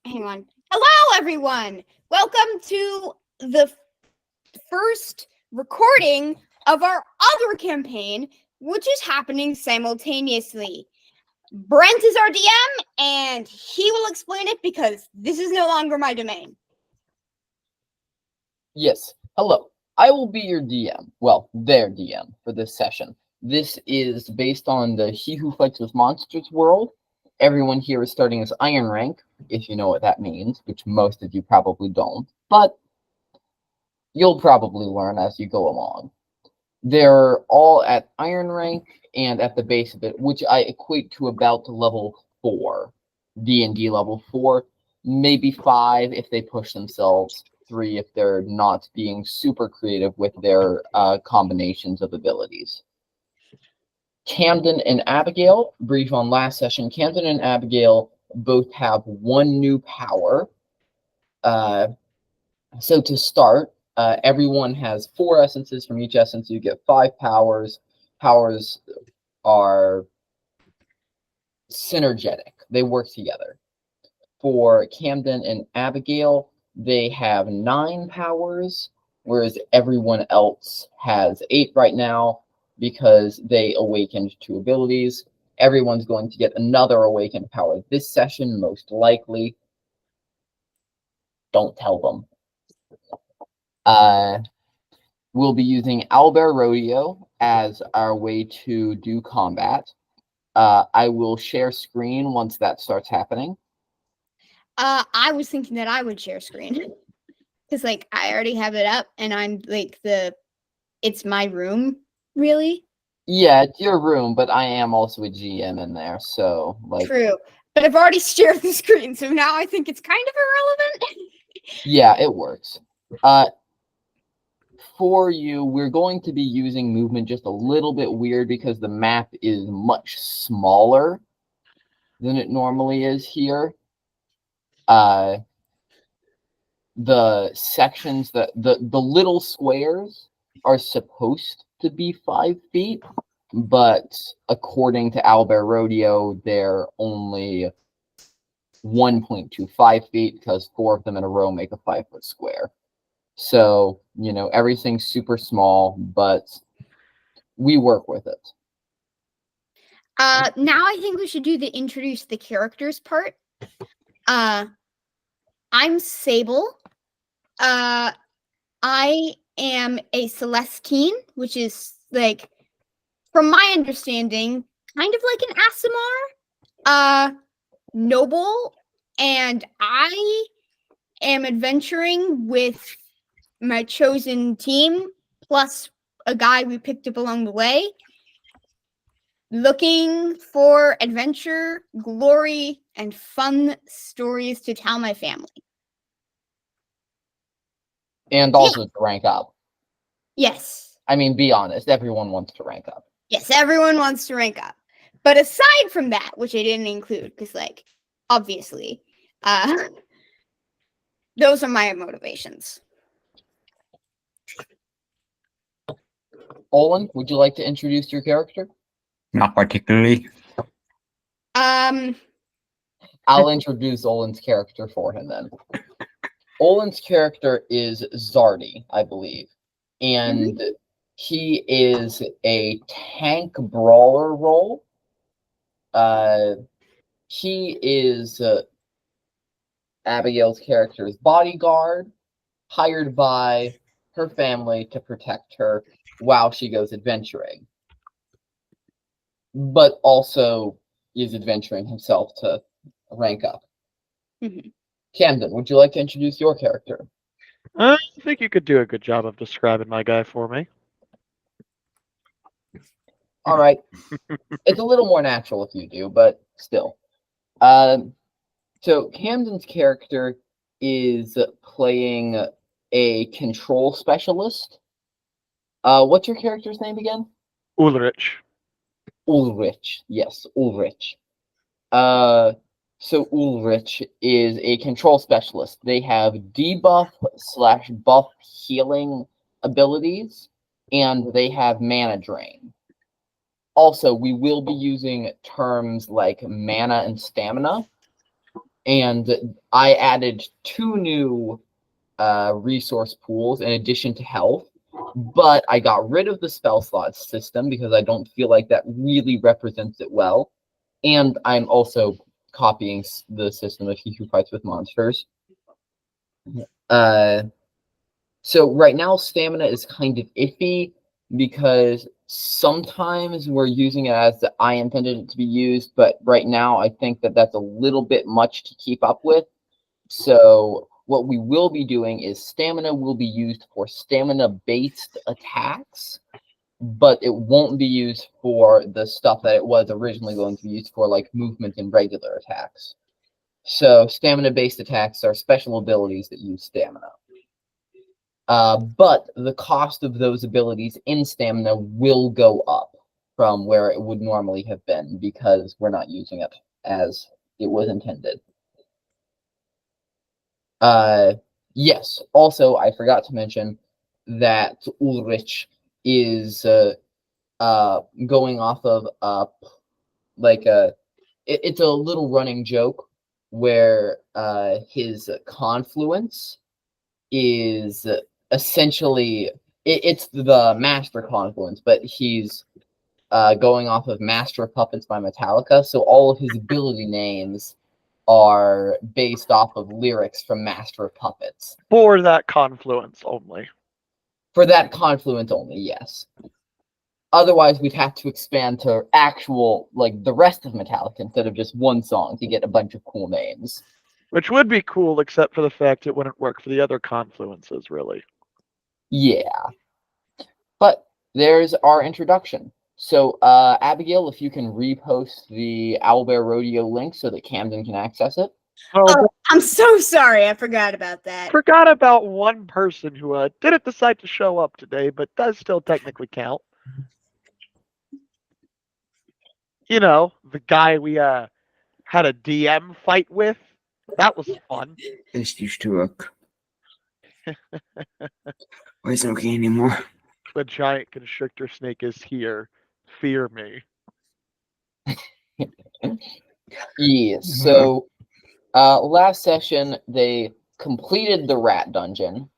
hang on. Hello, everyone. Welcome to the first recording of our other campaign, which is happening simultaneously. Brent is our DM, and he will explain it because this is no longer my domain. Yes. Hello. I will be your DM. Well, their DM for this session. This is based on the He Who Fights with Monsters world. Everyone here is starting as Iron Rank, if you know what that means, which most of you probably don't, but you'll probably learn as you go along. They're all at Iron Rank and at the base of it, which I equate to about level 4. D&D level 4, maybe 5 if they push themselves, 3 if they're not being super creative with their combinations of abilities. Camden and Abigail, brief on last session, Camden and Abigail both have 1 new power. So to start, everyone has 4 essences. From each essence, you get 5 powers. Powers are synergetic. They work together. For Camden and Abigail, they have 9 powers, whereas everyone else has 8 right now because they awakened 2 abilities. Everyone's going to get another awakened power this session, most likely. Don't tell them. We'll be using Owlbear Rodeo as our way to do combat. I will share screen once that starts happening. I was thinking that I would share screen because, I already have it up, and I'm it's my room, really. Yeah, it's your room, but I am also a GM in there, so True, but I've already shared the screen, so now I think it's kind of irrelevant. Yeah, it works. For you, we're going to be using movement just a little bit weird because the map is much smaller than it normally is here. The sections that the little squares are supposed to be 5 feet, but according to Owlbear Rodeo, they're only 1.25 feet because 4 of them in a row make a 5-foot square. So, everything's super small, but we work with it. Now I think we should do the introduce the characters part. I'm Sable. I am a Celestine, which is from my understanding, kind of like an Aasimar, noble, and I am adventuring with my chosen team, plus a guy we picked up along the way, looking for adventure, glory, and fun stories to tell my family. And also to rank up. Yes. I mean, be honest, everyone wants to rank up. Yes, everyone wants to rank up. But aside from that, which I didn't include, because, obviously, those are my motivations. Olin, would you like to introduce your character? Not particularly. I'll introduce Olin's character for him then. Olin's character is Zardy, I believe. And he is a tank brawler role. He is Abigail's character's bodyguard, hired by her family to protect her while she goes adventuring. But also is adventuring himself to rank up. Camden, would you like to introduce your character? I think you could do a good job of describing my guy for me. All right. It's a little more natural if you do, but still. So Camden's character is playing a control specialist. What's your character's name again? Ulrich. Ulrich. Yes, Ulrich. So Ulrich is a control specialist. They have debuff/buff healing abilities, and they have mana drain. Also, we will be using terms like mana and stamina, and I added 2 new resource pools in addition to health, but I got rid of the spell slots system because I don't feel like that really represents it well. And I'm also copying the system of He Who Fights with Monsters. So right now, stamina is kind of iffy because sometimes we're using it as I intended it to be used, but right now I think that that's a little bit much to keep up with. So what we will be doing is stamina will be used for stamina-based attacks, but it won't be used for the stuff that it was originally going to be used for, like movement and regular attacks. So stamina-based attacks are special abilities that use stamina. But the cost of those abilities in stamina will go up from where it would normally have been because we're not using it as it was intended. Yes, also, I forgot to mention that Ulrich is going off of it's a little running joke where his confluence is essentially it's the master confluence, but he's going off of Master of Puppets by Metallica, so all of his ability names are based off of lyrics from Master of Puppets. For that confluence only. For that confluence only, yes. Otherwise, we'd have to expand to actual, like, the rest of Metallica instead of just one song to get a bunch of cool names. Which would be cool, except for the fact it wouldn't work for the other confluences, really. Yeah. But there's our introduction. So, Abigail, if you can repost the Owlbear Rodeo link so that Camden can access it. Oh, I'm so sorry. I forgot about that. Forgot about one person who didn't decide to show up today, but does still technically count. You know, the guy we had a DM fight with. That was fun. This used to work. Why isn't it okay anymore? The giant constrictor snake is here. Fear me. Yeah, so last session they completed the rat dungeon.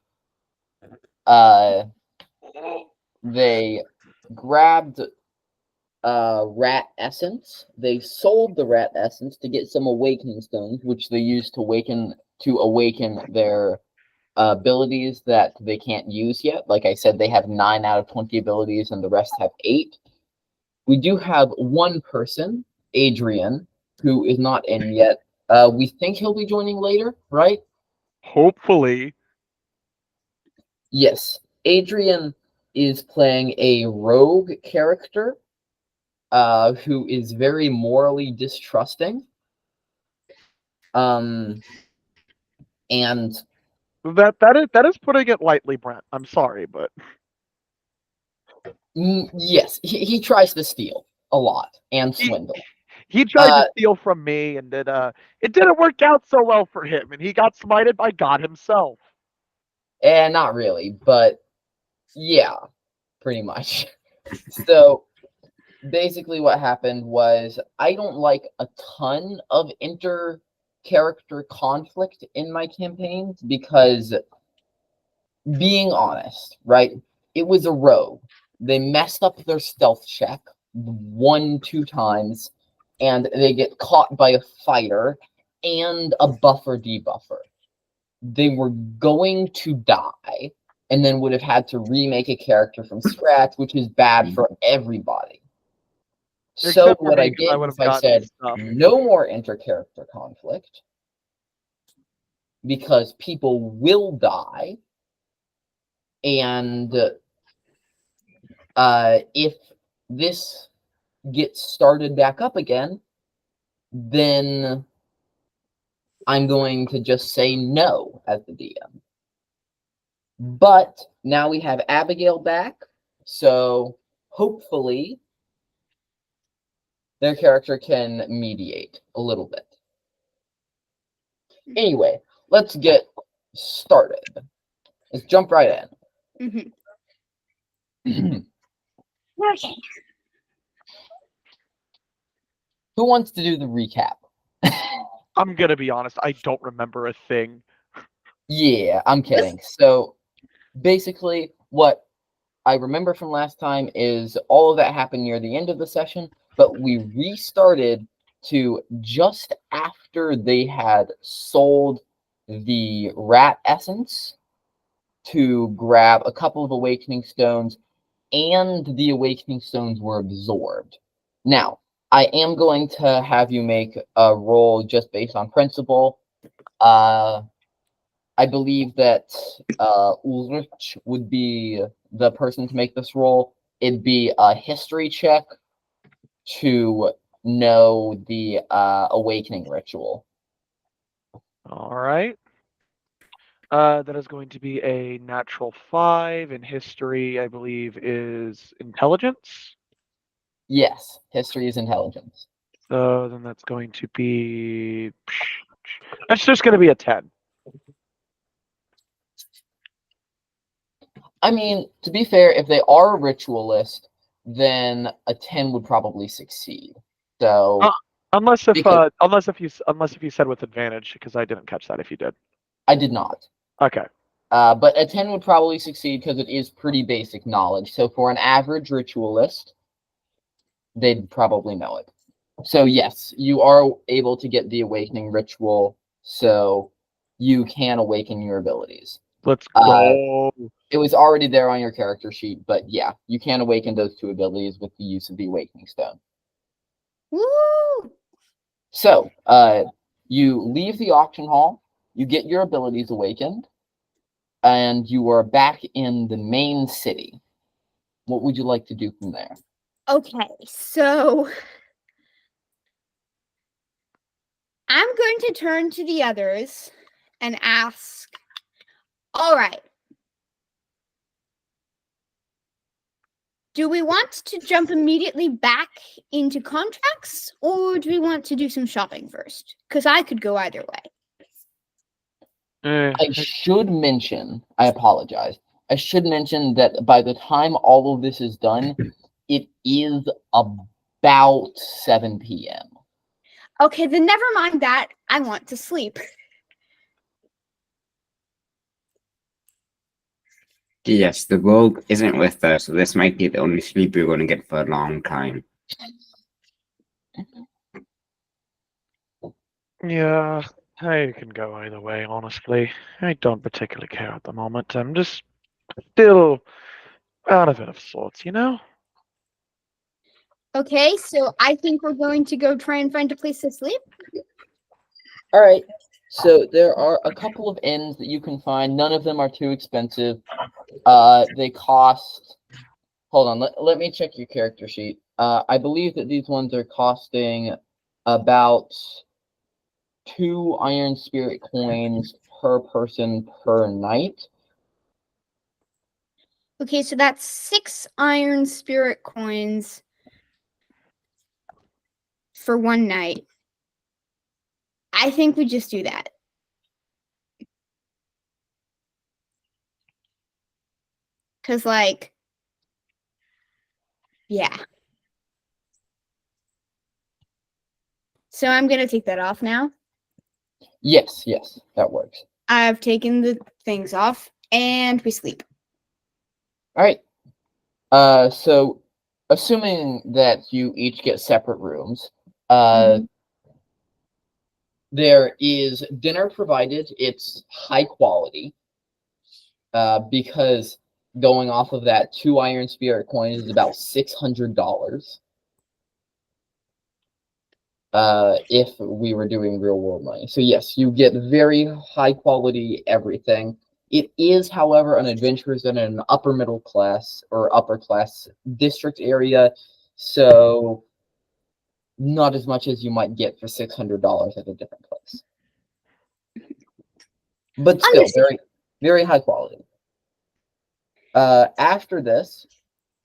They grabbed rat essence. They sold the rat essence to get some awakening stones, which they used to awaken their abilities that they can't use yet. Like I said, they have 9 out of 20 abilities, and the rest have 8. We do have one person, Adrian, who is not in yet. We think he'll be joining later, right? Hopefully. Yes. Adrian is playing a rogue character who is very morally distrusting. And that is putting it lightly, Brent. I'm sorry, but yes, he tries to steal a lot and swindle. He tried to steal from me, and it didn't work out so well for him, and he got smited by God himself. Not really, but yeah, pretty much. So basically what happened was I don't like a ton of inter-character conflict in my campaigns because, being honest, right, it was a rogue. They messed up their stealth check 1-2 times, and they get caught by a fighter and a buffer debuffer. They were going to die and then would have had to remake a character from scratch, which is bad for everybody. So what I did was I said, no more inter-character conflict because people will die, and if this gets started back up again, then I'm going to just say no as the DM. But now we have Abigail back, so hopefully their character can mediate a little bit. Anyway, let's get started. Let's jump right in. Okay. Who wants to do the recap? I'm gonna be honest. I don't remember a thing. Yeah, I'm kidding. So basically, what I remember from last time is all of that happened near the end of the session, but we restarted to just after they had sold the rat essence to grab a couple of awakening stones, and the awakening stones were absorbed. Now, I am going to have you make a roll just based on principle. I believe that Ulrich would be the person to make this roll. It'd be a history check to know the awakening ritual. All right. That is going to be a natural 5, and history, I believe, is intelligence. Yes, history is intelligence. So then that's going to be. That's just going to be a 10. I mean, to be fair, if they are a ritualist, then a 10 would probably succeed. So Unless if because- unless if you said with advantage, because I didn't catch that if you did. I did not. Okay. But a 10 would probably succeed because it is pretty basic knowledge. So for an average ritualist, they'd probably know it. So yes, you are able to get the awakening ritual, so you can awaken your abilities. Let's go. It was already there on your character sheet, but yeah, you can awaken those 2 abilities with the use of the awakening stone. Woo! So, you leave the auction hall, you get your abilities awakened, and you are back in the main city. What would you like to do from there? Okay, so I'm going to turn to the others and ask, all right, do we want to jump immediately back into contracts, or do we want to do some shopping first? Because I could go either way. I should mention, I apologize. I should mention that by the time all of this is done, it is about 7 p.m. Okay, then never mind that. I want to sleep. Yes, the rogue isn't with us, so this might be the only sleep you're going to get for a long time. Yeah, I can go either way, honestly. I don't particularly care at the moment. I'm just still out of it of sorts, you know? Okay, so I think we're going to go try and find a place to sleep. All right. So there are a couple of inns that you can find. None of them are too expensive. They cost. Hold on. Let me check your character sheet. I believe that these ones are costing about 2 iron spirit coins per person per night. Okay, so that's 6 iron spirit coins for one night. I think we just do that. Because, like, yeah. So I'm going to take that off now. Yes, that works. I've taken the things off, and we sleep. All right. So assuming that you each get separate rooms, there is dinner provided. It's high quality. Because going off of that, 2 iron spirit coins is about $600. If we were doing real world money. So yes, you get very high quality everything. It is, however, an adventurers in an upper middle class or upper class district area, so not as much as you might get for $600 at a different place. But still, very, very high quality. After this,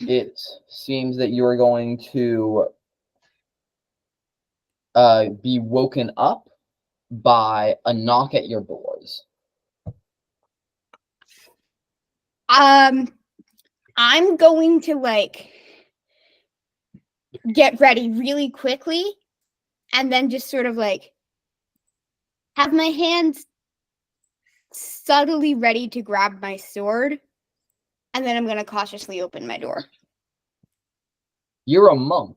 it seems that you are going to be woken up by a knock at your doors. I'm going to, like, get ready really quickly and then just sort of, like, have my hands subtly ready to grab my sword, and then I'm going to cautiously open my door. You're a monk.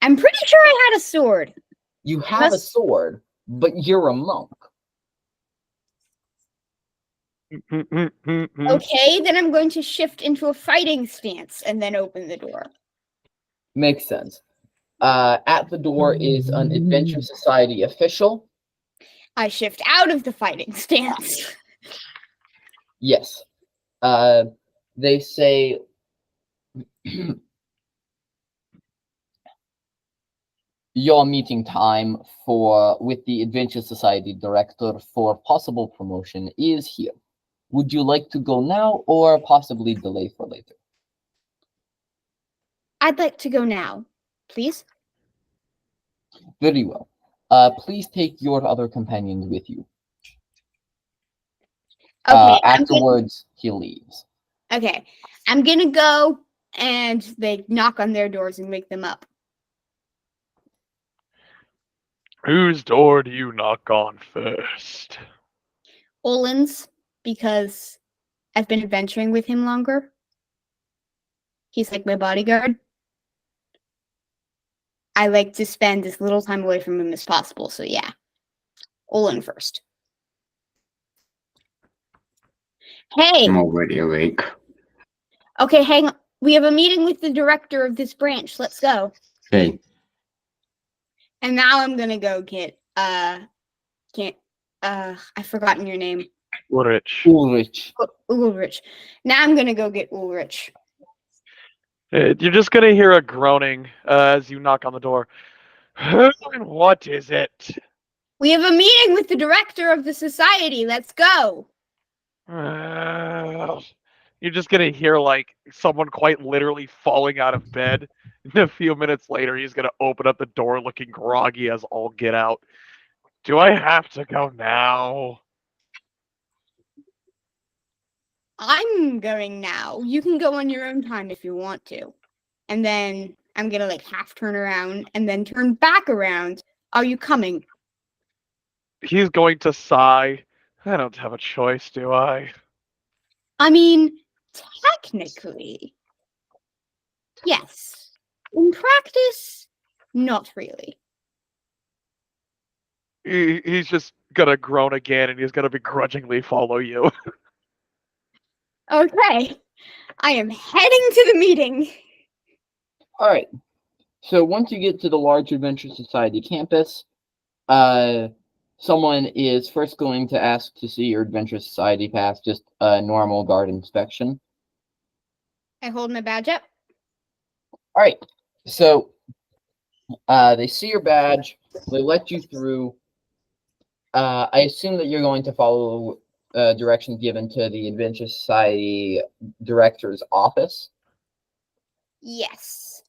I'm pretty sure I had a sword. You have a Unless- sword, but you're a monk. Okay, then I'm going to shift into a fighting stance and then open the door. Makes sense. At the door is an Adventure Society official. I shift out of the fighting stance. Yes. They say your meeting time with the Adventure Society director for possible promotion is here. Would you like to go now or possibly delay for later? I'd like to go now, please. Very well. Please take your other companions with you. Okay, Afterwards, he leaves. okay. I'm gonna go and they knock on their doors and wake them up. Whose door do you knock on first? Olin's, because I've been adventuring with him longer. He's like my bodyguard. I like to spend as little time away from him as possible, so yeah. Olin first. Hey, I'm already awake. okay, hang on. We have a meeting with the director of this branch. Let's go. Hey, And now I'm gonna go get I've forgotten your name. Ulrich. Ulrich. Ulrich. Now I'm gonna go get Ulrich. You're just gonna hear a groaning as you knock on the door. And what is it? We have a meeting with the director of the society. Let's go. You're just gonna hear like someone quite literally falling out of bed. And a few minutes later, he's gonna open up the door looking groggy as all get out. Do I have to go now? I'm going now. You can go on your own time if you want to. And then I'm gonna like half turn around and then turn back around. Are you coming? He's going to sigh. I don't have a choice, do I? I mean, technically, yes. In practice, not really. He's just gonna groan again, and he's gonna begrudgingly follow you. Okay. I am heading to the meeting. All right. So once you get to the large Adventure Society campus, someone is first going to ask to see your Adventure Society pass, just a normal guard inspection. I hold my badge up. All right. So they see your badge. They let you through. I assume that you're going to follow directions given to the Adventure Society director's office. Yes.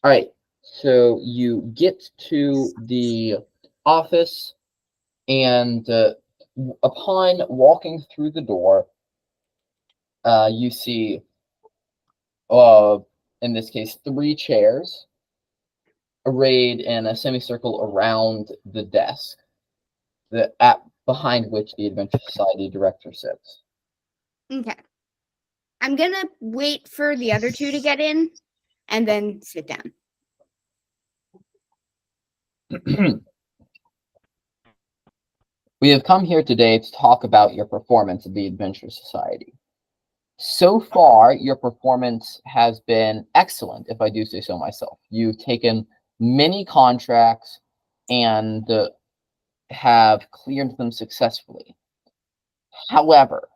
All right. So you get to the office, and upon walking through the door, you see, in this case, 3 chairs arrayed in a semicircle around the desk, behind which the Adventure Society director sits. Okay. I'm gonna wait for the other 2 to get in and then sit down. We have come here today to talk about your performance at the Adventure Society. So far, your performance has been excellent, if I do say so myself. You've taken many contracts and have cleared them successfully. However,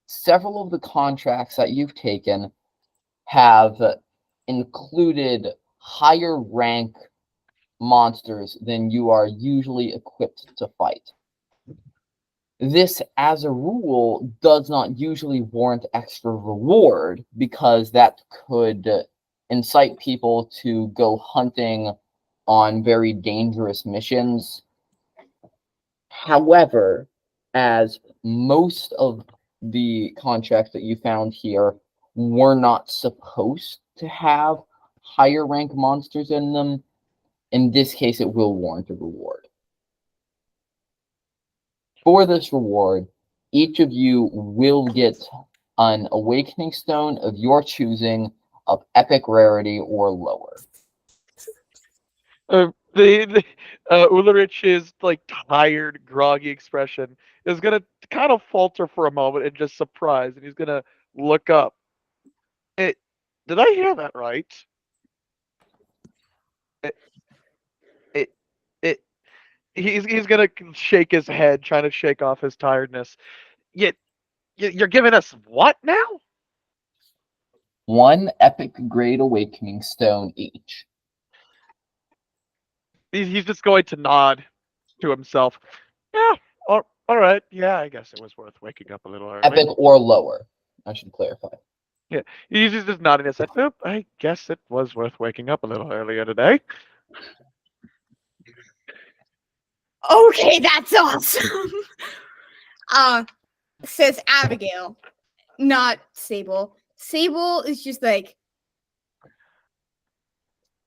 several of the contracts that you've taken have included higher rank monsters than you are usually equipped to fight. This, as a rule, does not usually warrant extra reward because that could incite people to go hunting on very dangerous missions. However, as most of the contracts that you found here were not supposed to have higher rank monsters in them, In this case, it will warrant a reward. For this reward, each of you will get an awakening stone of your choosing of epic rarity or lower. Ulrich's like tired, groggy expression is gonna kind of falter for a moment and just surprise, and he's gonna look up. Did I hear that right? It, it, it, he's gonna shake his head, trying to shake off his tiredness. You're giving us what now? One epic grade awakening stone each. He's just going to nod to himself. Yeah, all right. Yeah, I guess it was worth waking up a little early. Epic or lower, I should clarify. Yeah, he's just nodding his head. Oh, I guess it was worth waking up a little earlier today. Okay, that's awesome. Says Abigail, not Sable. Sable is just like,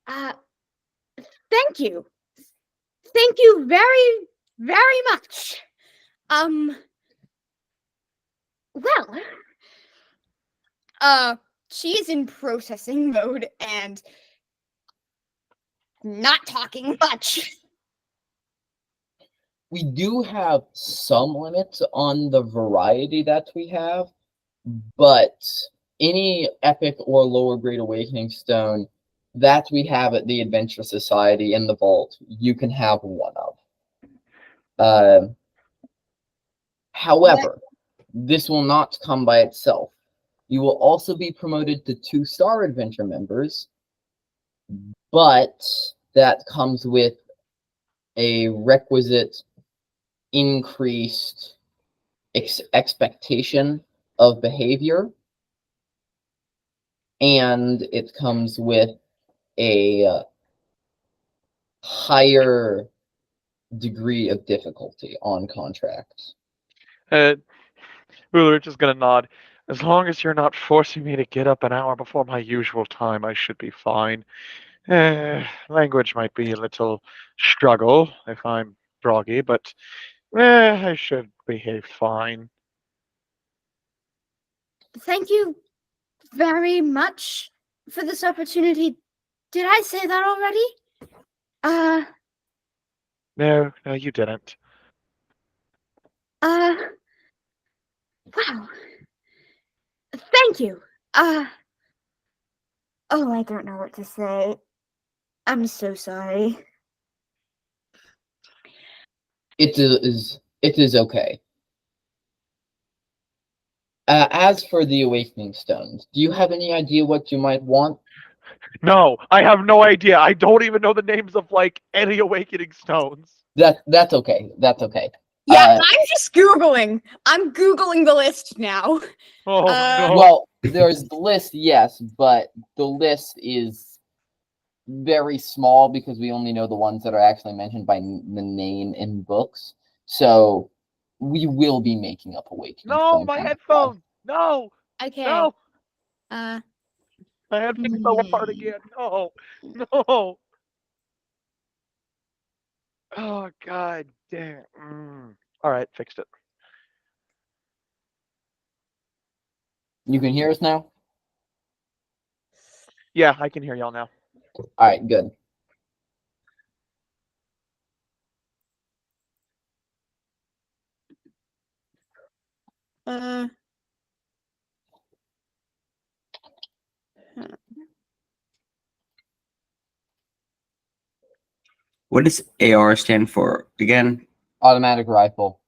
thank you. Thank you very, very much. Well, she is in processing mode and not talking much. We do have some limits on the variety that we have, but any epic or lower grade awakening stone that we have at the Adventure Society in the vault, you can have one of. However, this will not come by itself. You will also be promoted to 2-star adventure members, but that comes with a requisite increased expectation of behavior, and it comes with a higher degree of difficulty on contracts. Ulrich is gonna nod. As long as you're not forcing me to get up an hour before my usual time, I should be fine. Language might be a little struggle if I'm groggy, but I should behave fine. Thank you very much for this opportunity. Did I say that already? No, you didn't. Wow. Thank you. Oh, I don't know what to say. I'm so sorry. It is okay. As for the awakening stones, do you have any idea what you might want? No, I have no idea. I don't even know the names of like any awakening stones. That's okay. That's okay. Yeah, I'm just Googling. I'm Googling the list now. Oh no. Well, there's the list, yes, but the list is very small because we only know the ones that are actually mentioned by the name in books. So we will be making up awakening No, stones my on the fly. headphones. No. Okay. No. Uh, My headphones fell apart again. No. No. Oh god damn. All right, fixed it. You can hear us now? Yeah, I can hear y'all now. All right, good. What does AR stand for again? Automatic rifle.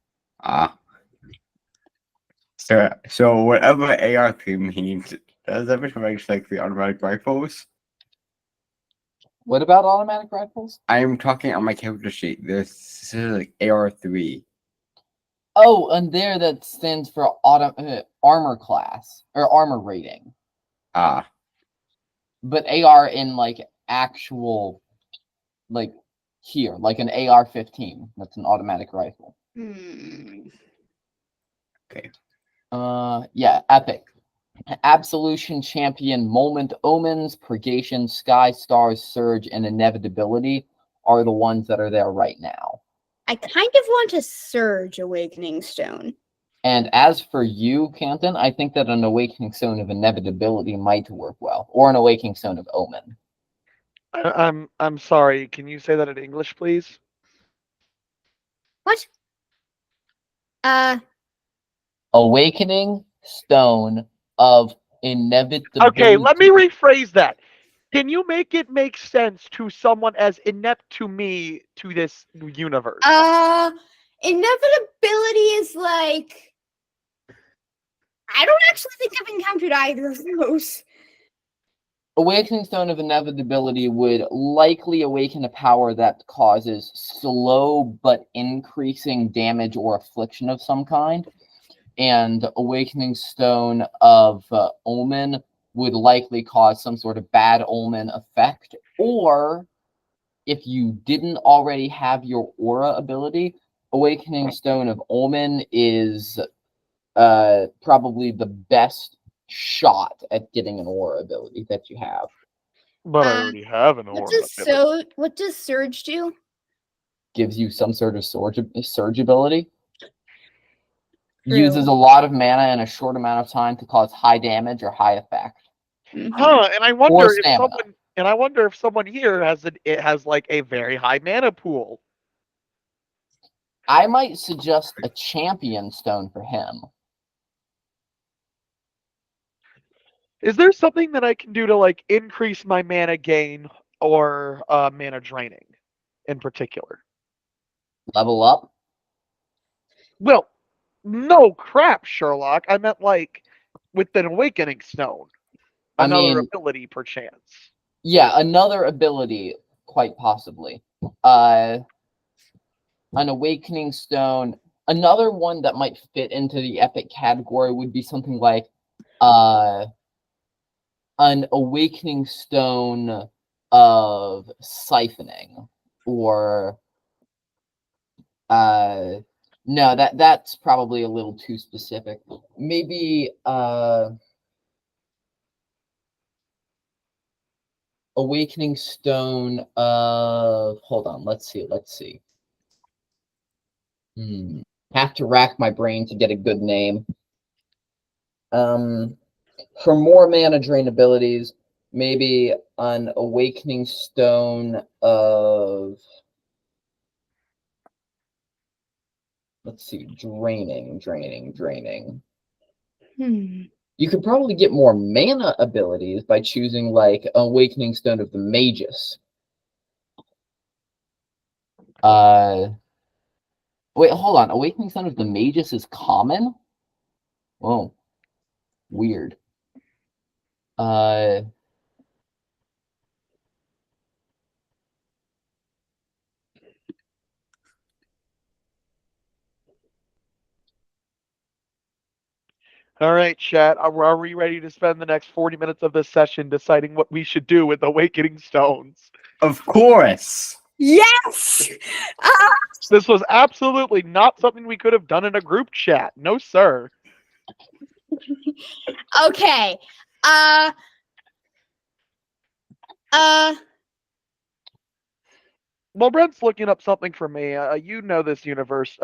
So whatever AR3 means, does that mean like the automatic rifles? What about automatic rifles? I'm talking on my character sheet. This is like AR3. Oh, and there that stands for armor class or armor rating. But AR in like actual, like here, like an AR-15. That's an automatic rifle. Okay. Yeah, epic. Absolution Champion, Moment, Omens, Purgation, Sky, Stars, Surge, and Inevitability are the ones that are there right now. I kind of want a Surge Awakening Stone. And as for you, Canton, I think that an Awakening Stone of Inevitability might work well, or an Awakening Stone of Omen. I'm sorry. Can you say that in English, please? What? Awakening Stone of Inevitability. Okay, let me rephrase that. Can you make it make sense to someone as inept to me to this universe? Inevitability is like... I don't actually think I've encountered either of those. Awakening Stone of Inevitability would likely awaken a power that causes slow but increasing damage or affliction of some kind. And Awakening Stone of Omen would likely cause some sort of bad omen effect. Or, if you didn't already have your aura ability, Awakening Stone of Omen is probably the best shot at getting an aura ability that you have. But I already have an aura. What does Surge do? Gives you some sort of surge ability. True. Uses a lot of mana in a short amount of time to cause high damage or high effect. Mhm. Huh, and I Or wonder if stamina. someone here has like a very high mana pool. I might suggest a champion stone for him. Is there something that I can do to like increase my mana gain or mana draining in particular? Level up. Well, no crap, Sherlock. I meant like with an awakening stone. Another ability perchance. Yeah, another ability, quite possibly. An awakening stone. Another one that might fit into the epic category would be something like an awakening stone of siphoning, or no, that's probably a little too specific. Maybe awakening stone of, hold on, let's see. Have to rack my brain to get a good name. For more mana drain abilities, maybe an awakening stone of, let's see, draining. You could probably get more mana abilities by choosing like Awakening Stone of the Magus. Wait, hold on. Awakening Stone of the Magus is common? Whoa. Weird. All right, chat. Are we ready to spend the next 40 minutes of this session deciding what we should do with awakening stones? Of course. Yes! This was absolutely not something we could have done in a group chat. No, sir. Okay. Well, Brent's looking up something for me. You know this universe.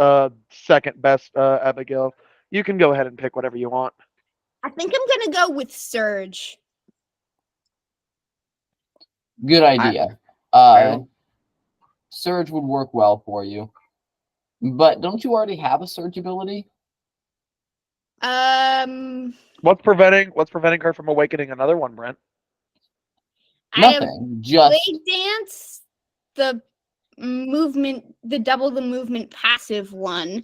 Second best, Abigail. You can go ahead and pick whatever you want. I think I'm gonna go with Surge. Good idea. Surge would work well for you. But don't you already have a surge ability? What's preventing her from awakening another one, Brent? Nothing. Just Blade Dance, the double the movement passive one.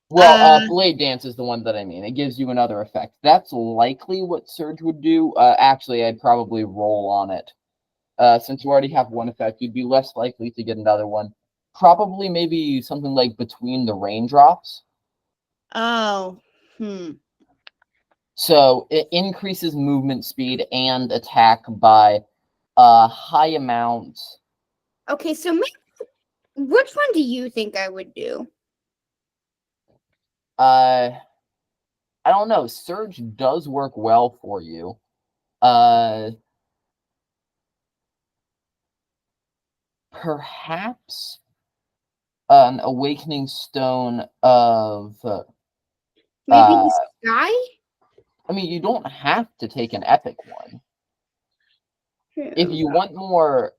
well, Blade Dance is the one that I mean. It gives you another effect. That's likely what Surge would do. Actually, I'd probably roll on it. Since you already have one effect, you'd be less likely to get another one. Probably maybe something like Between the Raindrops. Oh. So it increases movement speed and attack by a high amount. Okay, so maybe, which one do you think I would do? I don't know. Surge does work well for you. Perhaps an awakening stone of. Maybe the sky? I mean, you don't have to take an epic one. If you want more,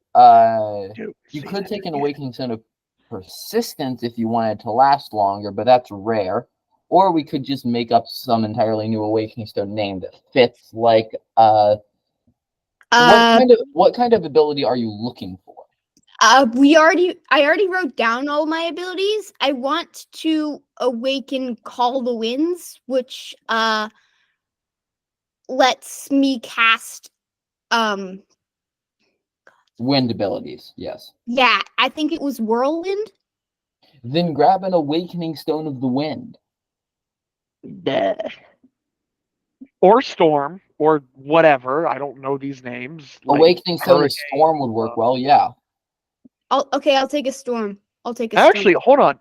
Dude, you say could that take an again. awakening stone of persistence if you wanted to last longer, but that's rare. Or we could just make up some entirely new awakening stone name that fits. Like, what kind of ability are you looking for? I already wrote down all my abilities. I want to awaken Call the Winds, which lets me cast Wind abilities, yes. yeah, I think it was Whirlwind. Then grab an awakening stone of the wind. Duh. Or storm, or whatever. I don't know these names. Like Awakening stone of hurricane. storm would work well, yeah. I'll take a storm. Actually, hold on.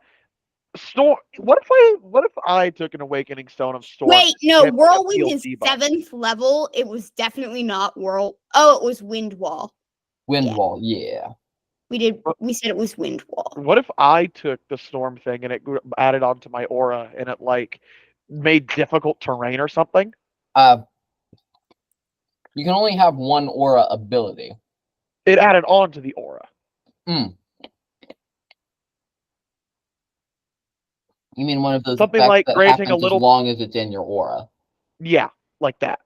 Storm. What if I took an awakening stone of storm? Wait, no, with, like, a Whirlwind field is debuff? 7th level. It was definitely not Oh, it was Wind Wall. Wind Yeah. wall, yeah. We said it was Wind Wall. What if I took the storm thing and it added onto my aura and it like made difficult terrain or something? You can only have one aura ability. It added on to the aura. You mean one of those Something effects like that granting a happens little. as long as it's in your aura? Yeah, like that.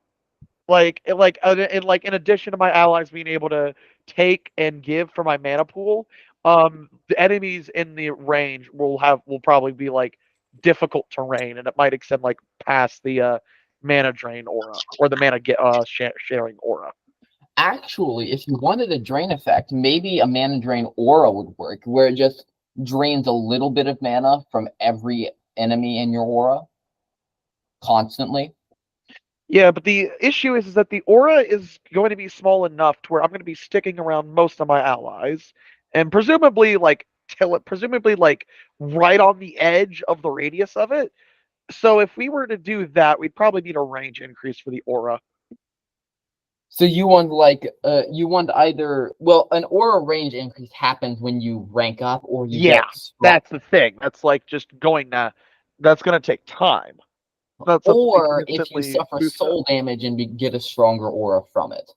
Like in addition to my allies being able to take and give for my mana pool, the enemies in the range will probably be like difficult terrain, and it might extend like past the mana drain aura or the mana sharing aura. Actually, if you wanted a drain effect, maybe a mana drain aura would work, where it just drains a little bit of mana from every enemy in your aura constantly. Yeah, but the issue is that the aura is going to be small enough to where I'm going to be sticking around most of my allies, and presumably like right on the edge of the radius of it. So if we were to do that, we'd probably need a range increase for the aura. So you want either, well, an aura range increase happens when you rank up or you Yeah, get strong. that's the thing. That's like just that's going to take time. That's something we Or can if you instantly suffer boost up. soul damage and get a stronger aura from it.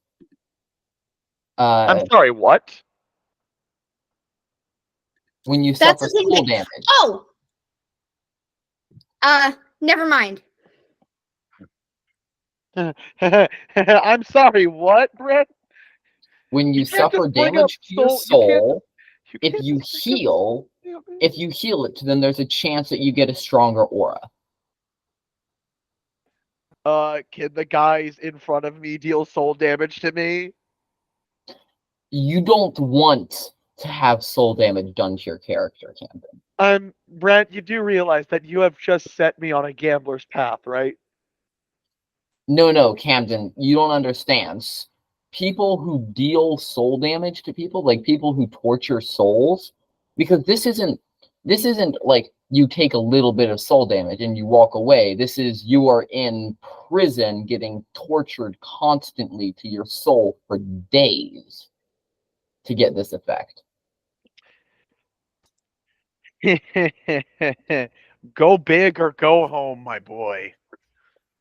I'm sorry, what? When you That's suffer the thing soul that- damage. Oh! Never mind. I'm sorry, what, Brett? When you You can't suffer just bring up damage to your soul. if can't you just bring up heal, if you heal it, then there's a chance that you get a stronger aura. Can the guys in front of me deal soul damage to me? You don't want to have soul damage done to your character, Camden. Brent, you do realize that you have just set me on a gambler's path, right? No, Camden, you don't understand. People who deal soul damage to people, like people who torture souls, because this isn't like you take a little bit of soul damage and you walk away. This is you are in prison getting tortured constantly to your soul for days to get this effect. Go big or go home, my boy.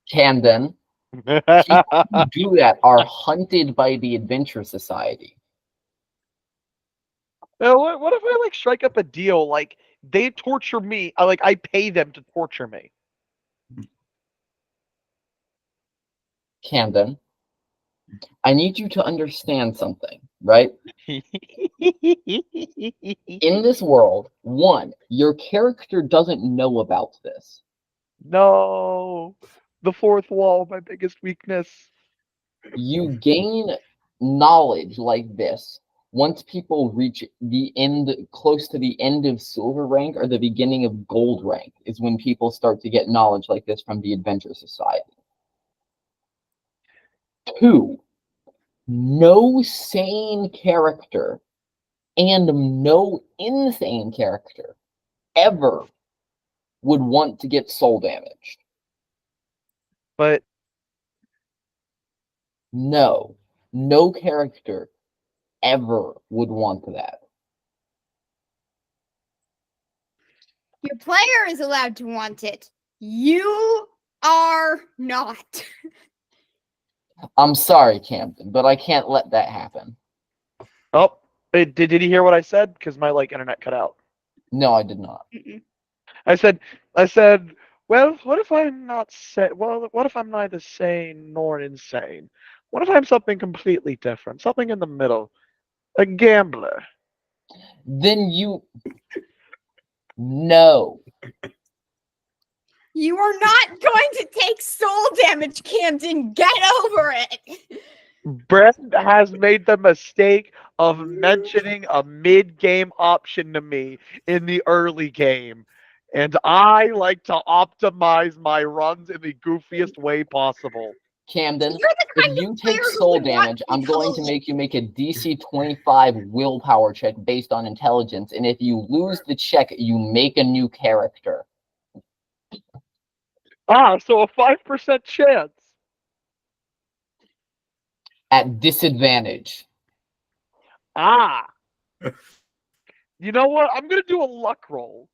Camden, people who do that are hunted by the Adventure Society. What if I like strike up a deal? Like they torture me. I pay them to torture me. Camden, I need you to understand something, right? In this world, one, your character doesn't know about this. No, the fourth wall, my biggest weakness. You gain knowledge like this once people reach the end, close to the end of silver rank or the beginning of gold rank, is when people start to get knowledge like this from the Adventure Society. Two, no sane character and no insane character ever would want to get soul damaged. But No character ever would want that. Your player is allowed to want it. You are not. I'm sorry, Camden, but I can't let that happen. Oh, did he hear what I said? Because my internet cut out. No, I did not. I said, well, what if I'm not what if I'm neither sane nor insane? What if I'm something completely different, something in the middle, a gambler? Then you... No. You are not going to take soul damage, Camden. Get over it. Brett has made the mistake of mentioning a mid-game option to me in the early game. And I like to optimize my runs in the goofiest way possible. Camden, You're the if kind you of take player who soul would want damage, to be I'm going to told. make you make a DC 25 willpower check based on intelligence. And if you lose the check, you make a new character. Ah, so a 5% chance. At disadvantage. Ah. You know what? I'm going to do a luck roll.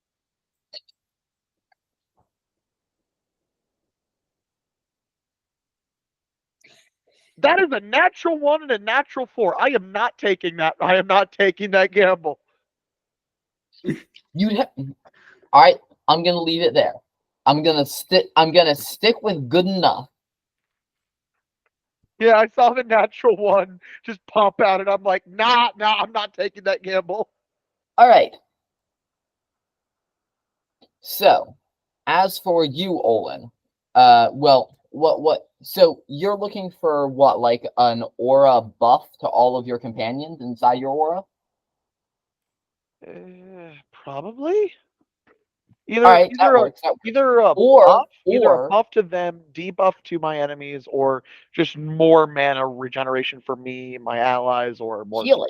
That is a natural 1 and a natural 4. I am not taking that. I am not taking that gamble. All right, I'm gonna leave it there. I'm gonna stick with good enough. Yeah, I saw the natural 1 just pop out, and I'm like, nah, I'm not taking that gamble. All right. So, as for you, Olin, well, what? So you're looking for what, like an aura buff to all of your companions inside your aura? Probably. All right, that works. Either a buff to them, debuff to my enemies, or just more mana regeneration for me, my allies, or more healing.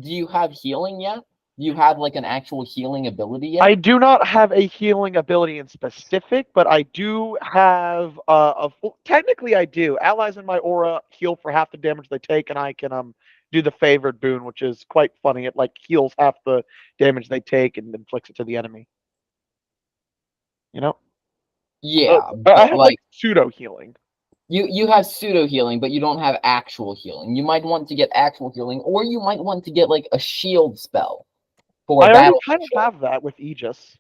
Do you have healing yet? Do you have like an actual healing ability yet? I do not have a healing ability in specific, but I do have technically I do. Allies in my aura heal for half the damage they take, and I can do the favored boon, which is quite funny. It heals half the damage they take and inflicts it to the enemy. You know? Yeah, I have pseudo healing. You have pseudo healing, but you don't have actual healing. You might want to get actual healing, or you might want to get like a shield spell for I battle. already kind of have that with Aegis.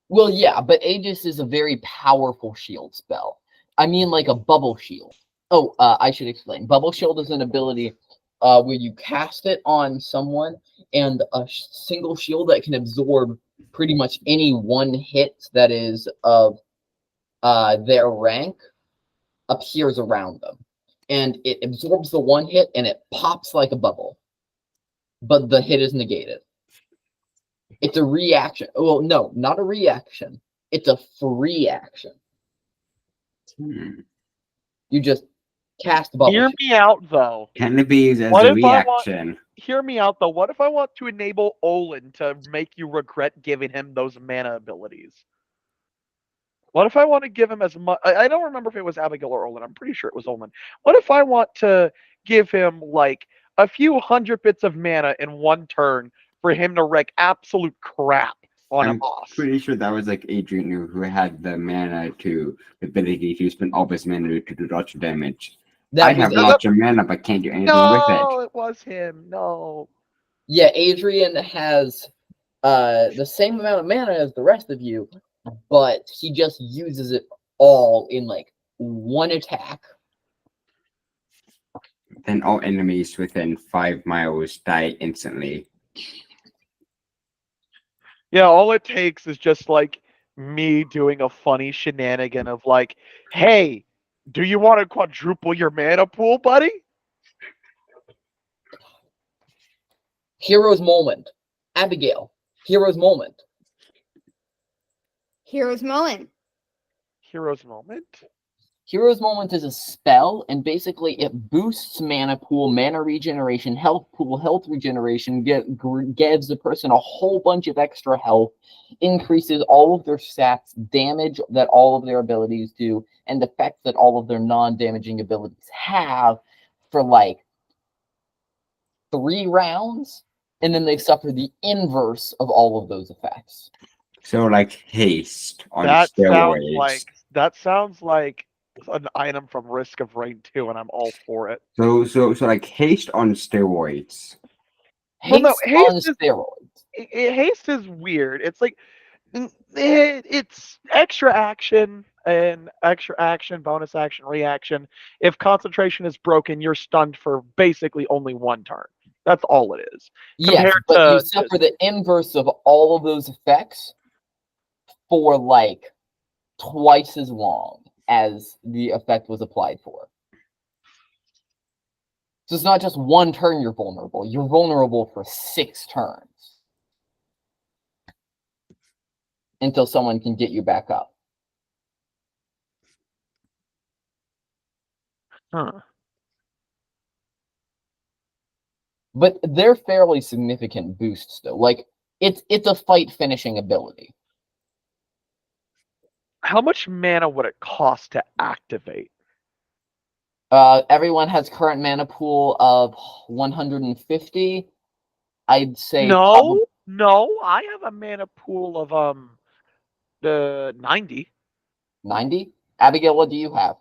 Well, yeah, but Aegis is a very powerful shield spell. I mean, like a bubble shield. Oh, I should explain. Bubble shield is an ability where you cast it on someone, and a single shield that can absorb pretty much any one hit that is of their rank appears around them. And it absorbs the one hit, and it pops like a bubble. But the hit is negated. It's a reaction. Well, no, not a reaction. It's a free action. You just cast bubble. Hear me out, though. Can it be used as a reaction? Hear me out, though. What if I want to enable Olin to make you regret giving him those mana abilities? What if I want to give him as much... I don't remember if it was Abigail or Olin. I'm pretty sure it was Olin. What if I want to give him, like, a few 100 bits of mana in one turn for him to wreak absolute crap on a boss? I'm pretty sure that was like Adrian who had the mana to the ability to spend all his mana to do lots of damage. I have lots of mana but can't do anything with it. No, it was him. No. Yeah, Adrian has the same amount of mana as the rest of you, but he just uses it all in like one attack. Then all enemies within 5 miles die instantly. Yeah, all it takes is just like me doing a funny shenanigan of like, hey, do you want to quadruple your mana pool, buddy? Hero's moment. Abigail. Hero's moment. Hero's moment. Hero's moment? Hero's moment is a spell, and basically it boosts mana pool, mana regeneration, health pool, health regeneration, gives the person a whole bunch of extra health, increases all of their stats, damage that all of their abilities do, and effects that all of their non-damaging abilities have for like 3 rounds, and then they suffer the inverse of all of those effects. So like haste on That steroids. sounds like an item from Risk of Rain 2, and I'm all for it. So like haste on steroids. Well, no, Haste on steroids. haste is weird. It's like it's extra action and extra action, bonus action, reaction. If concentration is broken, you're stunned for basically only one turn. That's all it is. Yes, Compared but you to suffer the inverse of all of those effects for like twice as long as the effect was applied for. So it's not just one turn you're vulnerable. You're vulnerable for 6 turns until someone can get you back up. huh. But they're fairly significant boosts though. Like it's a fight finishing ability. How much mana would it cost to activate? Everyone has current mana pool of 150. I'd say No, I have a mana pool of the 90. 90. Abigail, what do you have?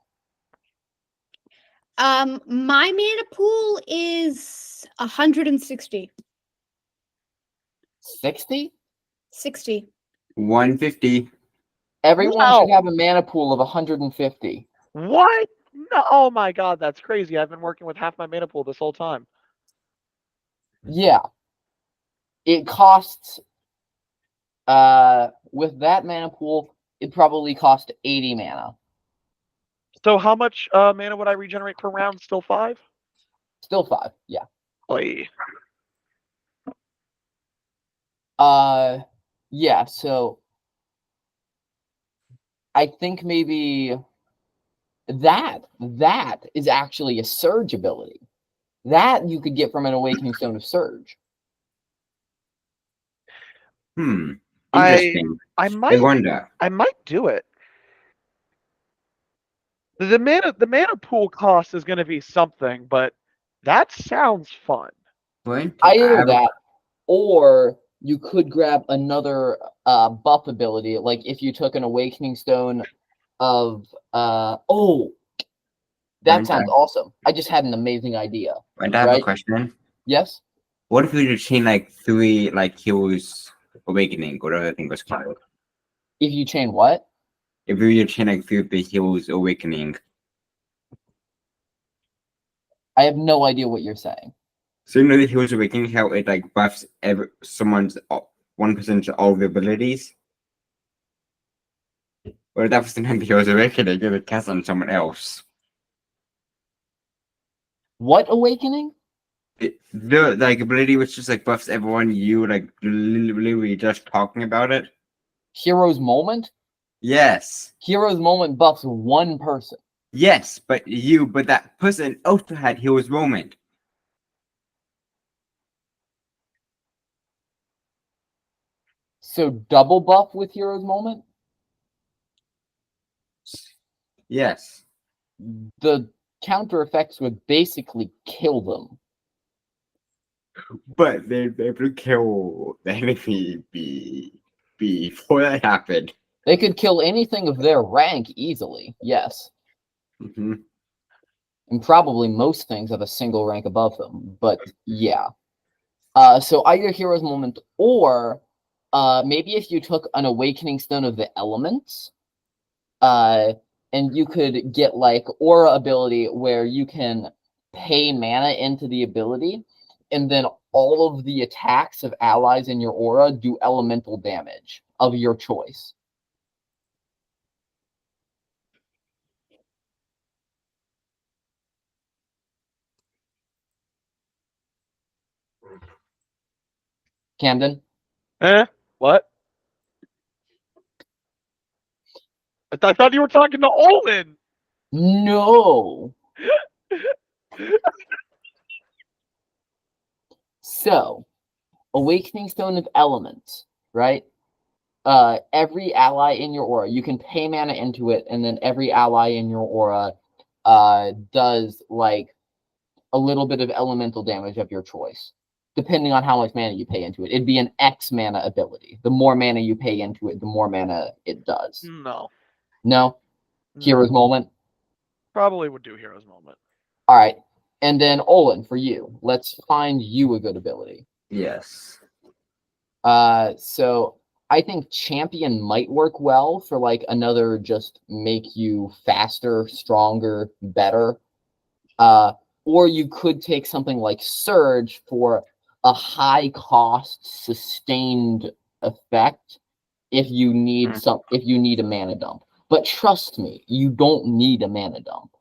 My mana pool is 160. 60? 60. 150. Everyone should No. have a mana pool of 150. What? No, oh my god, that's crazy. I've been working with half my mana pool this whole time. Yeah. It costs with that mana pool, it probably cost 80 mana. So how much mana would I regenerate per round? Still 5? Still 5, yeah. Oy. Yeah, so I think maybe that is actually a surge ability. That you could get from an Awakening Stone of Surge. Interesting. I I might wonder. do it. The mana pool cost is going to be something, but that sounds fun. What? Either that, or you could grab another buff ability, like if you took an Awakening Stone of that sounds awesome. I just had an amazing idea. I have a question. Yes? What if we just chain like 3 like Heroes Awakening, whatever that thing was called? If you chain what? If we just chain like 3 of the Heroes Awakening. I have no idea what you're saying. So you know the Heroes Awakening, how it like buffs someone's 1% of all the abilities? Or that was the Heroes Awakening, it would cast on someone else. What Awakening? The like ability which just like buffs everyone, you like literally just talking about it. Hero's Moment? Yes. Hero's Moment buffs one person. Yes, but that person also had Hero's Moment. So double buff with Hero's Moment? Yes. The counter effects would basically kill them. But they would kill the enemy before that happened. They could kill anything of their rank easily, yes. Mm-hmm. And probably most things of a single rank above them, but yeah. So either Hero's Moment or maybe if you took an Awakening Stone of the Elements, and you could get like Aura ability where you can pay mana into the ability, and then all of the attacks of allies in your aura do elemental damage of your choice. Camden? What? I thought you were talking to Olin! No! So, Awakening Stone of Elements, right? Every ally in your aura, you can pay mana into it, and then every ally in your aura does like a little bit of elemental damage of your choice. depending on how much mana you pay into it. It'd be an X mana ability. The more mana you pay into it, the more mana it does. No. No? Hero's Moment? Probably would do Hero's Moment. All right. And then Olin, for you, let's find you a good ability. Yes. So I think Champion might work well for like another just make you faster, stronger, better. Or you could take something like Surge for a high cost sustained effect if you need if you need a mana dump. But trust me, you don't need a mana dump.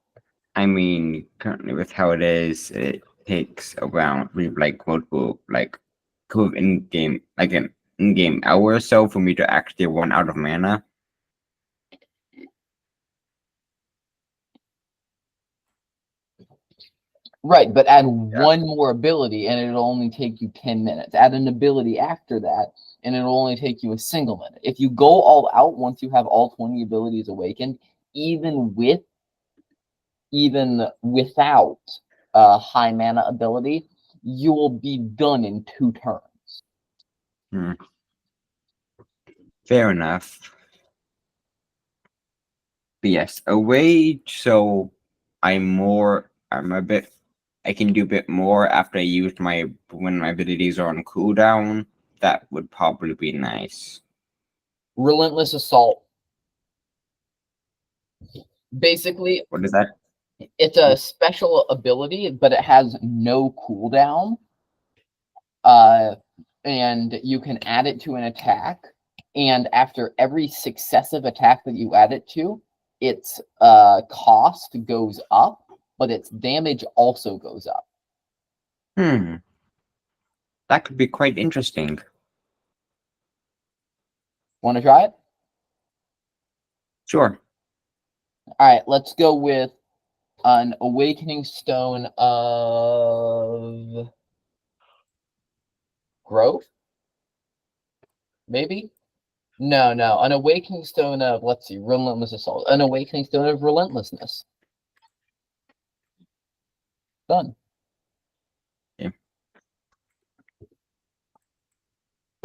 I mean, currently with how it is, it takes around like multiple in-game an in-game hour or so for me to actually run out of mana. Right, but add one more ability and it'll only take you 10 minutes. Add an ability after that and it'll only take you a single minute. If you go all out once you have all 20 abilities awakened, even without a high mana ability, you will be done in 2 turns. Fair enough. But yes, a way so I can do a bit more after I use when my abilities are on cooldown. That would probably be nice. Relentless Assault. Basically, What is that? it's a special ability, but it has no cooldown. And you can add it to an attack. And after every successive attack that you add it to, its cost goes up, but its damage also goes up. That could be quite interesting. Want to try it? Sure. All right, let's go with an Awakening Stone of Growth? Maybe? No. An Awakening Stone of, let's see, Relentless Assault. An Awakening Stone of Relentlessness. Done. Yeah.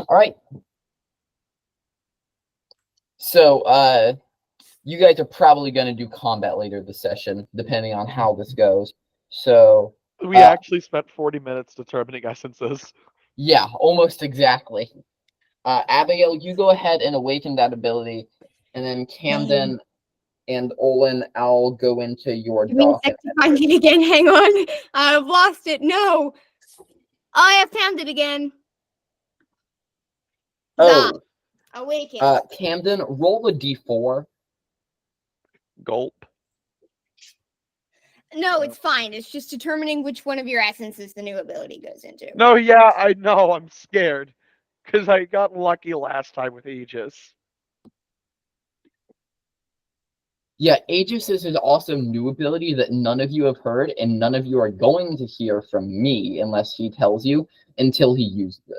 All right. So, you guys are probably going to do combat later this session, depending on how this goes. So we actually spent 40 minutes determining essences. Yeah, almost exactly. Abigail, you go ahead and awaken that ability, and then Camden and Olin, I'll go into your Give me a dock. sec to find it again. Hang on. I've lost it. No. I have found it again. Oh, Awaken. Camden, roll a d4. Gulp. No, it's fine. It's just determining which one of your essences the new ability goes into. No, yeah, I know. I'm scared. Because I got lucky last time with Aegis. Yeah, Aegis is an awesome new ability that none of you have heard, and none of you are going to hear from me unless he tells you until he uses it.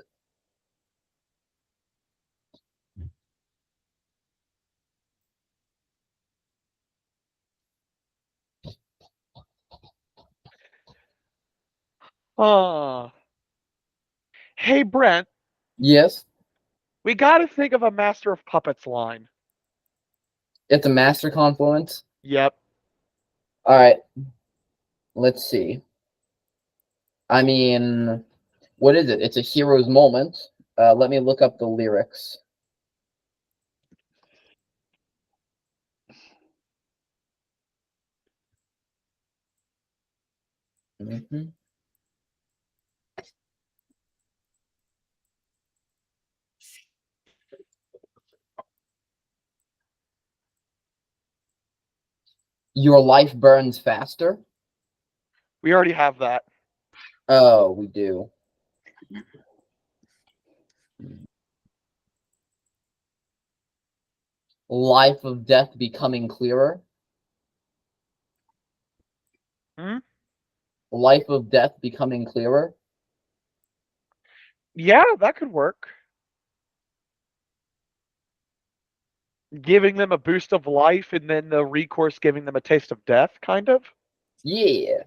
Hey, Brent. Yes? We gotta think of a Master of Puppets line. It's a Master Confluence? Yep. Alright. Let's see. I mean, what is it? It's a hero's moment. Let me look up the lyrics. Mm-hmm. Your life burns faster? We already have that. Oh, we do. Life of death becoming clearer? Life of death becoming clearer? Yeah, that could work. Giving them a boost of life and then the recourse giving them a taste of death, kind of? Yeah.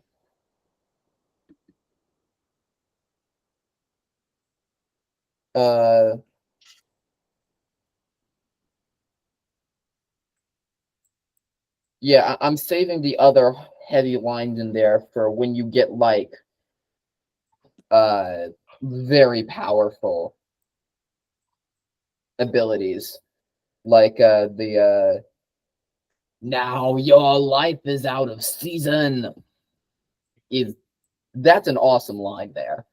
Uh, yeah, I'm saving the other heavy lines in there for when you get like very powerful abilities, like the now your life is out of season. Is That's an awesome line there.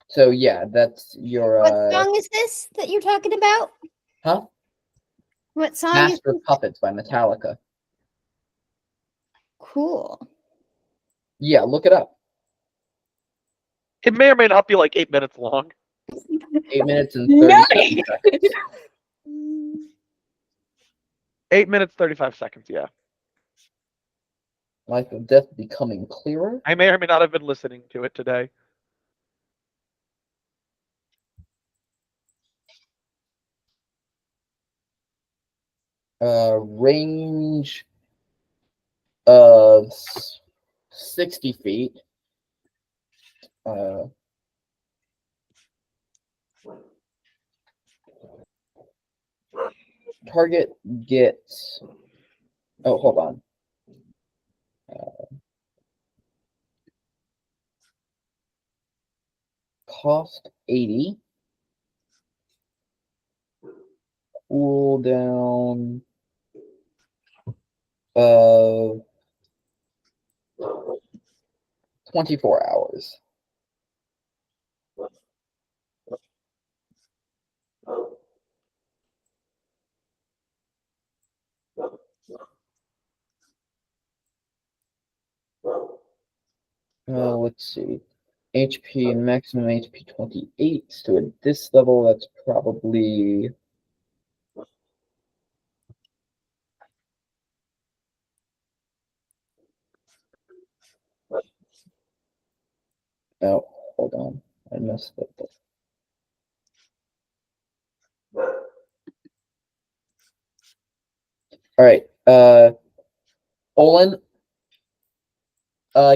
So yeah, that's your What song is this that you're talking about? huh? What song is Master this? of Puppets by Metallica. Cool. Yeah, look it up. It may or may not be like 8 minutes long. 8 minutes and 37 seconds. 8 minutes 35 seconds. Yeah, Life of Death becoming clearer. I may or may not have been listening to it today. Range of 60 feet. Target gets. Oh, hold on. Cost 80. Cooldown of 24 hours. Let's see. HP maximum HP 28. So at this level, that's probably oh, hold on. I messed up. All right. Olin,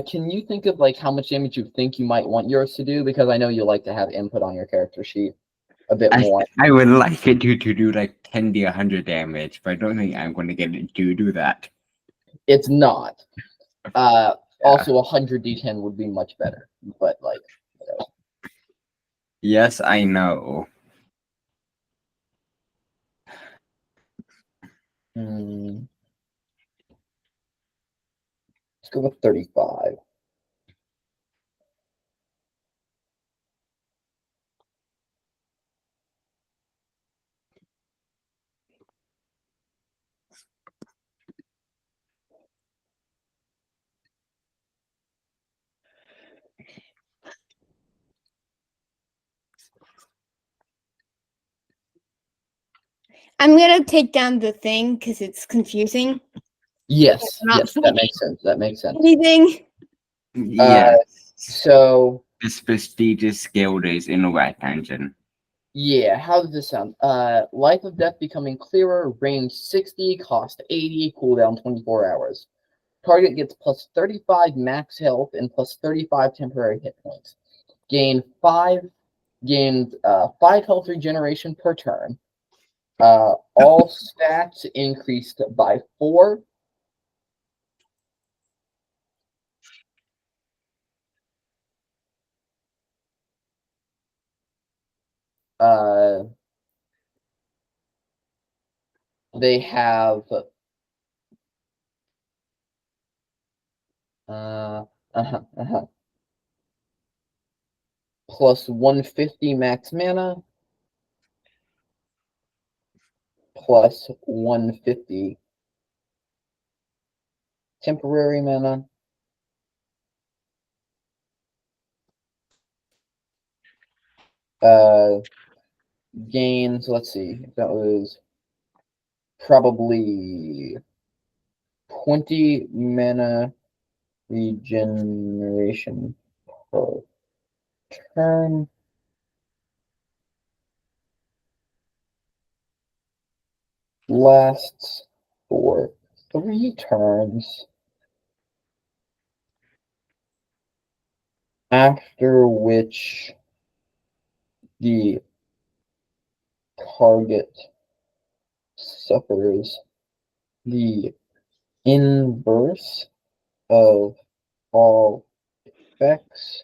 can you think of like how much damage you think you might want yours to do? Because I know you like to have input on your character sheet a bit more. I would like it to do like 10 to 100 damage, but I don't think I'm going to get it to do that. It's not. Also 100 D10 would be much better, but like. Whatever. Yes, I know. Let's go with 35. I'm gonna take down the thing because it's confusing. Yes, Not yes, that makes sense. That makes sense. anything. Yes. So This prestigious guild is in the right tangent. yeah, how does this sound? Life of Death becoming clearer, range 60, cost 80, cooldown 24 hours. Target gets plus 35 max health and plus 35 temporary hit points. Gains 5 health regeneration per turn. All stats increased by 4. They have plus 150 max mana, plus 150 temporary mana. Gains, let's see, that was probably 20 mana regeneration per turn. Lasts for 3 turns. after which the target suffers the inverse of all effects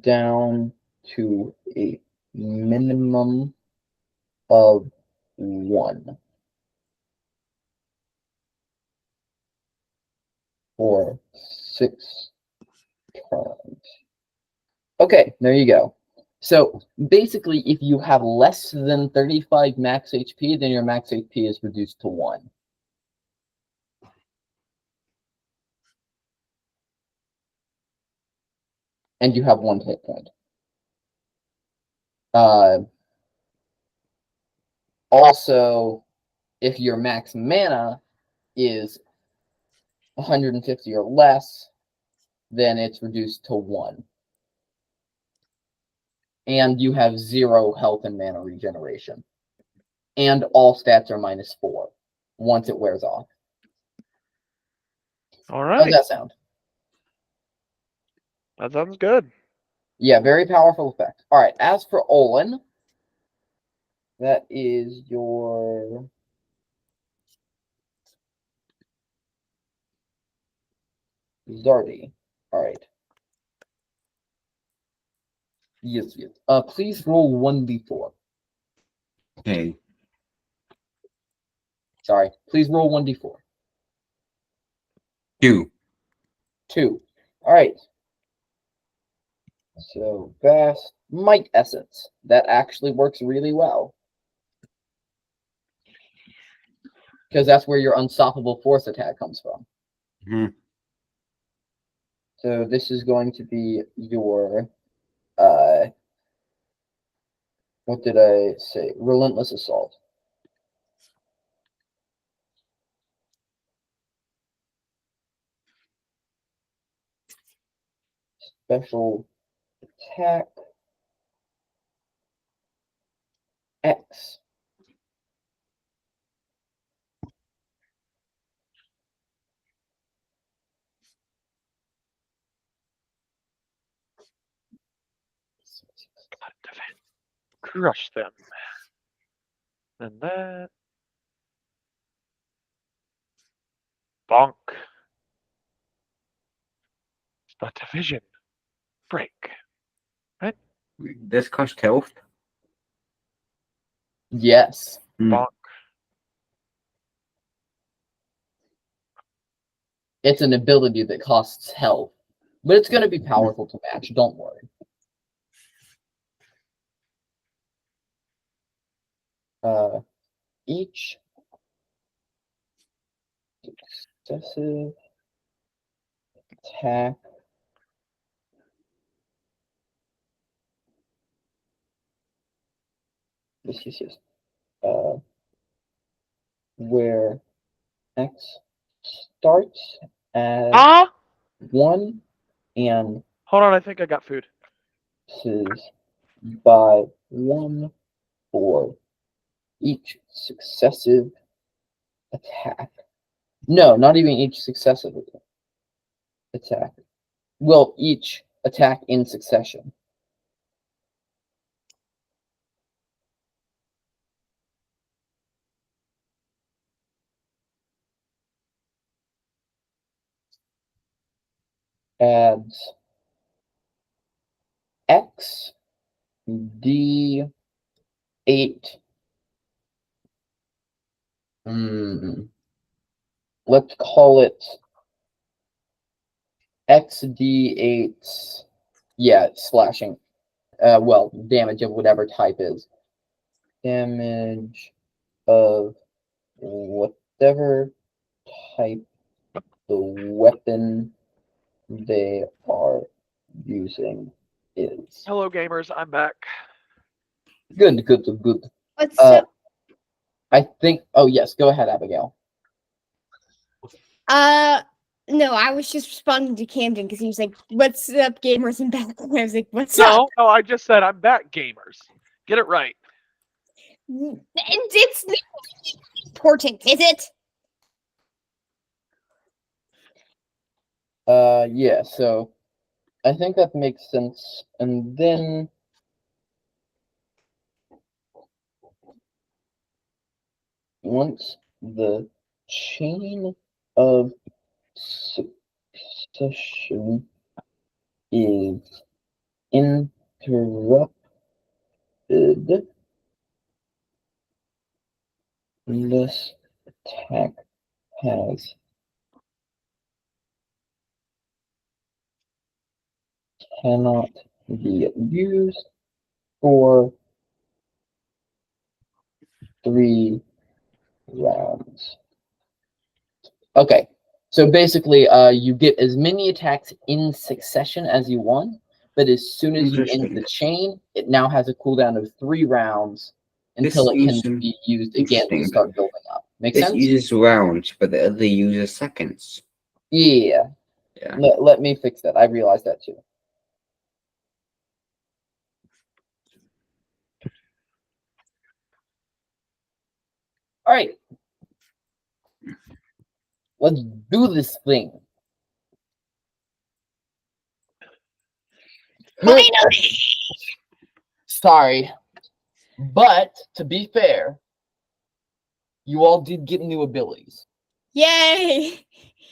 down to a minimum of 1 for 6 turns. Okay, there you go. So basically, if you have less than 35 max HP, then your max HP is reduced to 1. And you have 1 hit point. Also, if your max mana is 150 or less, then it's reduced to 1. And you have 0 health and mana regeneration. And all stats are -4 once it wears off. All How's right. that sound? That sounds good. Yeah, very powerful effect. All right, as for Olin, that is your Zardy. All right. Yes. Please roll 1d4. Okay. Sorry, please roll 1d4. 2. 2. All right. So vast might essence. That actually works really well. Because that's where your unstoppable force attack comes from. Mhm. So this is going to be your what did I say? Relentless assault. Special attack X. Crush them. And that. Bonk. The division. Break. This cost health. Yes. Bonk. It's an ability that costs health. But it's going to be powerful to match, don't worry. Each successive attack yes. Where X starts as 1 and Hold on, I think I got food. is by 1 for each successive attack. No, not even each successive attack. Well, each attack in succession. Adds X D8. Let's call it XD8. Yeah, slashing. Well, damage of whatever type is. Damage of whatever type the weapon they are using is. Hello, gamers. I'm back. Good. What's up? I think. Oh yes, go ahead, Abigail. No, I was just responding to Camden because he was like, "What's up, gamers?" And back. I was like, "What's up?" No, I just said I'm back, gamers. Get it right. And it's not important, is it? Yeah. So I think that makes sense. And then once the chain of succession is interrupted, this attack has cannot be used for 3 rounds. Okay, so basically, you get as many attacks in succession as you want, but as soon as you end the chain, it now has a cooldown of 3 rounds until it can be used again to start building up. Make This sense? uses rounds, but the other uses seconds. Yeah. Yeah. Let me fix that. I realized that too. All right. Let's do this thing. Finally! Sorry, but to be fair, you all did get new abilities. Yay!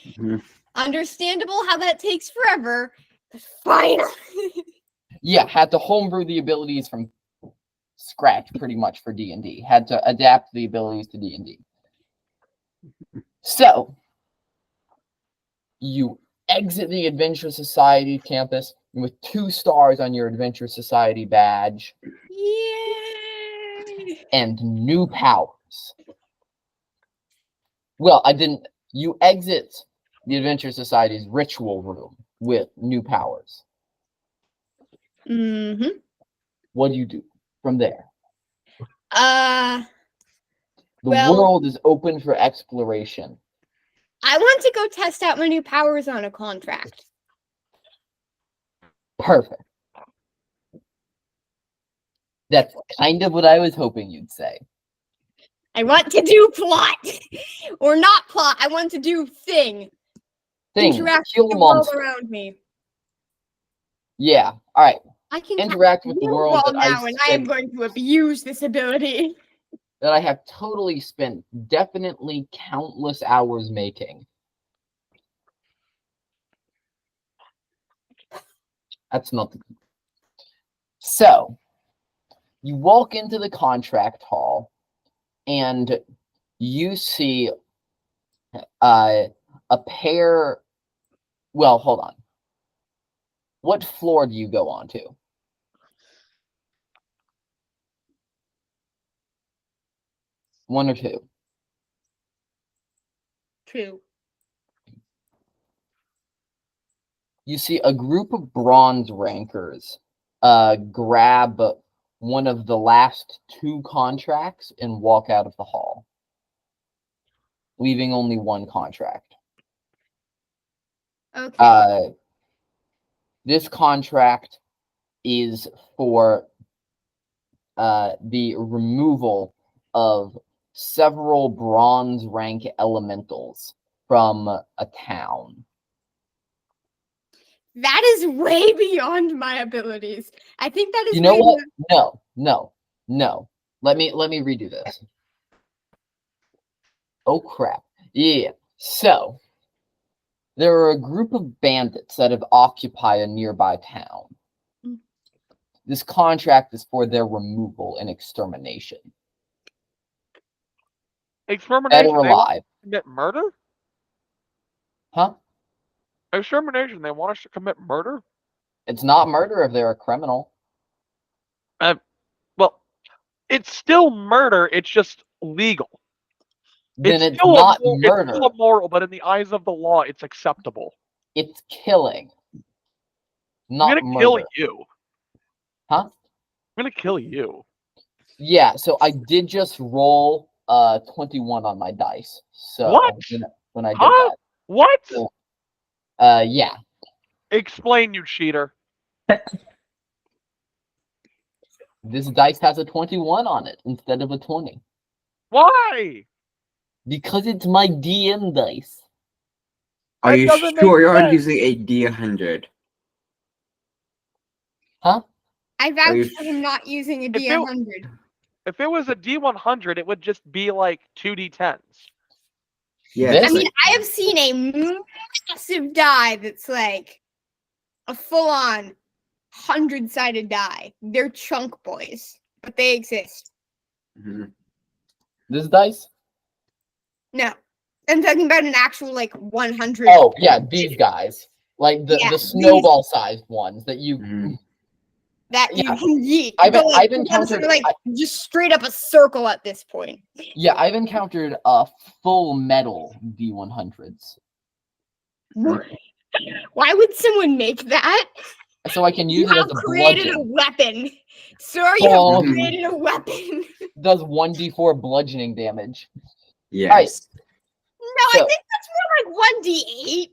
Mhm. Understandable how that takes forever, but finally! Yeah, had to homebrew the abilities from scratch pretty much for D&D. Had to adapt the abilities to D&D. So, you exit the Adventure Society campus with 2 stars on your Adventure Society badge Yay! and new powers. Well, you exit the Adventure Society's ritual room with new powers. Mm-hmm. What do you do from there? Uh, The well, world is open for exploration. I want to go test out my new powers on a contract. Perfect. That's kind of what I was hoping you'd say. I want to do plot! Or not plot, I want to do thing. Interact Kill with the world monsters. around me. Yeah, alright. I can Interact with the real world well that now, and I am going to abuse this ability. that I have totally spent definitely countless hours making. That's not the... So, you walk into the contract hall, and you see a pair... Well, hold on. What floor do you go on to? One or two? True. You see a group of bronze rankers grab one of the last 2 contracts and walk out of the hall, leaving only 1 contract. Okay. This contract is for the removal of several bronze rank elementals from a town. That is way beyond my abilities. I think that is You know way what? beyond- No. Let me redo this. Oh crap. Yeah. So there are a group of bandits that have occupied a nearby town. Mm. This contract is for their removal and extermination. Dead Extermination. or They want alive. to commit murder? Huh? Extermination. They want us to commit murder? It's not murder if they're a criminal. Well, it's still murder. It's just legal. Then it's still not It's murder. still immoral, but in the eyes of the law, it's acceptable. It's killing. Not I'm gonna murder. kill you. Huh? I'm gonna kill you. Yeah, so I did just roll 21 on my dice. So What? when I did Huh? What? that. Yeah. Explain, you cheater. This dice has a 21 on it instead of a 20. Why? Because it's my DM dice. Are That you doesn't sure make you're sense. using a D100? I you vouch for him not using a If it- D100. If it was a D100, it would just be like 2D10s. Yeah, This- I mean, I have seen a massive die that's like a full-on 100-sided die. They're chunk boys, but they exist. Mhm. This dice? No, I'm talking about an actual like 100. Oh, yeah, these guys. Like Yeah, the snowball-sized ones that you... Mhm. that you yeah. can yeet. I've- But, like, I've the ones that encountered- are, like just straight up a circle at this point. Yeah, I've encountered full metal D100s. Why would someone make that? So I can You use it have as a created a bludgeon. weapon. Sir, you Oh. have created a weapon. Does 1d4 bludgeoning damage. Yes. No, I So- think that's more like 1d8.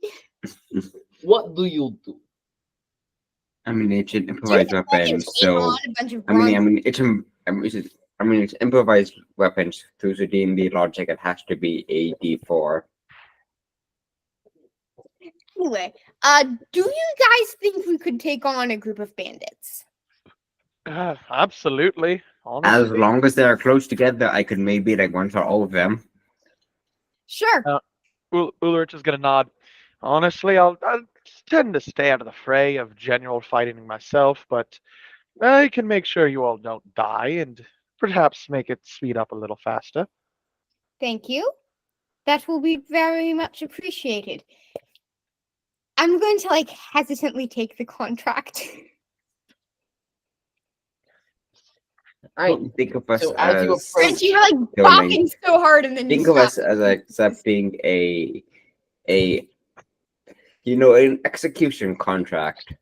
What do you do? I mean, it's an Do you improvised think I can weapon, take so on a bunch of I mean, bronze- it's improvised weapons through the D&D logic. It has to be a D4. Anyway, do you guys think we could take on a group of bandits? Absolutely. As Honestly. long as they're close together, I could maybe like one for all of them. Sure. Ulrich is gonna nod. Honestly, I'll tend to stay out of the fray of general fighting myself, but I can make sure you all don't die and perhaps make it speed up a little faster. Thank you. That will be very much appreciated. I'm going to like hesitantly take the contract. Alright, Think of us So as you as approach- And you're like Killing. bopping so hard and then you think of stop. us as accepting an execution contract.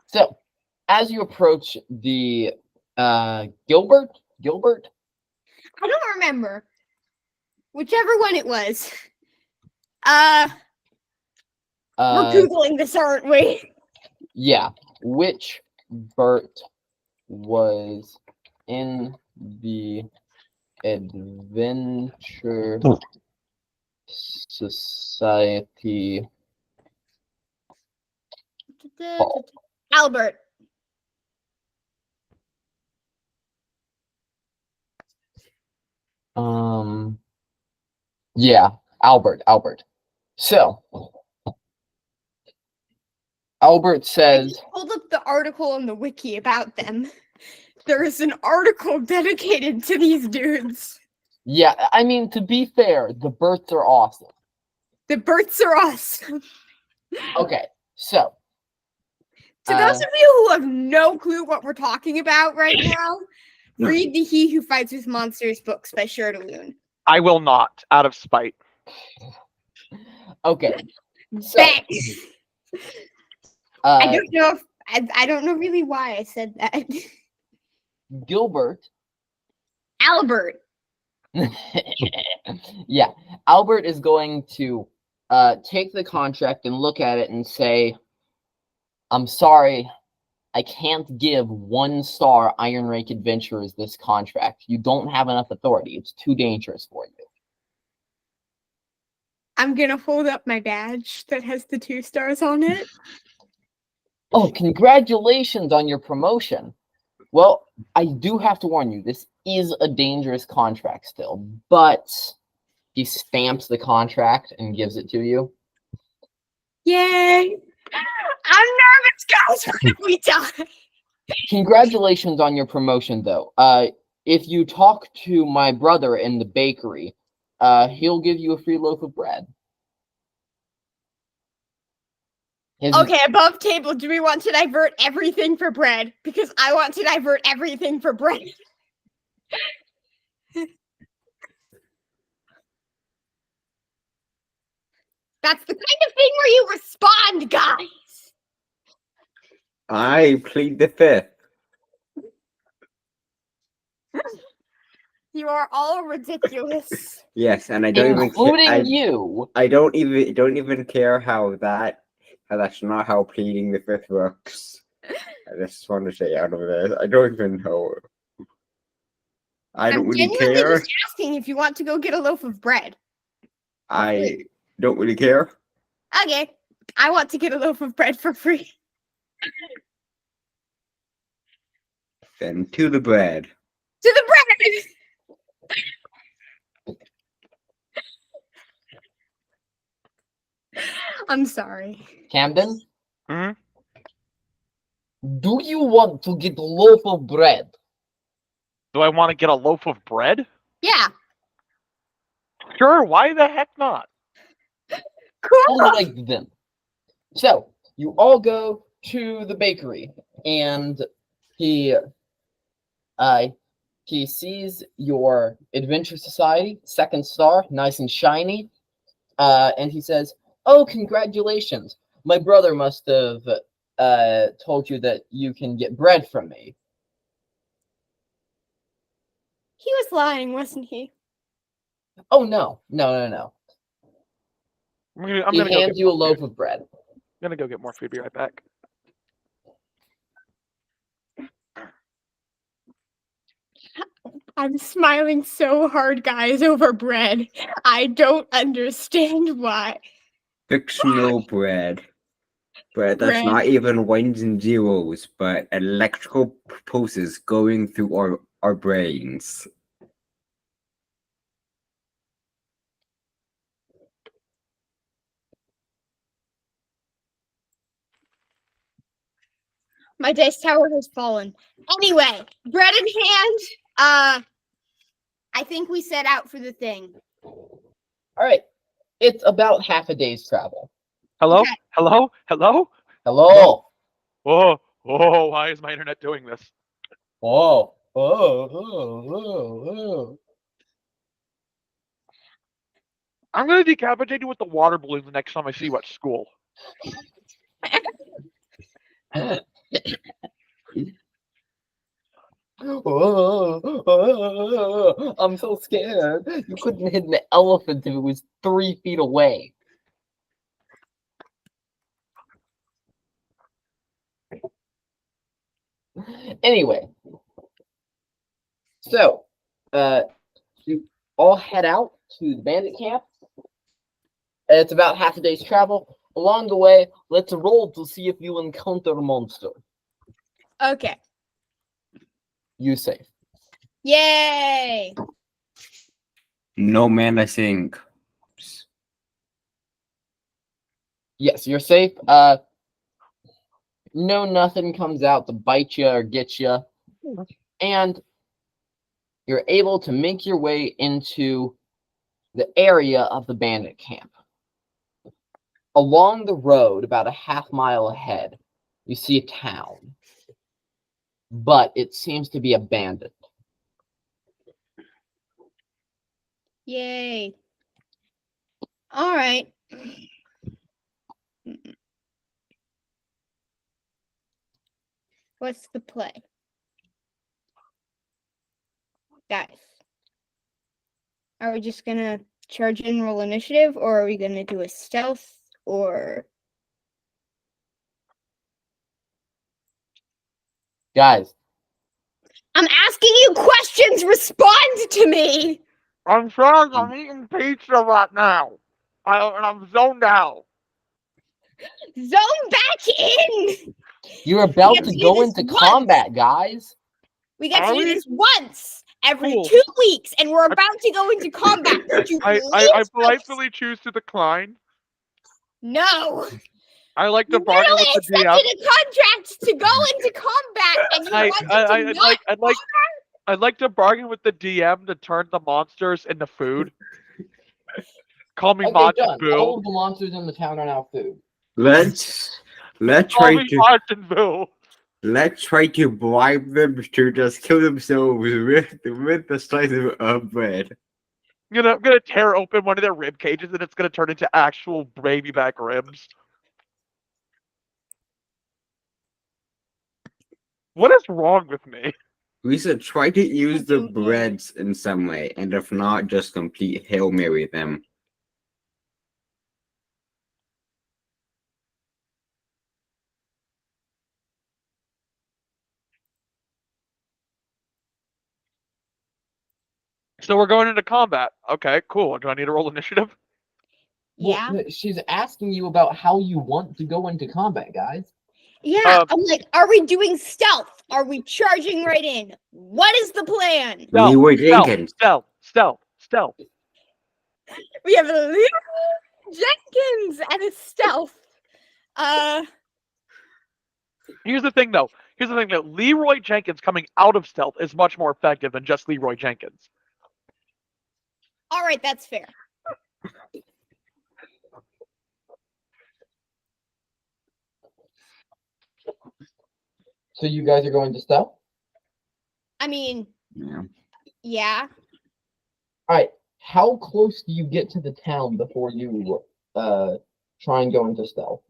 So, as you approach the Gilbert, I don't remember. Whichever one it was. We're Googling this, aren't we? yeah, which Bert was in the Adventure Society. Albert. Yeah, Albert. So, Albert I says, just pulled up the article on the wiki about them. There is an article dedicated to these dudes. yeah, I mean, to be fair, the Berts are awesome. The Berts are awesome. Okay, so, To those of you who have no clue what we're talking about right now, No. read the He Who Fights with Monsters books by Shirtaloon. I will not, out of spite. okay, so, Thanks. uh, I don't know if I don't know really why I said that. Gilbert, Albert. yeah, Albert is going to take the contract and look at it and say, I'm sorry, I can't give 1-star Iron Rank adventurers this contract. You don't have enough authority. It's too dangerous for you. I'm gonna hold up my badge that has the 2 stars on it. Oh, congratulations on your promotion. Well, I do have to warn you, this is a dangerous contract still, but he stamps the contract and gives it to you. Yay! I'm nervous, guys. What if we die? Congratulations on your promotion, though. If you talk to my brother in the bakery, he'll give you a free loaf of bread. Okay, above table, do we want to divert everything for bread? Because I want to divert everything for bread. That's the kind of thing where you respond, guys. I plead the fifth. You are all ridiculous. Yes, and I don't even Including care. you. I don't even care how that's not how pleading the fifth works. I just want to say out of this. I don't even know. I don't I'm really genuinely care. just asking if you want to go get a loaf of bread. I don't really care. Okay, I want to get a loaf of bread for free. Then to the bread. To the bread! I'm sorry. Camden, Hmm? do you want to get a loaf of bread? Do I want to get a loaf of bread? Yeah, Sure, why the heck not? cool. All right then. So you all go to the bakery, and he he sees your Adventure Society second star, nice and shiny, and he says, "Oh, congratulations! My brother must have told you that you can get bread from me." He was lying, wasn't he? Oh no, no! I'm He gonna go hands get you a more loaf food. of bread. I'm gonna go get more food. Be right back. I'm smiling so hard, guys, over bread. I don't understand why. Fictional bread. Bread that's Bread. not even ones and zeros, but electrical pulses going through our brains. My dice tower has fallen. Anyway, bread in hand. I think we set out for the thing. All right, it's about half a day's travel. Hello? Okay. Hello? Hello? Hello. Oh, why is my internet doing this? Oh. I'm gonna decapitate you with the water balloon the next time I see you at school. I'm so scared. You couldn't hit an elephant if it was 3 feet away. Anyway, so you all head out to the bandit camp. It's about half a day's travel. Along the way, let's roll to see if you encounter a monster. Okay. You safe. Yay! No man, I think. Yes, you're safe. No, nothing comes out to bite you or get you, and you're able to make your way into the area of the bandit camp. Along the road, about a half-mile ahead, you see a town, but it seems to be abandoned. Yay. All right. What's the play? Guys. Are we just gonna charge in, roll initiative, or are we gonna do a stealth, or... Guys, I'm asking you questions! Respond to me! I'm sorry, I'm eating pizza right now. And I'm zoned out. Zone back in! you're about get to to do go this into once. combat, guys. We get to Are do we? this once every Cool. 2 weeks, and we're about to go into combat. Would you I please? politely choose to decline. No! I like You to bargain literally with the DM. accepted a contract to go into combat, and you wanted to not... I'd like to bargain with the DM to turn the monsters into food. Call me Okay, Majin done. All Buu. of the monsters in the town are now food. Let's Call try me to Majin Buu. let's try to bribe them to just kill themselves with the slice of bread. I'm gonna tear open one of their rib cages and it's gonna turn into actual baby back ribs. What is wrong with me? We should try to use the breads in some way, and if not, just complete Hail Mary them. So we're going into combat. Okay, cool. Do I need to roll initiative? Yeah. Well, she's asking you about how you want to go into combat, guys. Yeah, I'm like, are we doing stealth? Are we charging right in? What is the plan? Leroy Jenkins. Stealth. We have a Leroy Jenkins and a stealth. Here's the thing, though. Leroy Jenkins coming out of stealth is much more effective than just Leroy Jenkins. All right, that's fair. So you guys are going to stealth? I mean, Yeah. yeah. All right. How close do you get to the town before you try and go into stealth?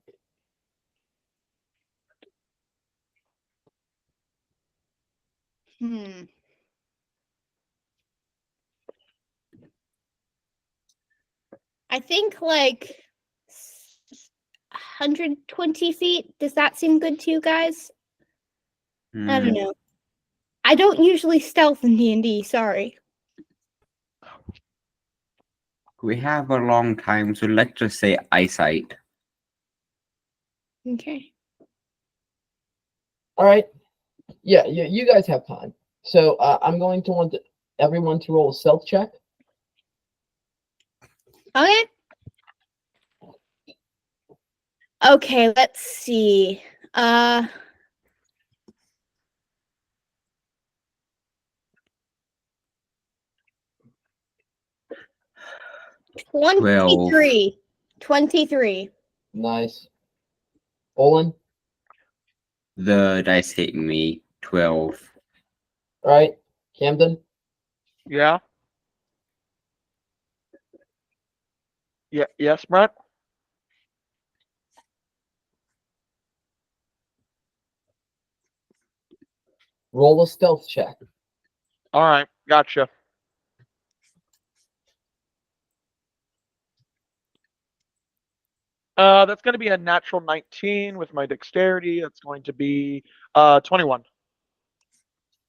I think like 120 feet. Does that seem good to you guys? I don't know. I don't usually stealth in D&D, sorry. We have a long time, so let's just say eyesight. Okay. All right. Yeah, you guys have time. So I'm going to want everyone to roll a stealth check. Okay. Okay, let's see. 23. 23. Nice. Olin? The dice hit me. 12. All right. Camden? Yeah. Yeah. Yes, Brett. Roll a stealth check. All right. Gotcha. That's going to be a natural 19 with my dexterity. That's going to be 21.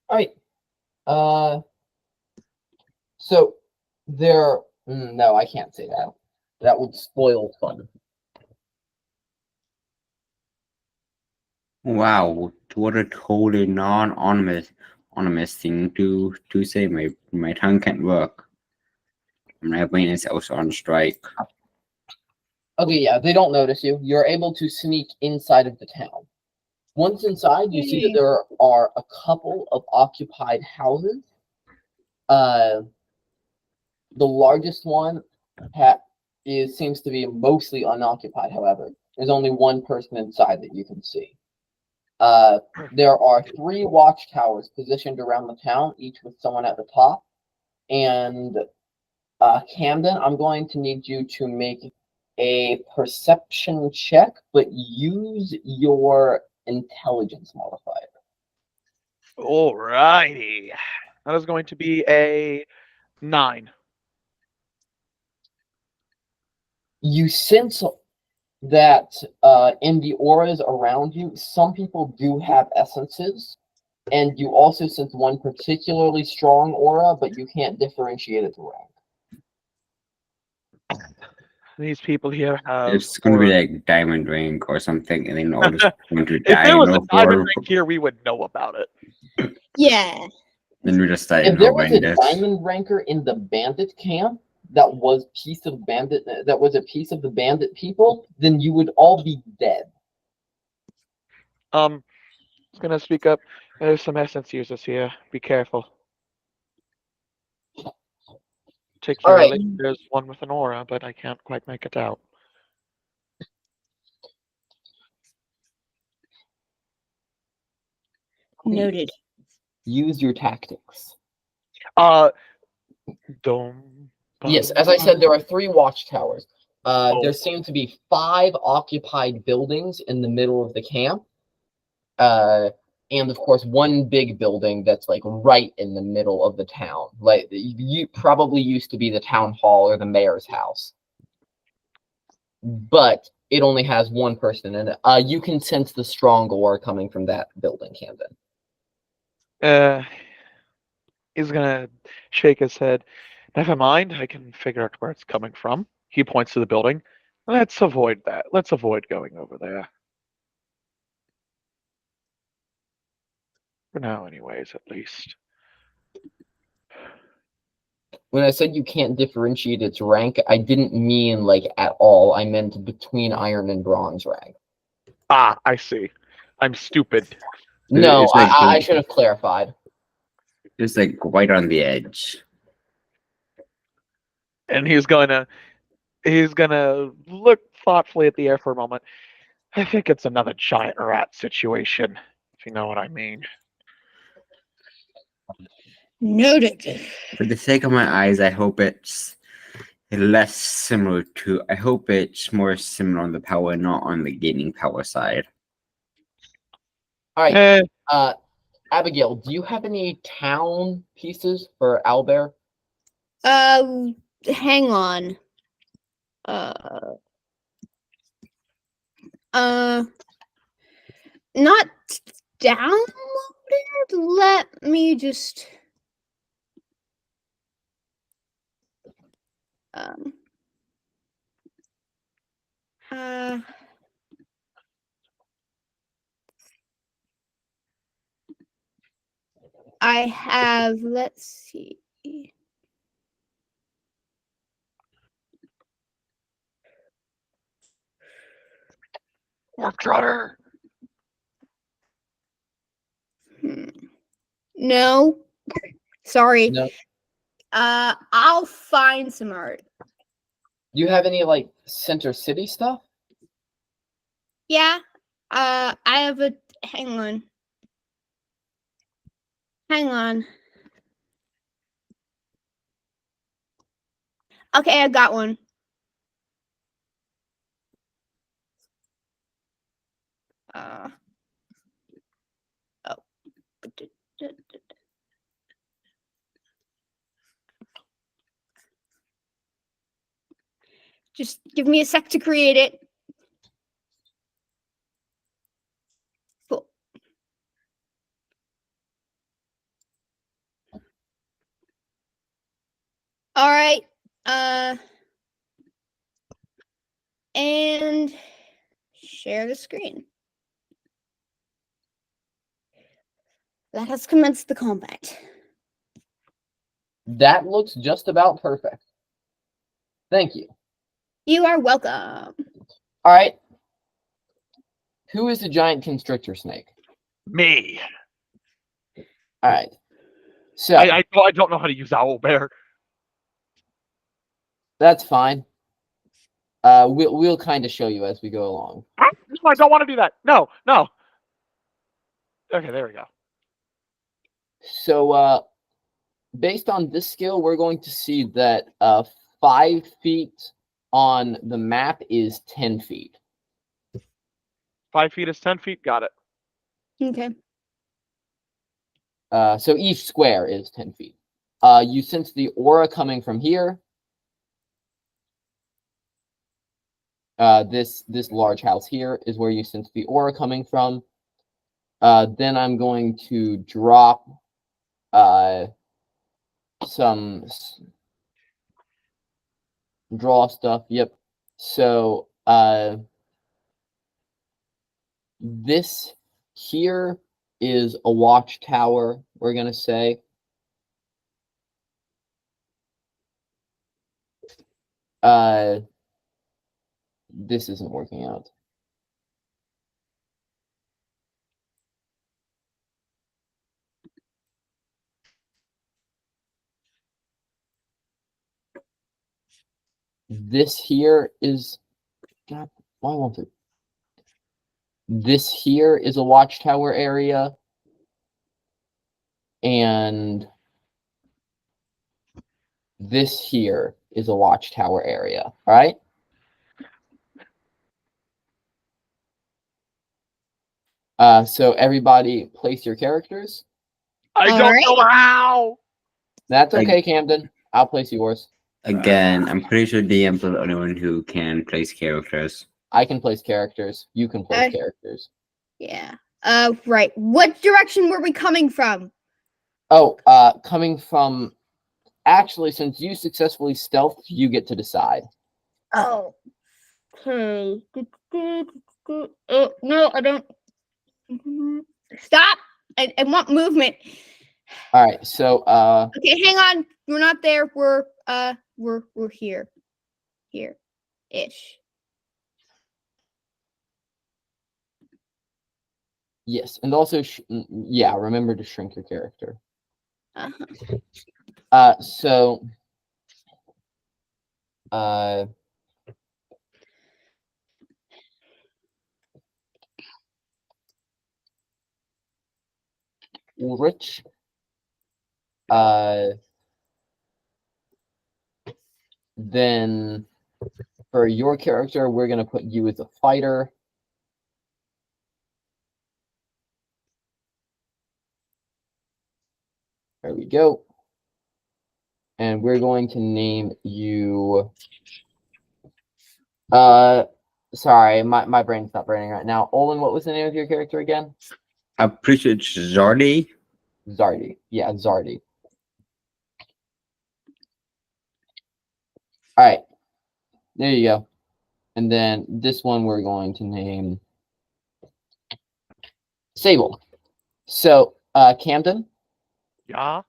All right. So there. No, I can't say that. That would spoil fun. Wow, what a totally non-anonymous thing to say. My tongue can't work. My brain is also on strike. Okay, yeah, they don't notice you. You're able to sneak inside of the town. Once inside, you see that there are a couple of occupied houses. The largest one seems to be mostly unoccupied, however. There's only one person inside that you can see. There are 3 watchtowers positioned around the town, each with someone at the top. And Camden, I'm going to need you to make a perception check, but use your intelligence modifier. Alrighty. That is going to be a 9. You sense that in the auras around you, some people do have essences, and you also sense one particularly strong aura, but you can't differentiate its rank. These people here have. It's going to be like diamond ring or something, and then all just going to If die. there was a diamond ring here, we would know about it. Yeah. Then we just start If there was a this. diamond ranker in the bandit camp that was a piece of the bandit people, then you would all be dead. I was gonna speak up. There's some essence users here. Be careful. Particularly, there's one with an aura, but I can't quite make it out. Noted. Use your tactics. Yes, as I said, there are 3 watchtowers. There seem to be 5 occupied buildings in the middle of the camp. And of course, one big building that's like right in the middle of the town. Like you probably used to be the town hall or the mayor's house. But it only has one person in it. You can sense the strong aura coming from that building, Camden. He's gonna shake his head. Never mind, I can figure out where it's coming from. He points to the building. Let's avoid that. Let's avoid going over there. For now, anyways, at least. When I said you can't differentiate its rank, I didn't mean like at all. I meant between iron and bronze rank. Ah, I see. I'm stupid. No, It's like I should have clarified. it's like right on the edge. And he's gonna look thoughtfully at the air for a moment. I think it's another giant rat situation, if you know what I mean. Noted. For the sake of my eyes, I hope it's less similar to. I hope it's more similar on the power, not on the gaining power side. All right. Eh, Abigail, do you have any town pieces for Owlbear? Hang on. Not downloaded. Let me just. Um. I have. Let's see. Warp Trotter. No. Sorry. No. I'll find some art. Do you have any like Center City stuff? Yeah. I have a. Hang on. Hang on. Okay, I got one. Oh. Just give me a sec to create it. Cool. All right. And share the screen. Let us commence the combat. That looks just about perfect. Thank you. You are welcome. All right. Who is the giant constrictor snake? Me. All right. So I don't know how to use Owlbear. that's fine. We'll kind of show you as we go along. No, I don't want to do that. No. Okay, there we go. So based on this skill, we're going to see that 5 feet on the map is 10 feet. 5 feet is 10 feet. Got it. Okay. So each square is 10 feet. You sense the aura coming from here. This large house here is where you sense the aura coming from. Then I'm going to drop some draw stuff. Yep. So this here is a watchtower, we're gonna say. This isn't working out. This here is, God, why won't it? This here is a watchtower area. And this here is a watchtower area. All right. So everybody place your characters. I don't know how. That's okay, Camden. I'll place yours. Again, I'm pretty sure DM's the only one who can place characters. I can place characters. You can place characters. Yeah. Right. What direction were we coming from? Oh, coming from. Actually, since you successfully stealthed, you get to decide. Oh. Okay. Oh, no, I don't. Stop. I want movement. All right, so Okay, hang on. We're not there. We're here. Here. Ish. yes, and also yeah, remember to shrink your character. Uh-huh. So Ulrich, then for your character, we're gonna put you as a fighter. There we go. And we're going to name you sorry, my brain's not burning right now. Olin, what was the name of your character again? I'm pretty sure it's Zardy. Zardy. Yeah, Zardy. All right. There you go. And then this one we're going to name Sable. So, Camden, Yeah?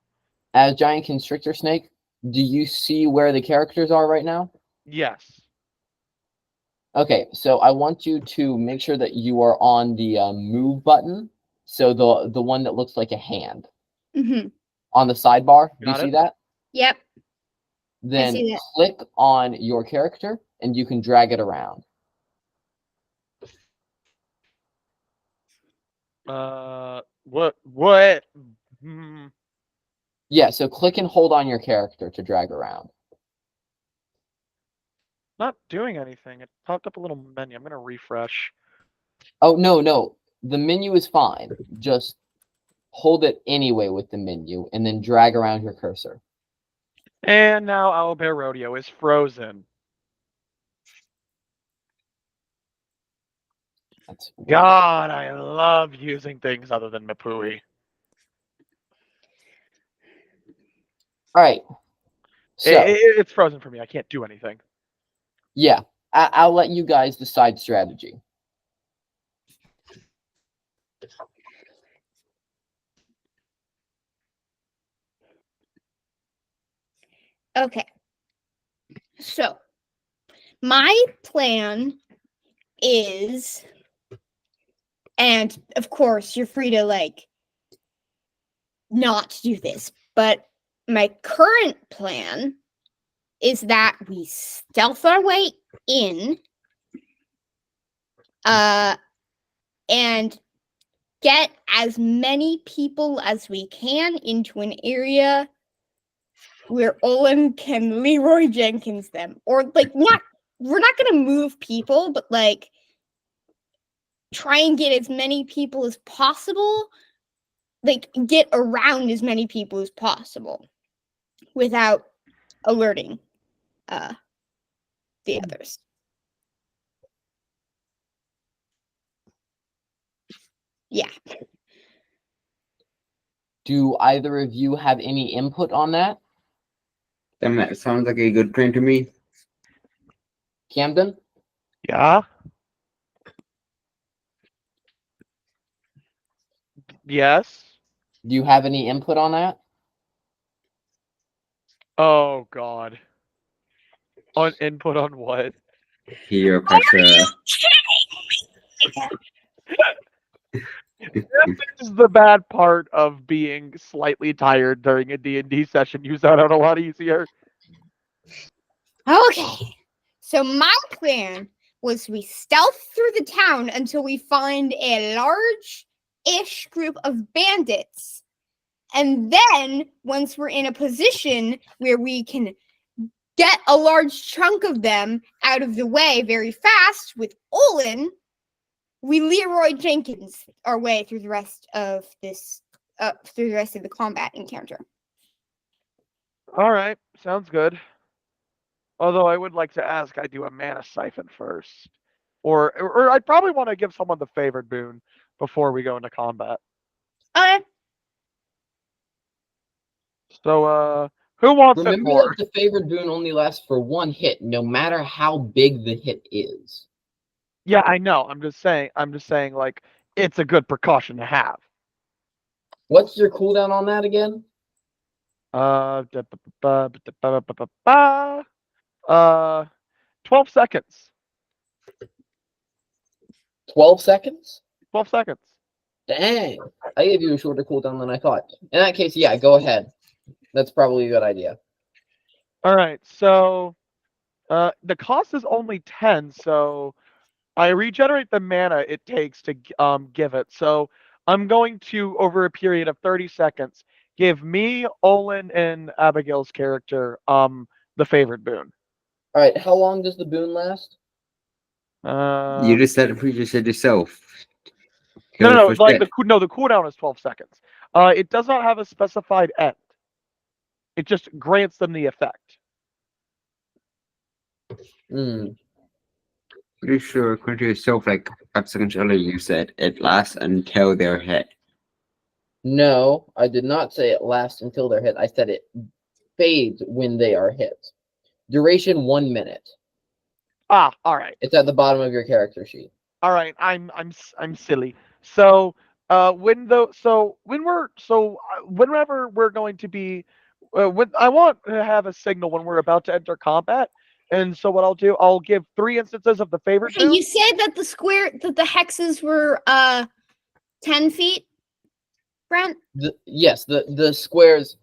as Giant Constrictor Snake, do you see where the characters are right now? Yes. Okay, so I want you to make sure that you are on the move button. So the one that looks like a hand Mm-hmm. on the sidebar. Do you Got see it. that? Yep. Then see that. click on your character and you can drag it around. What? Hmm. Yeah, so click and hold on your character to drag around. Not doing anything. It popped up a little menu. I'm gonna refresh. Oh, no. The menu is fine. Just hold it anyway with the menu and then drag around your cursor. And now Owlbear Rodeo is frozen. That's God, I love using things other than Mapui. all right. So, It's frozen for me. I can't do anything. yeah, I'll let you guys decide strategy. Okay. So, my plan is, and of course, you're free to not do this, but my current plan is that we stealth our way in, and get as many people as we can into an area where Olin can Leroy Jenkins them. Or we're not gonna move people, but try and get as many people as possible. Get around as many people as possible without alerting the others. Yeah. Do either of you have any input on that? Then that sounds like a good plan to me. Camden? Yeah? Yes? Do you have any input on that? Oh, God. On input on what? Here, Petra. This is the bad part of being slightly tired during a D&D session. You sound out a lot easier. Okay. So my plan was we stealth through the town until we find a large-ish group of bandits. And then once we're in a position where we can get a large chunk of them out of the way very fast with Olin, we Leroy Jenkins our way through the rest of this through the rest of the combat encounter. All right. Sounds good. Although I would like to ask, I do a mana siphon first. Or I'd probably want to give someone the favored boon before we go into combat. Okay. So, who wants it Remember more? that the favored boon only lasts for one hit, no matter how big the hit is. Yeah, I know. I'm just saying, it's a good precaution to have. What's your cooldown on that again? Da- ba- ba- ba- ba- ba- ba- ba- ba. 12 seconds. 12 seconds? 12 seconds. Dang. I gave you a shorter cooldown than I thought. In that case, yeah, go ahead. That's probably a good idea. All right, so the cost is only 10, so I regenerate the mana it takes to give it. So I'm going to, over a period of 30 seconds, give me, Olin, and Abigail's character the favorite boon. Alright, how long does the boon last? You just said yourself. No, Go for like shit. the cooldown is 12 seconds. It does not have a specified end. It just grants them the effect. Hmm. Pretty sure, according to yourself, like 5 seconds earlier, you said it lasts until they're hit. No, I did not say it lasts until they're hit. I said it fades when they are hit. Duration 1 minute. Ah, all right. It's at the bottom of your character sheet. All right, I'm silly. So whenever we're going to be, when I want to have a signal when we're about to enter combat, and so what I'll do, I'll give 3 instances of the favorite Okay, boon. you said that the hexes were 10 feet, Brent? Yes, the squares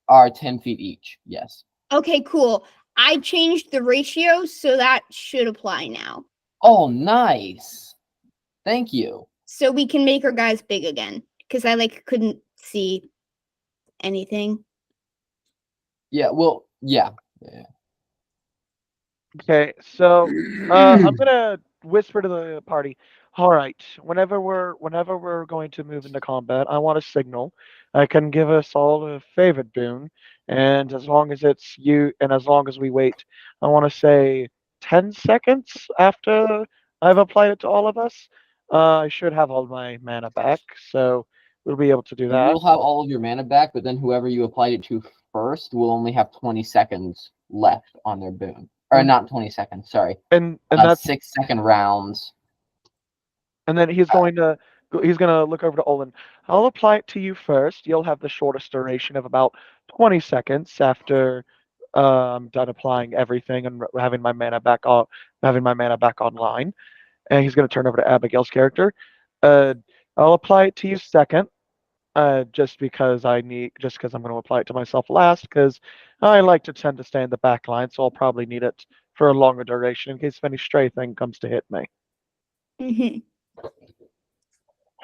are 10 feet each. Yes. Okay, cool. I changed the ratio, so that should apply now. Oh, nice. Thank you. So we can make our guys big again. Because I couldn't see anything. Yeah, well, yeah. Okay, so I'm gonna whisper to the party. All right, whenever we're going to move into combat, I want a signal. I can give us all a favorite boon, and as long as it's you, and as long as we wait, I want to say 10 seconds after I've applied it to all of us. I should have all my mana back, so we'll be able to do You that. will have all of your mana back, but then whoever you applied it to first will only have 20 seconds left on their boon. Or not 20 seconds, sorry. And that's 6-second rounds. And then he's gonna look over to Olin. I'll apply it to you first. You'll have the shortest duration of about 20 seconds after I'm done applying everything and having my mana back online. And he's gonna turn over to Abigail's character. I'll apply it to you second. Just because I'm going to apply it to myself last, because I like to tend to stay in the back line, so I'll probably need it for a longer duration in case if any stray thing comes to hit me. Mhm.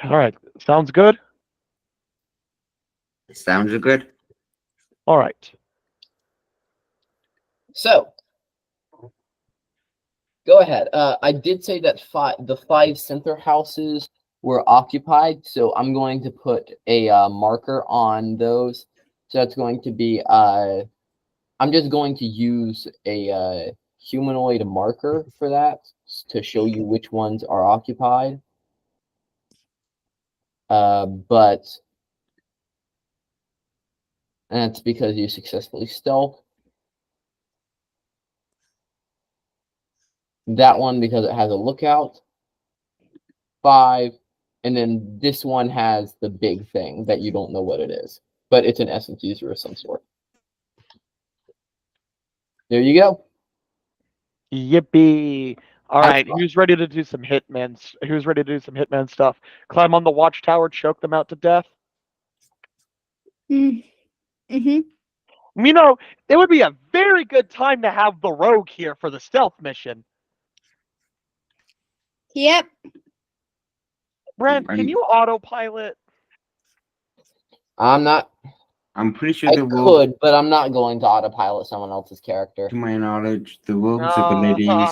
All right, sounds good. Sounds good. All right. So, go ahead. I did say that the 5 center houses were occupied, so I'm going to put a marker on those. So that's going to be I'm just going to use a humanoid marker for that to show you which ones are occupied. But that's because you successfully stealth. That one because it has a lookout. 5. And then this one has the big thing that you don't know what it is. But it's an essence user of some sort. There you go. Yippee! All Have right, fun. who's ready to do some Hitman stuff? Climb on the watchtower, choke them out to death. Mm-hmm. You know, it would be a very good time to have the rogue here for the stealth mission. Yep. Brent, can you autopilot? I'm pretty sure I the rogue, could, but I'm not going to autopilot someone else's character. to my knowledge, the rogue's abilities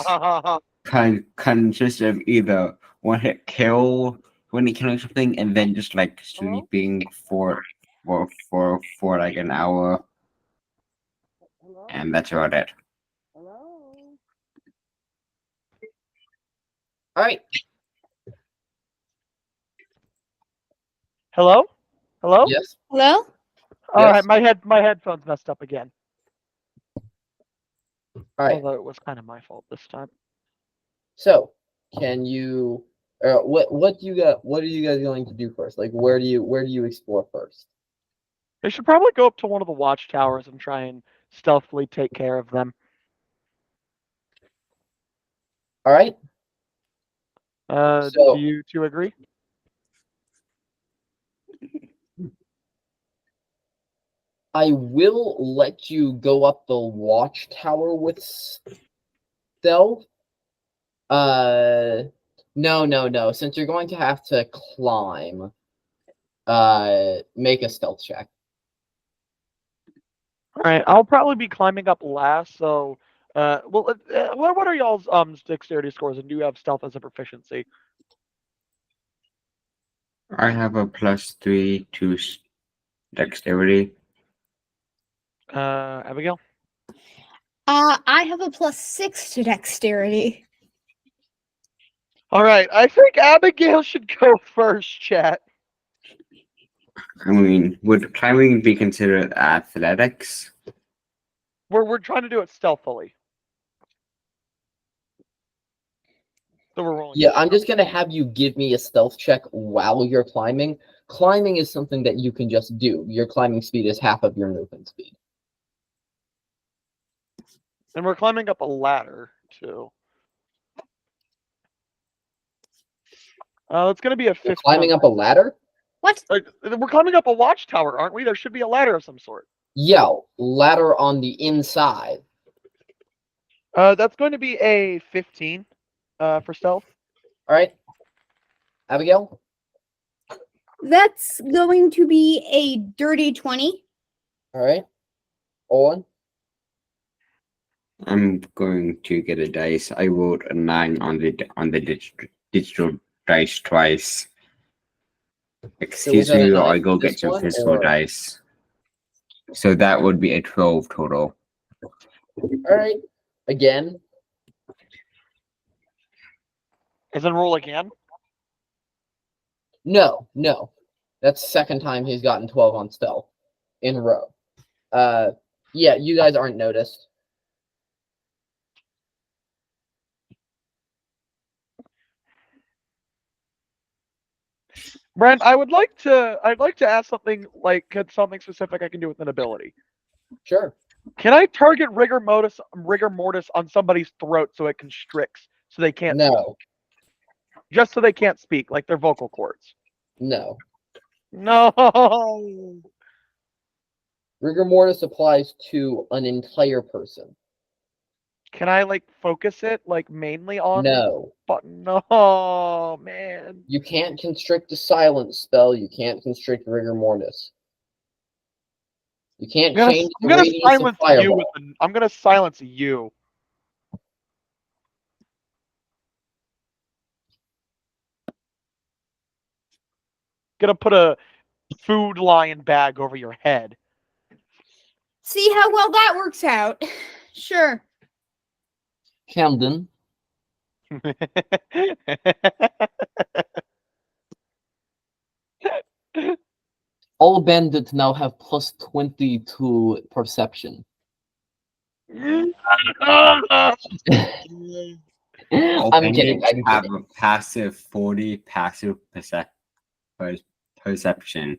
consist of either one hit kill when he killing something, and then just like sleeping for like an hour, and that's about it. All right. Hello? Hello? Yes. Hello? All Yes. right, my headphones messed up again. All right. Although it was kind of my fault this time. So, can you What do you got? What are you guys going to do first? Like, where do you explore first? They should probably go up to one of the watchtowers and try and stealthily take care of them. All right. Do you two agree? I will let you go up the watchtower with stealth. No. Since you're going to have to climb, make a stealth check. All right, I'll probably be climbing up last. So, what are y'all's dexterity scores, and do you have stealth as a proficiency? I have a +3 to dexterity. Abigail. I have a +6 to dexterity. All right, I think Abigail should go first, chat. I mean, would climbing be considered athletics? We're trying to do it stealthily. So we're rolling. Yeah, I'm just gonna have you give me a stealth check while you're climbing. Climbing is something that you can just do. Your climbing speed is half of your movement speed. And we're climbing up a ladder too. It's gonna be a 15. You're climbing up a ladder? What? We're climbing up a watchtower, aren't we? There should be a ladder of some sort. Yeah, ladder on the inside. That's going to be a 15 for stealth. All right. Abigail? That's going to be a dirty 20. All right. Owen? I'm going to get a dice. I rolled a 9 on the digital dice twice. Excuse that a me, while I 9 go for get this some one, physical or- dice. So that would be a 12 total. All right. Again? And then roll again. No. That's the second time he's gotten 12 on stealth in a row. Yeah, you guys aren't noticed. Brent, I'd like to ask something like something specific I can do with an ability. Sure. Can I target rigor mortis on somebody's throat so it constricts so they can't No. just so they can't speak, like their vocal cords? No. No. Rigor mortis applies to an entire person. Can I like focus it like mainly on No. But no, man. You can't constrict a silence spell. You can't constrict rigor mortis. You can't change the I'm gonna radius of silence you fireball. with I'm gonna silence you. Gonna put a food lion bag over your head. See how well that works out. Sure. Camden, all bandits now have +20 to perception. I'm kidding. I'm Have kidding. a passive 40 passive perception.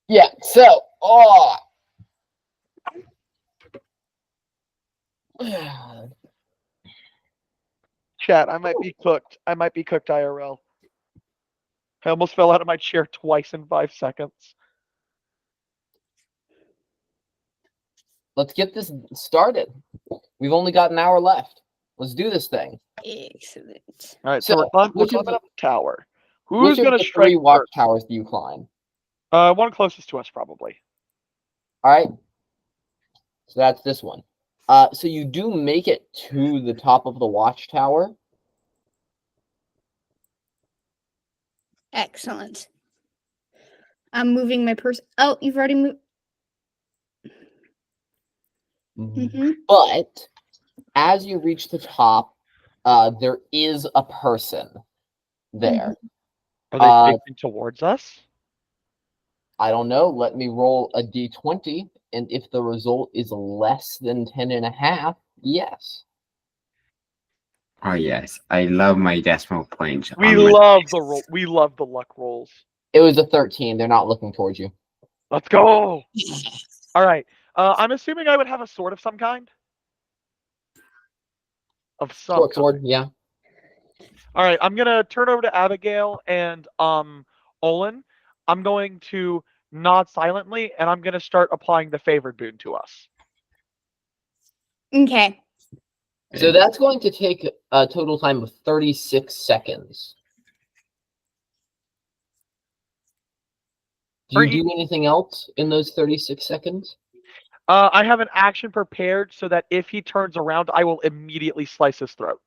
Yeah. So, Chat, I might be cooked. I might be cooked IRL. I almost fell out of my chair twice in 5 seconds. let's get this started. We've only got an hour left. Let's do this thing. Excellent. All right, so we're which of climbing the- up the tower. Which Who's of gonna the strike three first? watchtowers do you climb? One closest to us, probably. All right. So that's this one. So you do make it to the top of the watchtower. Excellent. I'm moving my person. Oh, you've already moved. But as you reach the top, there is a person there. Are they facing towards us? I don't know. Let me roll a d20, and if the result is less than 10.5, yes. Oh yes, I love my decimal points. We on my love the roll. We love the luck rolls. It was a 13. They're not looking towards you. Let's go. All right. I'm assuming I would have a sword of some kind. Of some Short kind. sword, yeah. All right. I'm gonna turn over to Abigail and Olin. I'm going to nod silently, and I'm gonna start applying the favored boon to us. Okay. So that's going to take a total time of 36 seconds. Do Are you you- do anything else in those 36 seconds? I have an action prepared so that if he turns around, I will immediately slice his throat.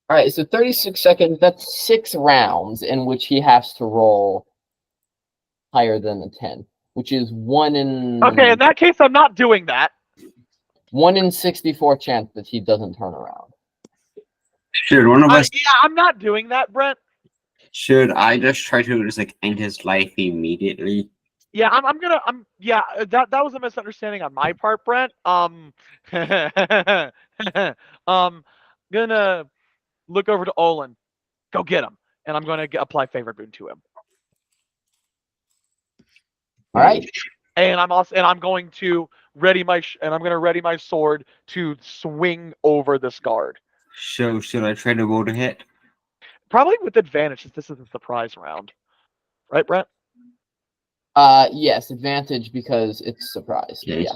All right, so 36 seconds, that's 6 rounds in which he has to roll higher than a 10, which is 1 in Okay, in that case, I'm not doing that. 1 in 64 chance that he doesn't turn around. Should one of us? Yeah, I'm not doing that, Brent. Should I just try to just like end his life immediately? Yeah, that was a misunderstanding on my part, Brent. Gonna look over to Olin. Go get him. And I'm gonna apply favored boon to him. All right. And I'm going to ready my sword to swing over this guard. So should I try to roll to hit? Probably with advantage, since this is a surprise round. Right, Brent? Yes, advantage because it's surprise. Okay.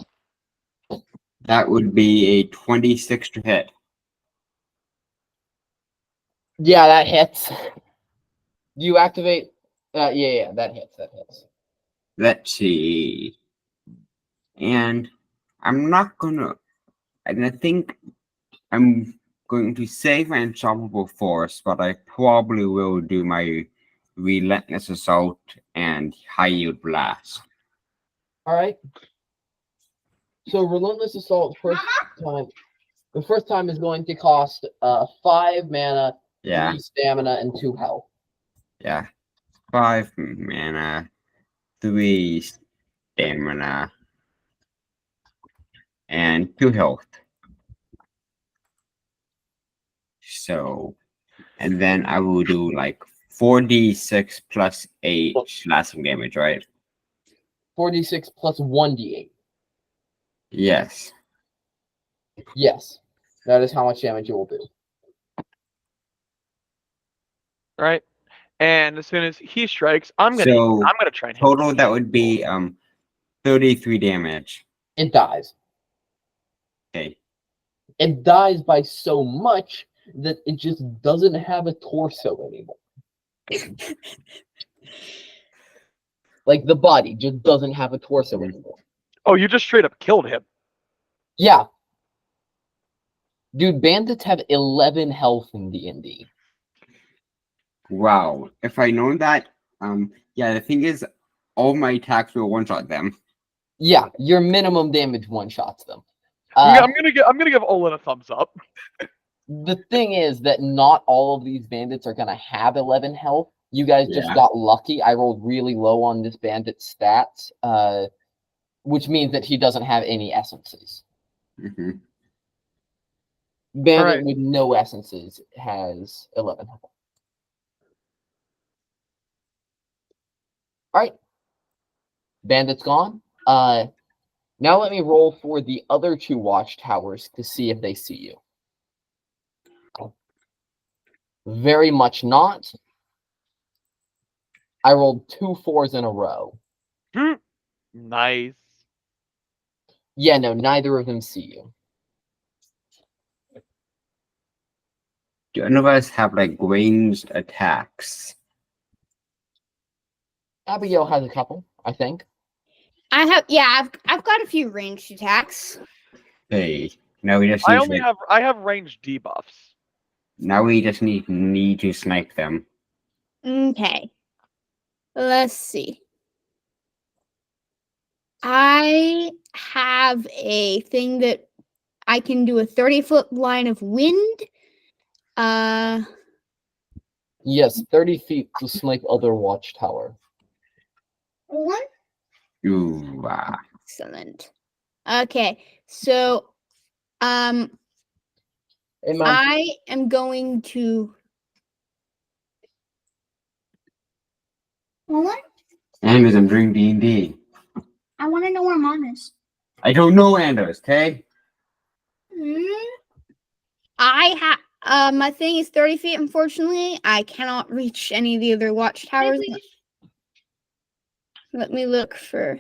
Yeah. That would be a 26 to hit. Yeah, that hits. You activate. Yeah, that hits. That hits. Let's see. And I'm not gonna. And I think I'm going to save my unstoppable force, but I probably will do my relentless assault and high yield blast. All right. So relentless assault first time. The first time is going to cost 5 mana, Yeah, 3 stamina, and 2 health. yeah. 5 mana, 3 stamina, and 2 health. So, and then I will do like 4d6 plus 8 slashing damage, right? 4d6 plus 1d8. Yes. Yes, that is how much damage you will do. Right. And as soon as he strikes, I'm gonna try and hit total that would be 33 damage. It dies. Okay. It dies by so much that it just doesn't have a torso anymore. Like the body just doesn't have a torso anymore. Oh, you just straight up killed him. Yeah. Dude, bandits have 11 health in D&D. Wow. If I know that, yeah, the thing is, all my attacks will one-shot them. Yeah, your minimum damage one-shots them. I'm gonna give Olin a thumbs up. The thing is that not all of these bandits are going to have 11 health. You guys just Yeah. got lucky. I rolled really low on this bandit's stats, which means that he doesn't have any essences. Mm-hmm. Bandit Alright. with no essences has 11 health. All right. Bandit's gone. Now let me roll for the other 2 watchtowers to see if they see you. Very much not. I rolled 2 4s in a row. Nice. Yeah, no, neither of them see you. Do any of us have like ranged attacks? Abigail has a couple, I think. I've got a few ranged attacks. Hey, now we just I need only to, have ranged debuffs. now we just need to snipe them. Okay. Let's see. I have a thing that I can do a 30-foot line of wind. Yes, 30 feet to snipe other watchtower. Ooh, Excellent. Okay, so Hey, Mom. I am going to. What? Anders, I'm doing D&D. I want to know where Mom is. I don't know, Anders, okay? My thing is 30 feet. Unfortunately, I cannot reach any of the other watchtowers. Let me look for.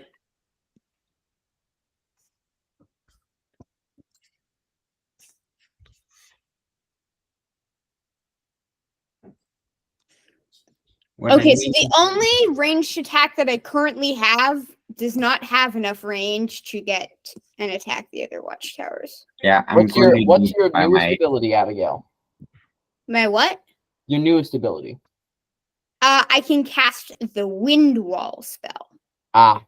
What I Okay, so need- the only ranged attack that I currently have does not have enough range to get and attack the other watchtowers. Yeah, I'm What's going your by newest my... ability, Abigail? My what? Your newest ability. I can cast the Wind Wall spell. Ah,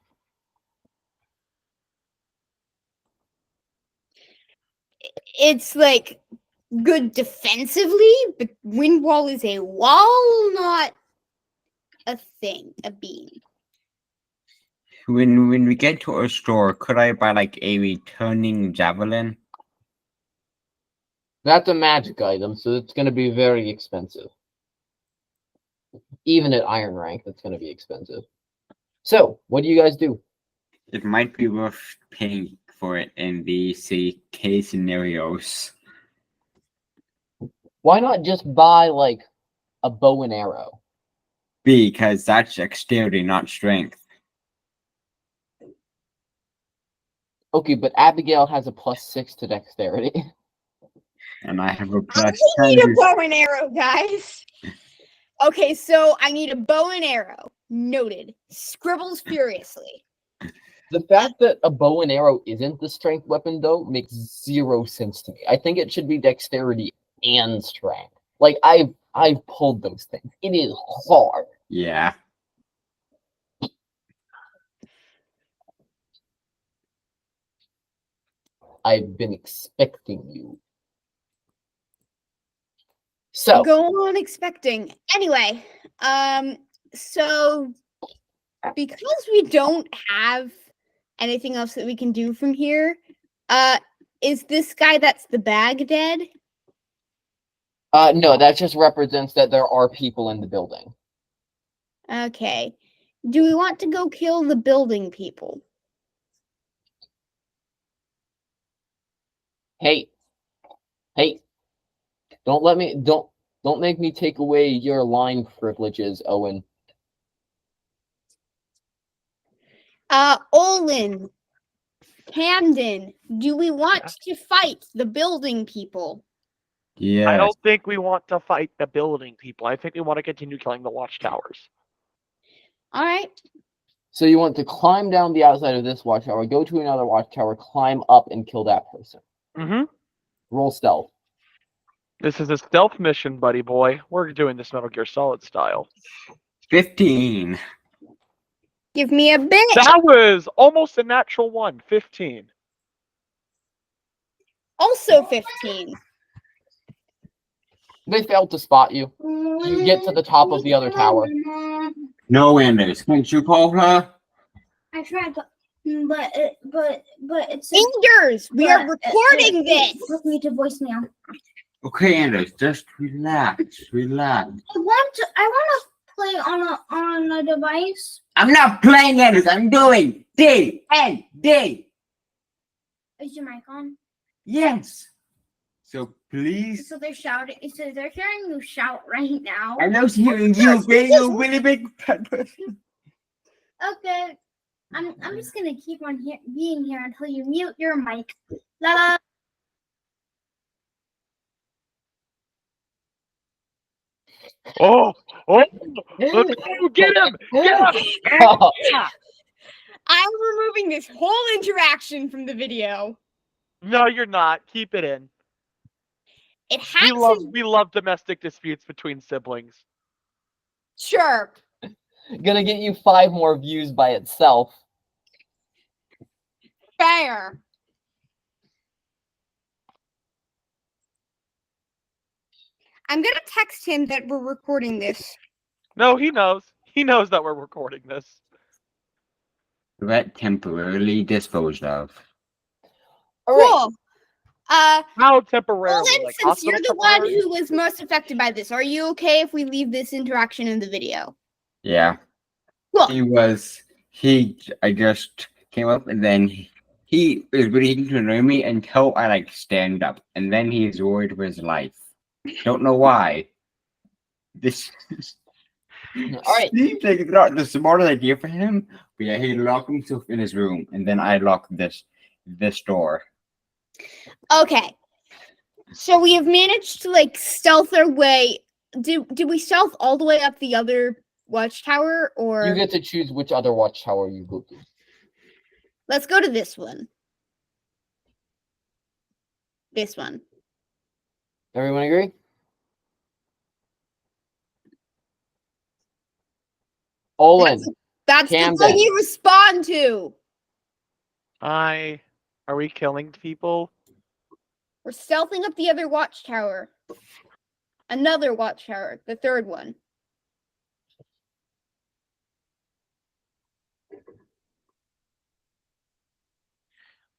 It's like good defensively, but Wind Wall is a wall, not a thing, a beam. When we get to our store, could I buy like a returning javelin? that's a magic item, so it's going to be very expensive. Even at iron rank, that's going to be expensive. So, what do you guys do? It might be worth paying for it in the case scenarios. Why not just buy, like, a bow and arrow? Because that's dexterity, not strength. Okay, but Abigail has a +6 to dexterity. And I have a I plus need 10. a bow and arrow, guys. Okay, so I need a bow and arrow. Noted. Scribbles furiously. The fact that a bow and arrow isn't the strength weapon, though, makes 0 sense to me. I think it should be dexterity and strength. Like, I've pulled those things. It is hard. Yeah. I've been expecting you. So, Go on expecting. Anyway, so because we don't have anything else that we can do from here, is this guy that's the bag dead? no, that just represents that there are people in the building. Okay. Do we want to go kill the building people? Hey, don't make me take away your line privileges, Owen. Olin, Camden, do we want to fight the building people? Yeah. I don't think we want to fight the building people. I think we want to continue killing the watchtowers. All right. So you want to climb down the outside of this watchtower, go to another watchtower, climb up, and kill that person. Mm-hmm. Roll stealth. This is a stealth mission, buddy boy. We're doing this Metal Gear Solid style. 15. Give me a bit. That was almost a natural one. 15. Also 15. They failed to spot you. You get to the top of the other tower. No, Anders. Can't you call her? I tried, but it's Fingers, we are recording this. Took me to voicemail. Okay, Anders, just relax. Relax. I want to play on a device. I'm not playing, Anders. I'm doing D&D. Is your mic on? Yes. So please. So they're shouting. So they're hearing you shout right now. I know hearing you being a really big person. Okay. I'm just gonna keep on being here until you mute your mic. La la. Oh! Let's go! Get him! Get him! I'm removing this whole interaction from the video. No, you're not. Keep it in. It has We love domestic disputes between siblings. Sure. Gonna get you 5 more views by itself. Fair. I'm gonna text him that we're recording this. No, he knows. He knows that we're recording this. Threat temporarily disposed of. All right. Cool. How temporarily? Well, then, Like since you're hospital the one temporary? who was most affected by this, are you okay if we leave this interaction in the video? Yeah. Cool. I just came up and then he was beginning to annoy me until I like stand up. And then he's worried for his life. Don't know why. This Alright. seems like not the smartest idea for him. But yeah, he locked himself in his room and then I locked this door. Okay. So we have managed to like stealth our way. Did we stealth all the way up the other watchtower, or You get to choose which other watchtower you go to. let's go to this one? This one. Everyone agree? Olin, That's the Camden. one you respond to. Are we killing people? We're stealthing up the other watchtower. Another watchtower, the third one.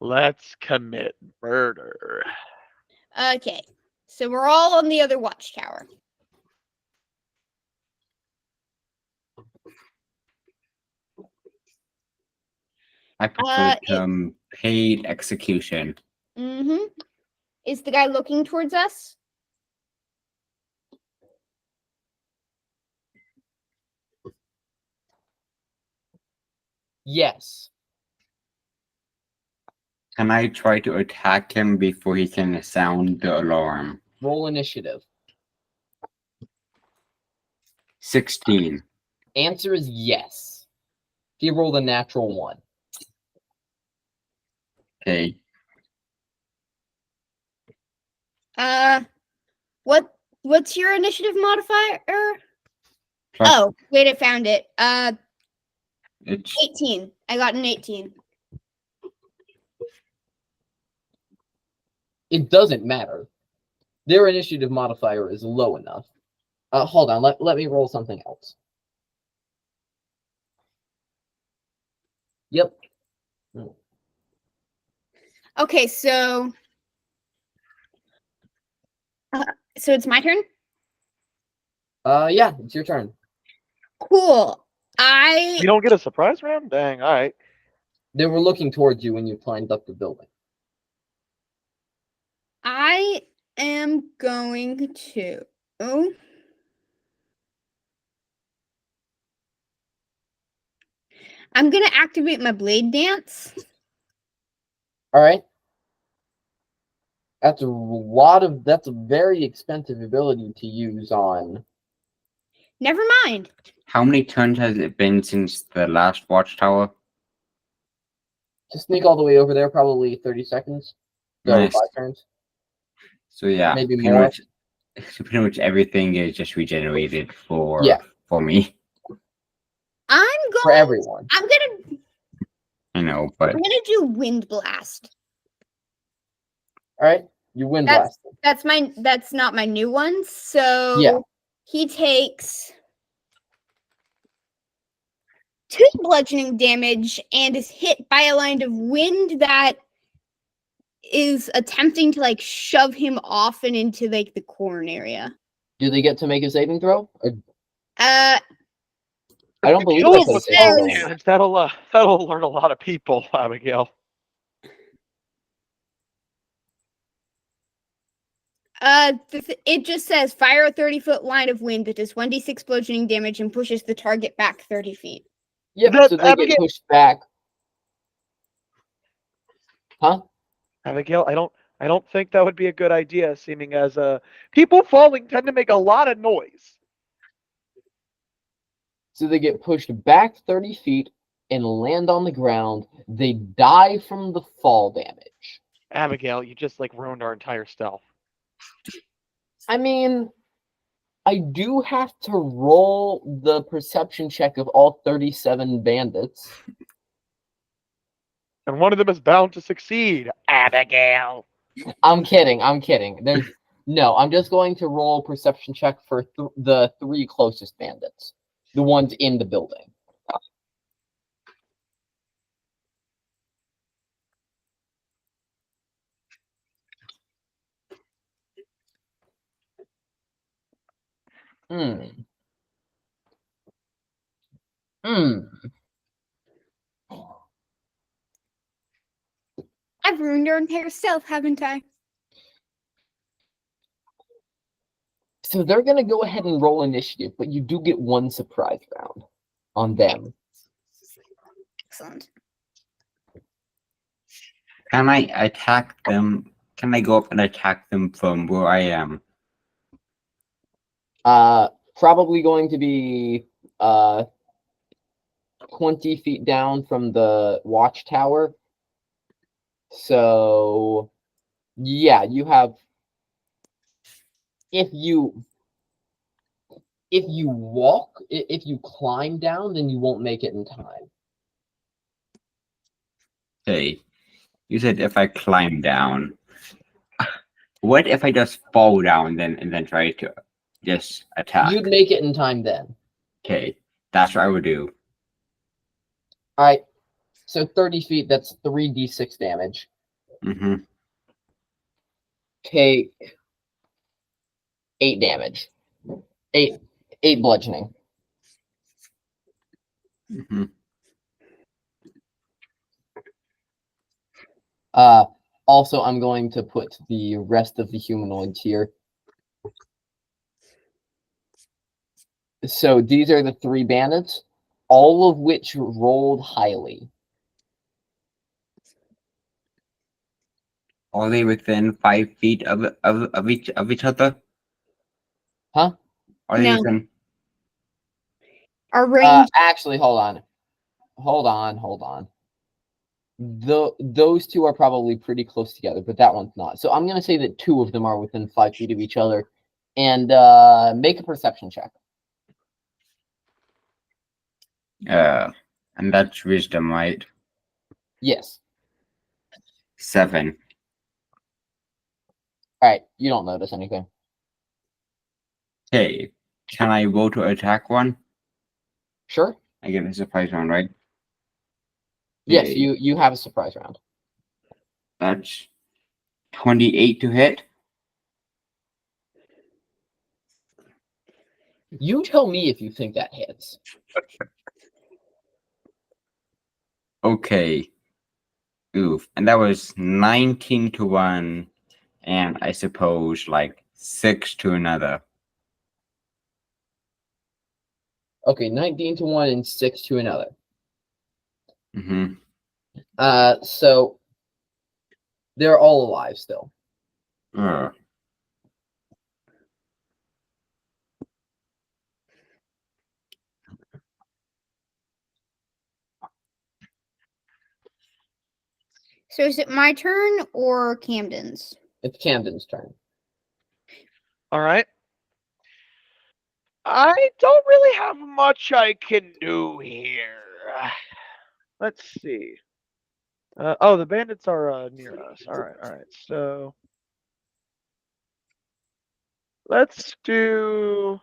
Let's commit murder. Okay. So we're all on the other watchtower. I prefer paid execution. Mm-hmm. Is the guy looking towards us? Yes. Can I try to attack him before he can sound the alarm? Roll initiative. 16. Answer is yes. He rolled a natural 1. Okay. What's your initiative modifier? Plus, Oh, wait, I found it. it's 18. I got an 18. It doesn't matter. Their initiative modifier is low enough. Hold on. Let me roll something else. Yep. Okay, so it's my turn. Yeah, it's your turn. Cool. You don't get a surprise round? Dang, all right. They were looking towards you when you climbed up the building. I am going to. I'm gonna activate my blade dance. All right. That's a very expensive ability to use on. Never mind. how many turns has it been since the last watchtower? To sneak all the way over there, probably 30 seconds. So Nice. 5 turns. So yeah, Maybe more. Pretty much everything is just regenerated for me. For everyone. I know, but I'm gonna do wind blast. All right. You wind blast. That's not my new one. So Yeah. he takes 2 bludgeoning damage and is hit by a line of wind that is attempting to like shove him off and into like the corn area. Do they get to make a saving throw? Or... I don't believe Kill that's him a with saving slow throw. damage. That'll learn a lot of people, Abigail. It just says fire a 30-foot line of wind that does 1d6 bludgeoning damage and pushes the target back 30 feet. Yep, so they get pushed back. Huh? Abigail, I don't think that would be a good idea, seeming as people falling tend to make a lot of noise. So they get pushed back 30 feet and land on the ground. They die from the fall damage. Abigail, you just like ruined our entire stealth. I mean, I do have to roll the perception check of all 37 bandits. And one of them is bound to succeed. Abigail. I'm kidding. I'm just going to roll perception check for the 3 closest bandits. The ones in the building. Hmm. Hmm. I've ruined your entire self, haven't I? So they're gonna go ahead and roll initiative, but you do get one surprise round on them. Excellent. Can I attack them? Can I go up and attack them from where I am? Probably going to be 20 feet down from the watchtower. So yeah, you have if you if you climb down, then you won't make it in time. Hey, you said if I climb down. What if I just fall down then and then try to just attack? You'd make it in time then. Okay, that's what I would do. All right. So 30 feet, that's 3d6 damage. Mm-hmm. Take 8 damage. 8 bludgeoning. Mm-hmm. Also, I'm going to put the rest of the humanoids here. So these are the 3 bandits, all of which rolled highly. Are they within 5 feet of each other? Huh? Are they No. within? Our range. Actually, hold on. Those 2 are probably pretty close together, but that one's not. So I'm going to say that 2 of them are within 5 feet of each other. And make a perception check. And that's wisdom, right? Yes. 7. All right. You don't notice anything. Okay, can I roll to attack one? Sure. I get a surprise round, right? Yes, Okay, you have a surprise round. that's 28 to hit. You tell me if you think that hits. Okay. Oof. And that was 19 to one, and I suppose like 6 to another. Okay, 19 to 1 and 6 to another. Mm-hmm. So they're all alive still. So is it my turn or Camden's? It's Camden's turn. All right. I don't really have much I can do here. Let's see. Oh, the bandits are near us. All right. So let's do.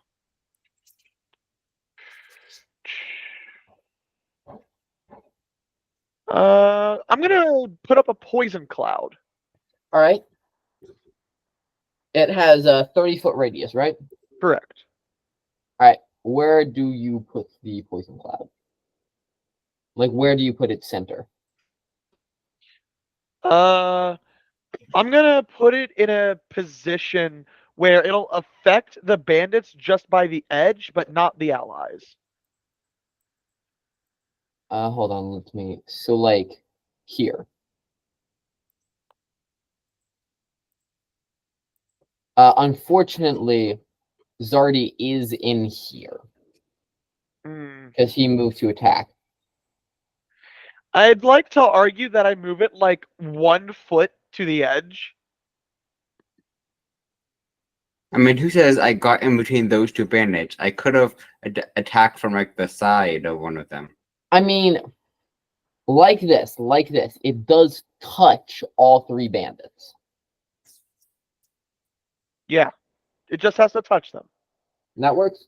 I'm gonna put up a poison cloud. All right. It has a 30-foot radius, right? Correct. All right. Where do you put the poison cloud? Like, where do you put its center? I'm gonna put it in a position where it'll affect the bandits just by the edge, but not the allies. Hold on. Let me. So, like, here. Unfortunately, Zardy is in here because he moved to attack. I'd like to argue that I move it like 1 foot to the edge. I mean, who says I got in between those 2 bandits? I could have attacked from like the side of one of them. I mean, like this. It does touch all 3 bandits. Yeah, it just has to touch them. And that works.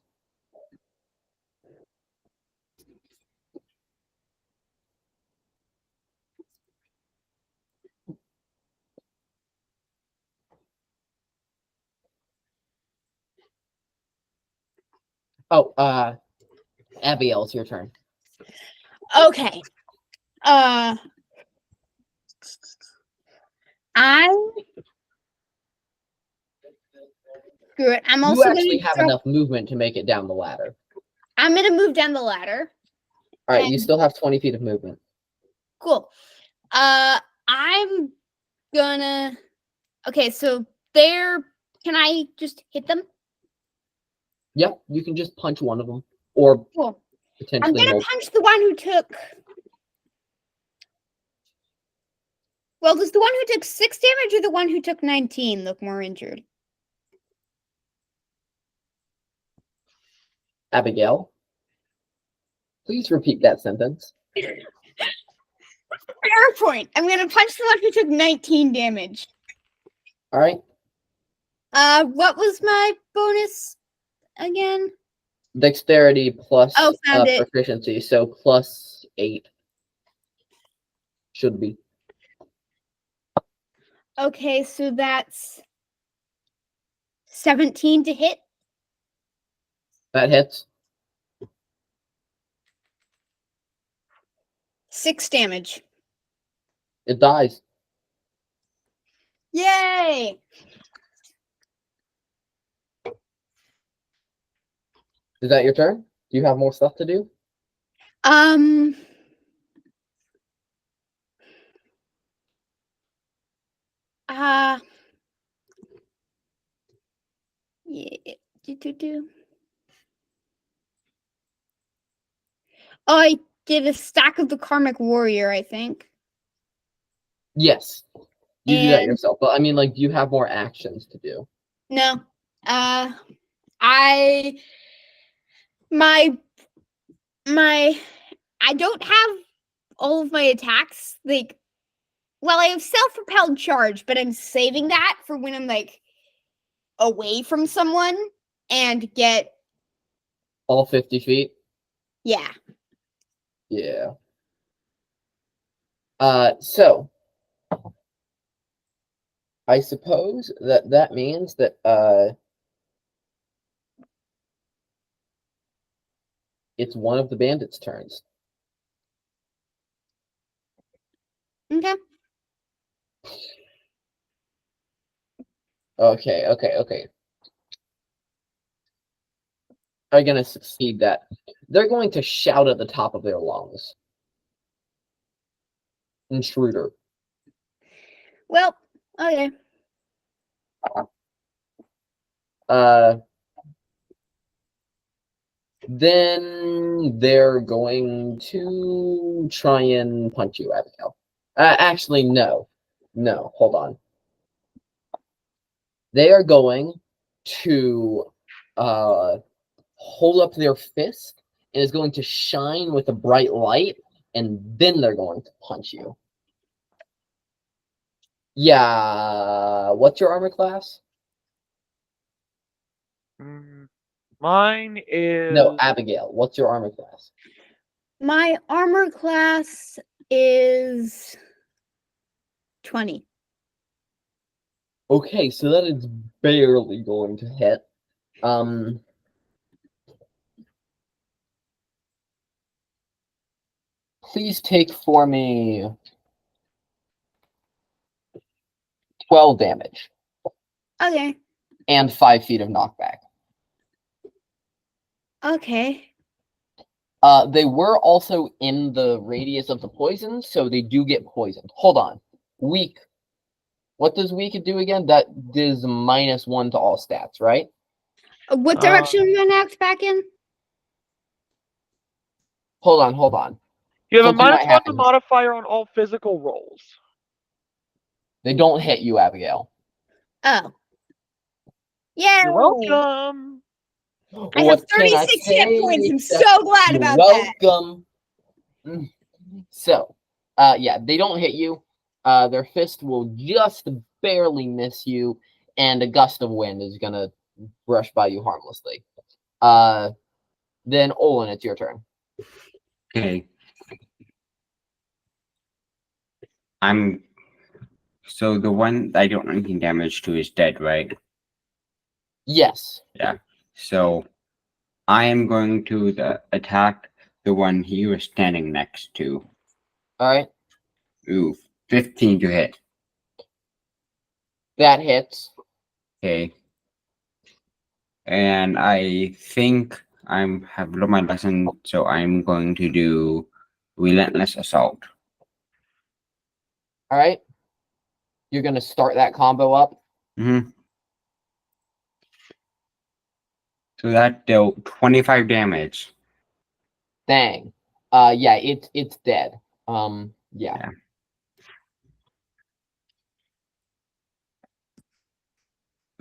Oh, Abigail, it's your turn. Okay. I'm screw it. I'm You also actually gonna have throw, enough movement to make it down the ladder. I'm gonna move down the ladder. All right, you And- still have 20 feet of movement. Cool. I'm gonna. Okay, so there. Can I just hit them? Yep, you can just punch one of them, or Cool. I'm potentially gonna multiple. punch the one who took. Well, does the one who took 6 damage or the one who took 19 look more injured? Abigail, please repeat that sentence. Fair point. I'm gonna punch the one who took 19 damage. All right, What was my bonus again? dexterity plus Oh, found it. proficiency, so plus 8 should be. Okay, so that's 17 to hit. That hits. 6 damage. It dies. Yay! Is that your turn? Do you have more stuff to do? Yeah. Do. Oh, I did a stack of the Karmic Warrior, I think. Yes. You do that And- yourself. But I mean, like, do you have more actions to do? No. I don't have all of my attacks. Like, well, I have self-propelled charge, but I'm saving that for when I'm like away from someone and get All 50 feet? yeah. Yeah. So I suppose that means that it's one of the bandits' turns. Okay. Okay. Are gonna succeed that. They're going to shout at the top of their lungs. Intruder. Well, okay. Then they're going to try and punch you, Abigail. Actually, no. No, hold on. They are going to hold up their fist and is going to shine with a bright light, and then they're going to punch you. Yeah. What's your armor class? Mine is No, Abigail. What's your armor class? My armor class is 20. Okay, so that is barely going to hit. Please take for me 12 damage Okay. and 5 feet of knockback. Okay. They were also in the radius of the poison, so they do get poisoned. Hold on. Weak. What does weak do again? That is -1 to all stats, right? What direction are we gonna act back in? Hold on. you have a Something might -1 happen. modifier on all physical rolls. They don't hit you, Abigail. Oh. Yeah. You're welcome. I have 36 hit points. I'm so glad You're about that. welcome. So, yeah, they don't hit you. Their fist will just barely miss you, and a gust of wind is gonna brush by you harmlessly. Then Olin, it's your turn. Okay. So the one I don't do anything damage to is dead, right? Yes. So I am going to attack the one he was standing next to. All right, Ooh, 15 to hit. that hits. Okay. And I think have learned my lesson, so I'm going to do relentless assault. All right, you're gonna start that combo up. Mm-hmm. So that dealt 25 damage. Dang. Yeah, it's dead. Yeah. Yeah.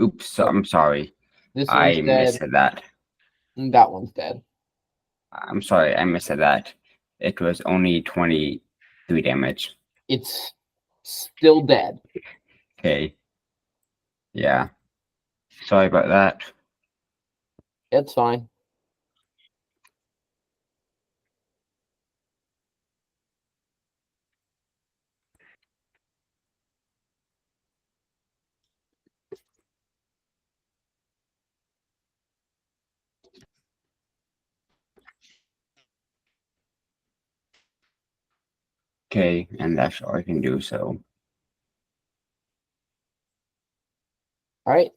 Oops, so, I'm sorry. This I one's dead. missed that. And that one's dead. I'm sorry, I missed that. It was only 23 damage. It's still dead. Okay. Yeah. Sorry about that. It's fine. Okay, and that's all I can do, so. All right.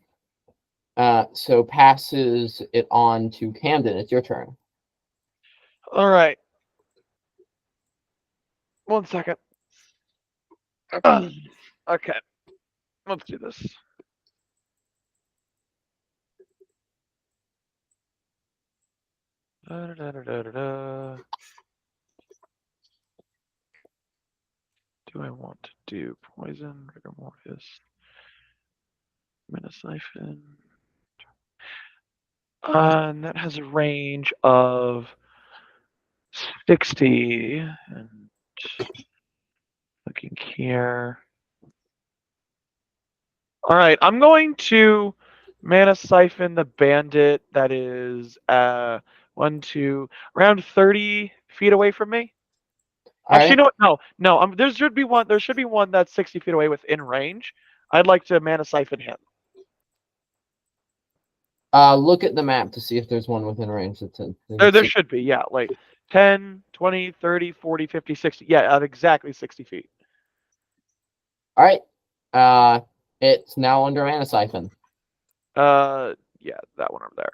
So passes it on to Camden. It's your turn. All right. 1 second. Okay. Let's do this. Da-da-da-da-da-da. Do I want to do poison, rigor mortis, Minasiphon? And that has a range of 60. And looking here. All right, I'm going to mana siphon the bandit that is around 30 feet away from me. All Actually, right. no. There should be one that's 60 feet away within range. I'd like to mana siphon him. Look at the map to see if there's one within range. There should be, yeah, like 10, 20, 30, 40, 50, 60. Yeah, at exactly 60 feet. All right. It's now under mana siphon. Yeah, that one over there.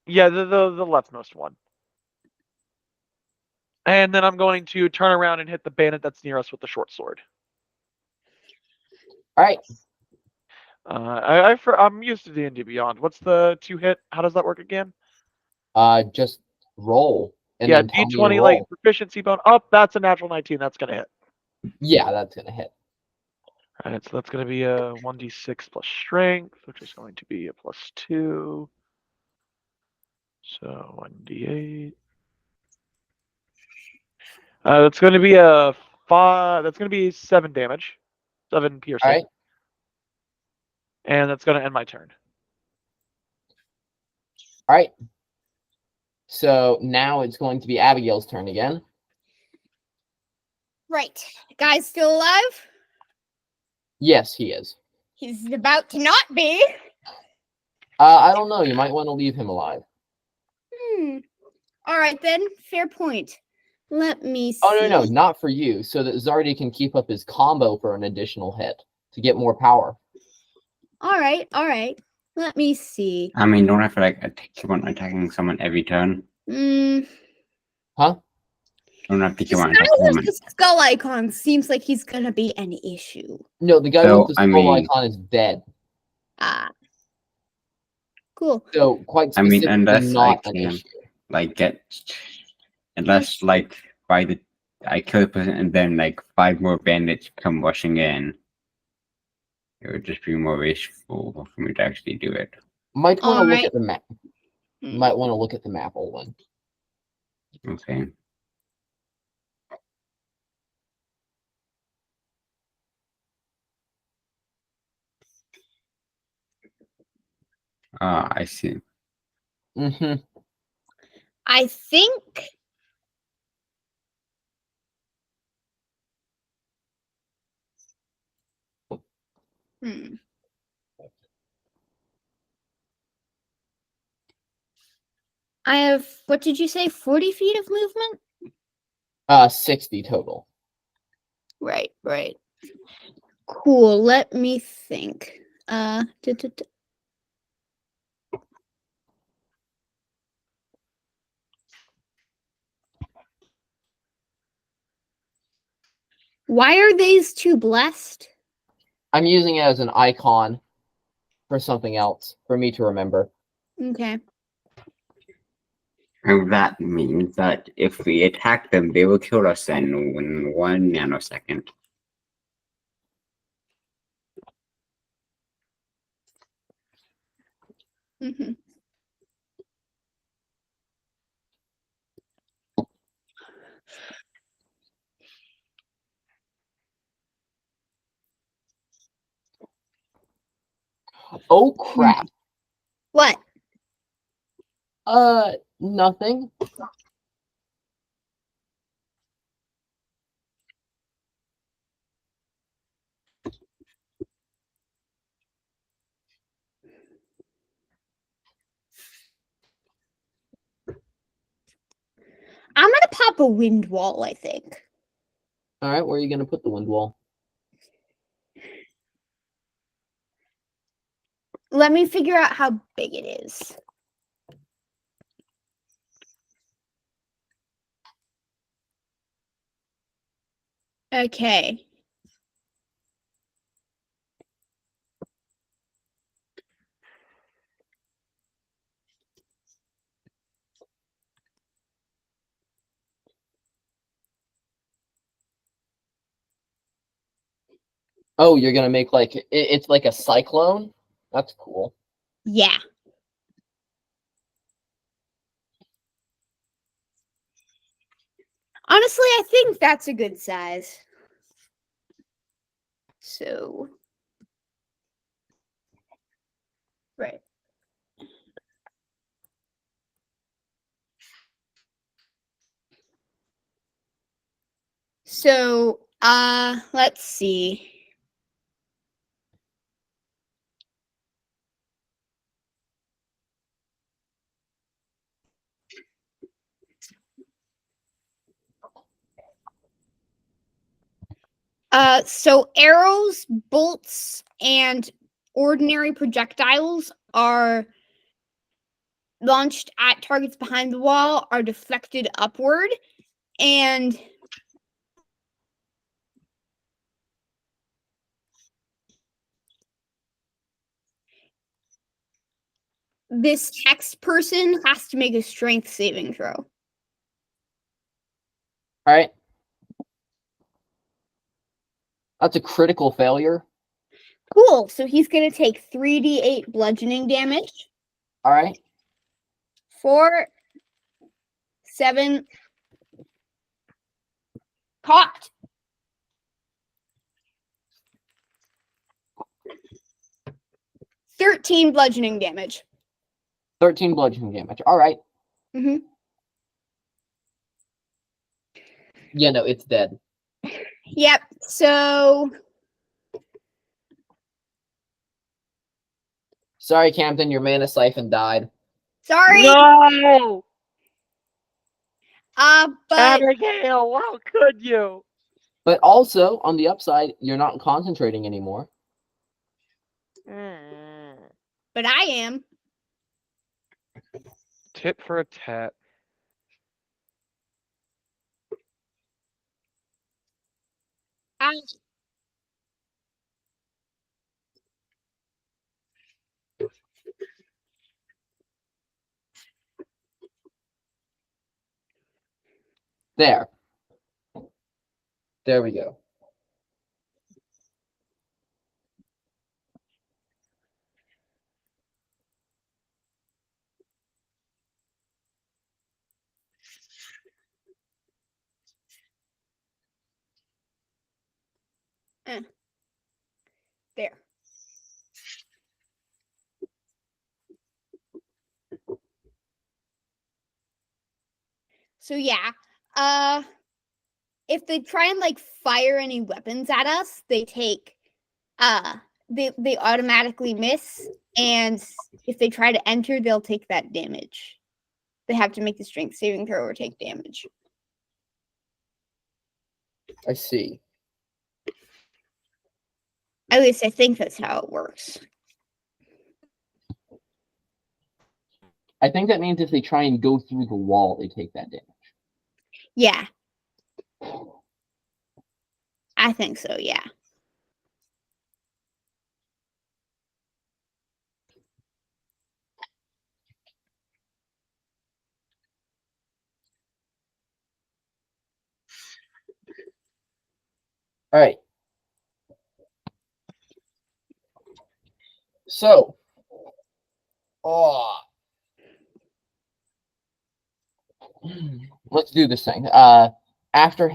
Yeah, the leftmost one. And then I'm going to turn around and hit the bandit that's near us with the short sword. All right. I'm used to D&D Beyond. What's the 2-hit? How does that work again? Just roll. And Yeah, then tell me your D20 like roll. proficiency bone. Oh, that's a natural 19. That's gonna hit. Yeah, that's gonna hit. All right, so that's gonna be a 1d6 plus strength, which is going to be a +2. So 1d8. That's going to be a 5. That's going to be 7 damage, 7 piercing. All right. And that's going to end my turn. All right. So now it's going to be Abigail's turn again. Right. Guy's still alive? Yes, he is. He's about to not be. I don't know. You might want to leave him alive. All right then. Fair point. Let me see. Oh, no, not for you. So that Zardy can keep up his combo for an additional hit to get more power. All right. Let me see. I mean, don't have to like keep on attacking someone every turn. Huh? Don't have to keep This on guy attacking with someone. the skull icon seems like he's gonna be an issue. No, the guy So, with the I skull mean- icon is dead. Cool. So quite I mean, specifically, unless not I an can issue. like unless like I kill the person and then like 5 more bandits come rushing in, it would just be more wasteful for me to actually do it. Might want to look Alright. at the map. Might want to look at the map, Olin. Okay. Ah, I see. Mm-hmm. I think. I have, what did you say, 40 feet of movement? 60 total. Right. Cool. Let me think. Why are these two blessed? I'm using it as an icon for something else for me to remember. Okay. And that means that if we attack them, they will kill us in 1 nanosecond. Mm-hmm. Oh crap. What? Nothing. I'm gonna pop a wind wall, I think. Alright, where are you gonna put the wind wall? Let me figure out how big it is. Okay. Oh, you're gonna make like it's like a cyclone? That's cool. Yeah. Honestly, I think that's a good size. So. Right. So, let's see. So arrows, bolts, and ordinary projectiles are launched at targets behind the wall, are deflected upward, and this text person has to make a strength saving throw. Alright. That's a critical failure. Cool. So he's going to take 3d8 bludgeoning damage. Alright. 4, 7. Caught. $13 bludgeoning damage. 13 bludgeoning damage. Alright. Mm-hmm. Yeah, no, it's dead. Yep. So Sorry, Camden, your mana siphon died. sorry. No! But Abigail, how could you? But also, on the upside, you're not concentrating anymore. but I am. Tit for a tat. There. There we go. There. So yeah, if they try and like fire any weapons at us, they take they automatically miss, and if they try to enter, they'll take that damage. they have to make the strength saving throw or take damage. I see. At least I think that's how it works. I think that means if they try and go through the wall, they take that damage. Yeah. I think so, yeah. All right. So, let's do this thing. After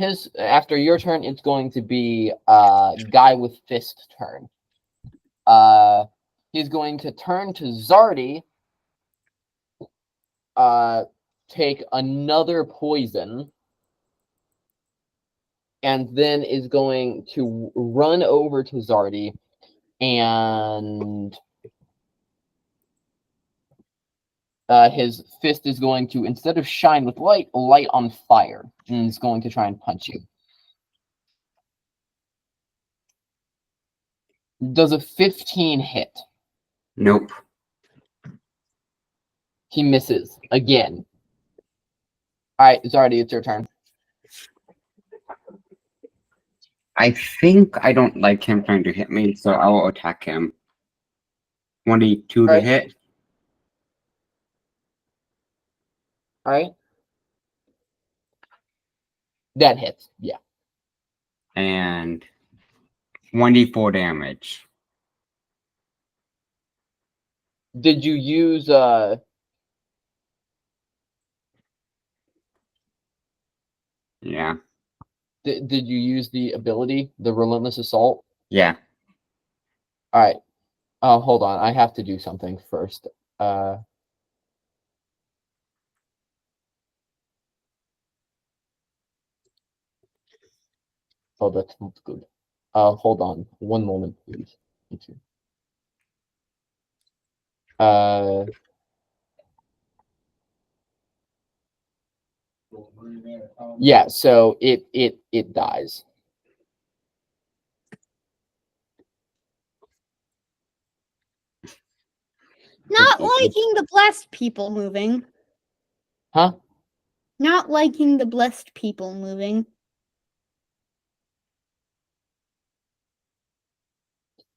your turn, it's going to be guy with fist turn. He's going to turn to Zardy. Take another poison. And then is going to run over to Zardy and his fist is going to, instead of shine with light, light on fire. And he's going to try and punch you. Does a 15 hit? Nope. He misses again. All right, Zardy, it's your turn. I think I don't like him trying to hit me, so I will attack him. 22 to Right. hit. All right. That hits, yeah. And 24 damage. Did you use Yeah. Did you use the ability, the Relentless Assault? Yeah. All right. Hold on. I have to do something first. Oh, that's not good. Hold on. One moment, please. Thank you. Yeah, so it dies. Not liking the blessed people moving. Huh? Not liking the blessed people moving.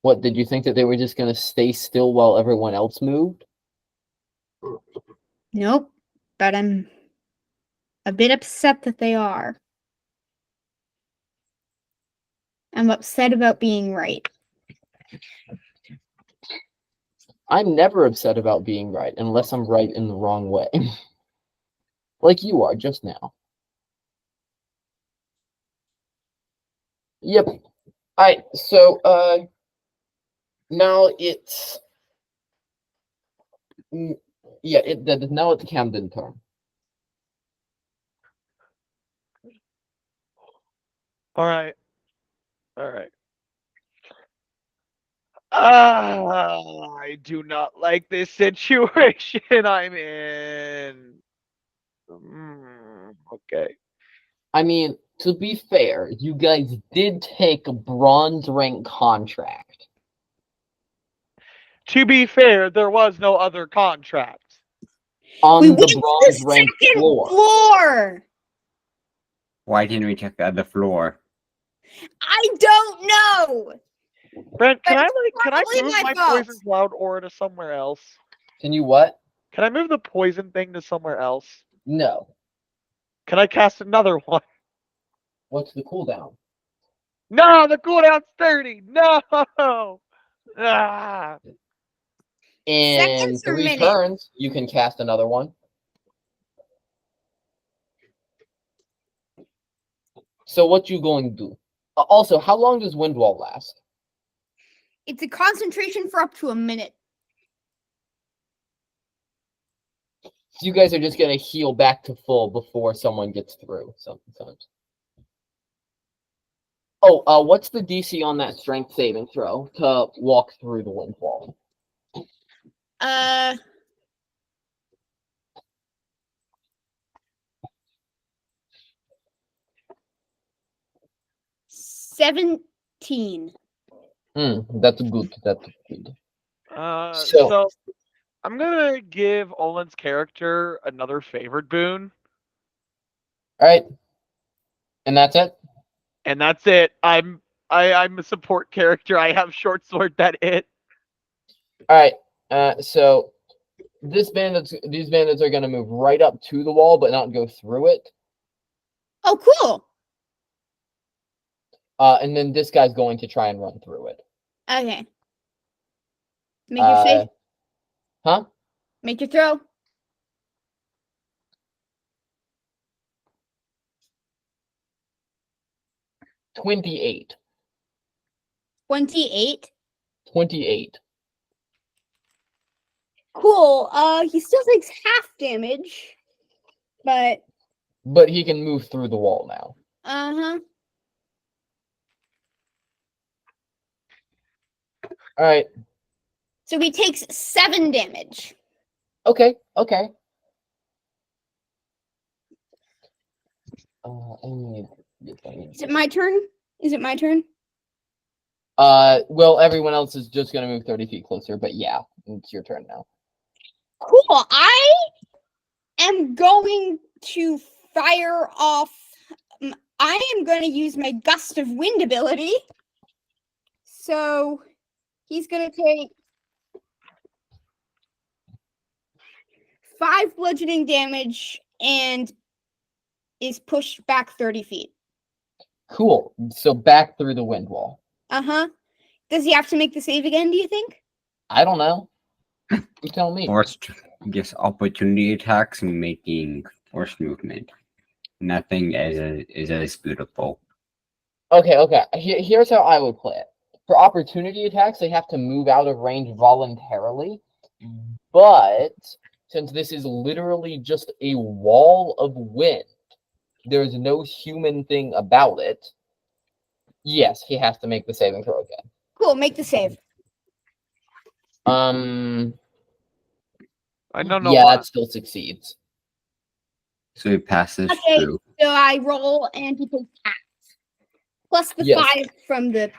What, did you think that they were just going to stay still while everyone else moved? Nope. But I'm a bit upset that they are. I'm upset about being right. I'm never upset about being right unless I'm right in the wrong way. Like you are just now. Yep. Alright, so now it's now it's Camden turn. All right. I do not like this situation I'm in. Okay. I mean, to be fair, you guys did take a bronze rank contract. To be fair, there was no other contract. On We the went to bronze the rank second floor. floor. Why didn't we check the other floor? I don't know. Brent, can That's I probably move my my fault. poison cloud aura to somewhere else? Can you what? Can I move the poison thing to somewhere else? No. Can I cast another one? What's the cooldown? No, the cooldown's 30. No. Ah. In Seconds or 3 minutes? turns, you can cast another one. So what you going to do? Also, how long does Wind Wall last? It's a concentration for up to a minute. You guys are just going to heal back to full before someone gets through sometimes. Oh, what's the DC on that strength saving throw to walk through the wind wall? 17. That's good. That's good. So I'm gonna give Olin's character another favored boon, All right, and that's it. and that's it. I'm a support character. I have short sword. That it. All right. So these bandits are gonna move right up to the wall, but not go through it. Oh, cool. And then this guy's going to try and run through it. Okay. Make your save. Huh? Make your throw. 28. 28. 28. Cool. He still takes half damage, but But he can move through the wall now. All right. So he takes 7 damage. Okay. Okay. Is it my turn? Is it my turn? Well, everyone else is just gonna move 30 feet closer, but yeah, it's your turn now. Cool. I am going to fire off. I am going to use my gust of wind ability. So he's going to take 5 bludgeoning damage and is pushed back 30 feet. Cool. So back through the wind wall. Does he have to make the save again, do you think? I don't know. You tell me. Forced, yes, opportunity attacks and making forced movement. Nothing is as beautiful. Okay. Here's how I would play it. For opportunity attacks, they have to move out of range voluntarily. But since this is literally just a wall of wind, there's no human thing about it. Yes, he has to make the saving throw again. Cool, make the save. I don't know Yeah, why. that still succeeds. So he passes Okay, through. so I roll and he takes half. Plus the Yes. 5 from the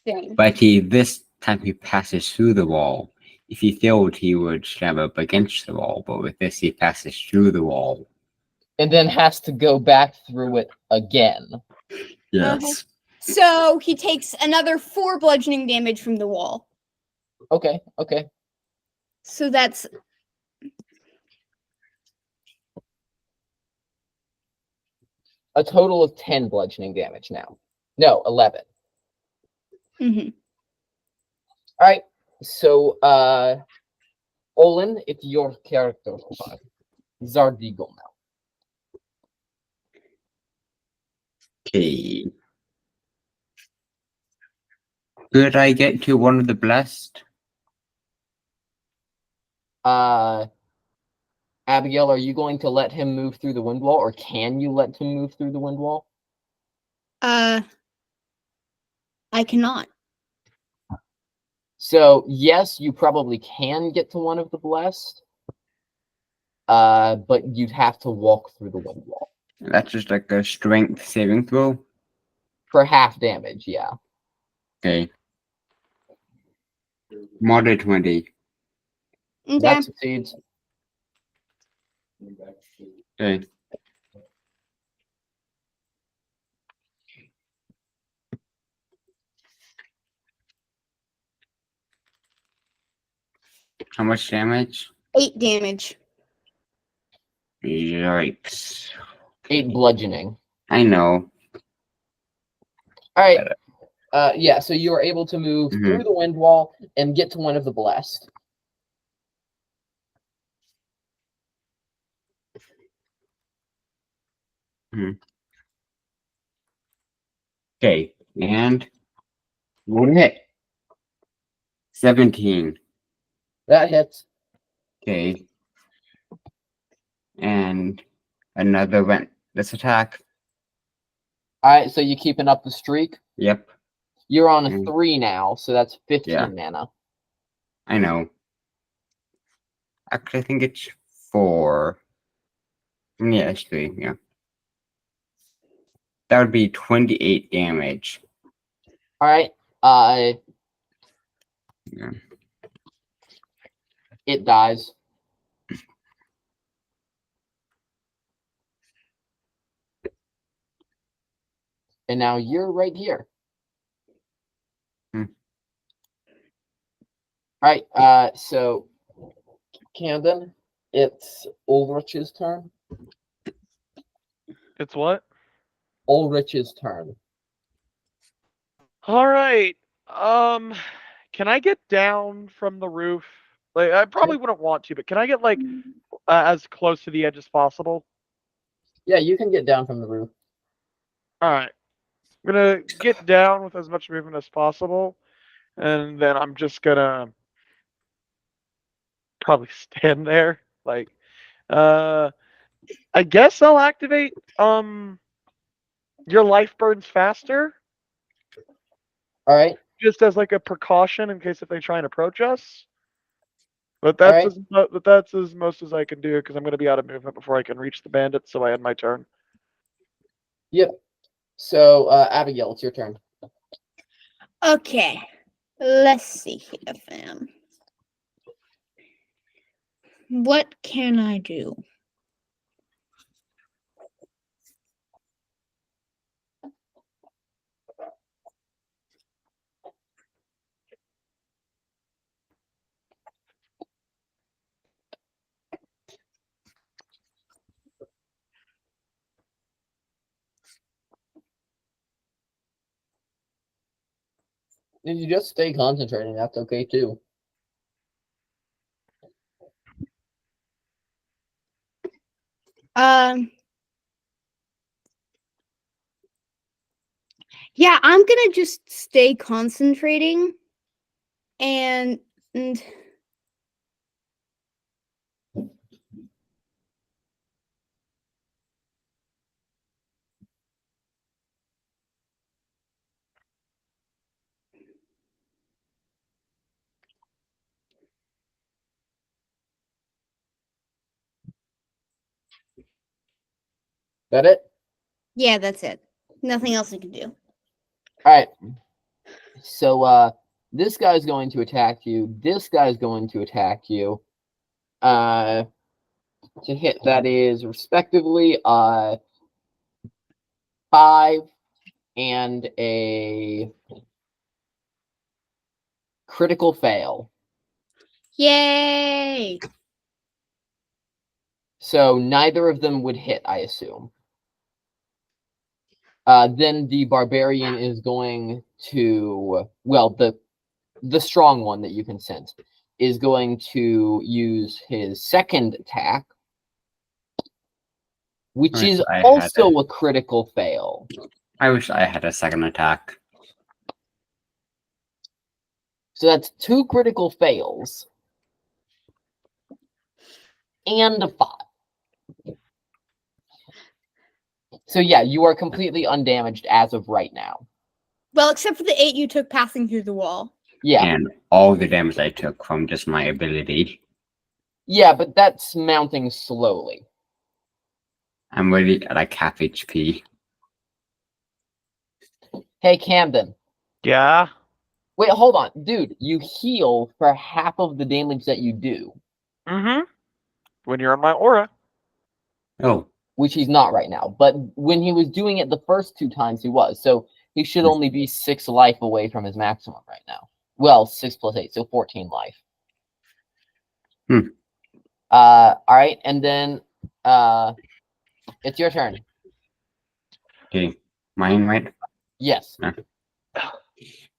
thing. But this time he passes through the wall. If he failed, he would stab up against the wall. But with this, he passes through the wall. And then has to go back through it again. Yes. So he takes another 4 bludgeoning damage from the wall. Okay. So that's A total of 10 bludgeoning damage now. No, 11. mhm. All right. So, Olin, it's your character. Zardeagle now. Okay. Could I get to one of the blessed? Abigail, are you going to let him move through the wind wall, or can you let him move through the wind wall? I cannot. So, yes, you probably can get to one of the blessed. But you'd have to walk through the wind wall. That's just like a strength saving throw. For half damage, yeah. Okay. Moderate 20. Okay. That succeeds. Okay. How much damage? 8 damage. Yikes. 8 bludgeoning. I know. All right. Yeah, so you are able to move Mhm. through the wind wall and get to one of the blessed. Okay. And one hit. 17. That hits. Okay. And another went. This attack. All right, so you keeping up the streak. Yep. You're on a Mm. 3 now, so that's 15 Yeah. mana. I know. Actually, I think it's 4. Yeah, it's 3. Yeah. That would be 28 damage. All right. Yeah. It dies. And now you're right here. Hmm. All right. So Camden, it's Ulrich's turn. It's what? Ulrich's turn. All right. Can I get down from the roof? Like, I probably wouldn't want to, but can I get like as close to the edge as possible? Yeah, you can get down from the roof. All right. I'm gonna get down with as much movement as possible, and then I'm just gonna probably stand there. Like, I guess I'll activate your life burns faster, All right. just as like a precaution in case if they try and approach us. But All that's right. that's as most as I can do because I'm gonna be out of movement before I can reach the bandits. So I end my turn. Yep. So Abigail, it's your turn. Okay. Let's see here, fam. What can I do? If you just stay concentrating, that's okay too. Yeah, I'm gonna just stay concentrating and That it? yeah, that's it. Nothing else I can do. All right. So this guy's going to attack you. This guy's going to attack you. To hit, that is respectively 5 and a critical fail. Yay! So neither of them would hit, I assume. Then the barbarian is going to, well, the strong one that you can sense is going to use his second attack, which Wish is I had also a- a critical fail. I wish I had a second attack. So that's 2 critical fails and a 5. So yeah, you are completely undamaged as of right now. Well, except for the 8 you took passing through the wall. Yeah. And all the damage I took from just my ability. Yeah, but that's mounting slowly. I'm already at like half HP. Hey, Camden. Yeah. Wait, hold on. Dude, you heal for half of the damage that you do. Mm-hmm. When you're in my aura. Oh, Which he's not right now. But when he was doing it the first 2 times, he was. So he should only be 6 life away from his maximum right now. Well, 6 plus 8, so 14 life. All right, and then it's your turn. okay. Mine, right? Yes.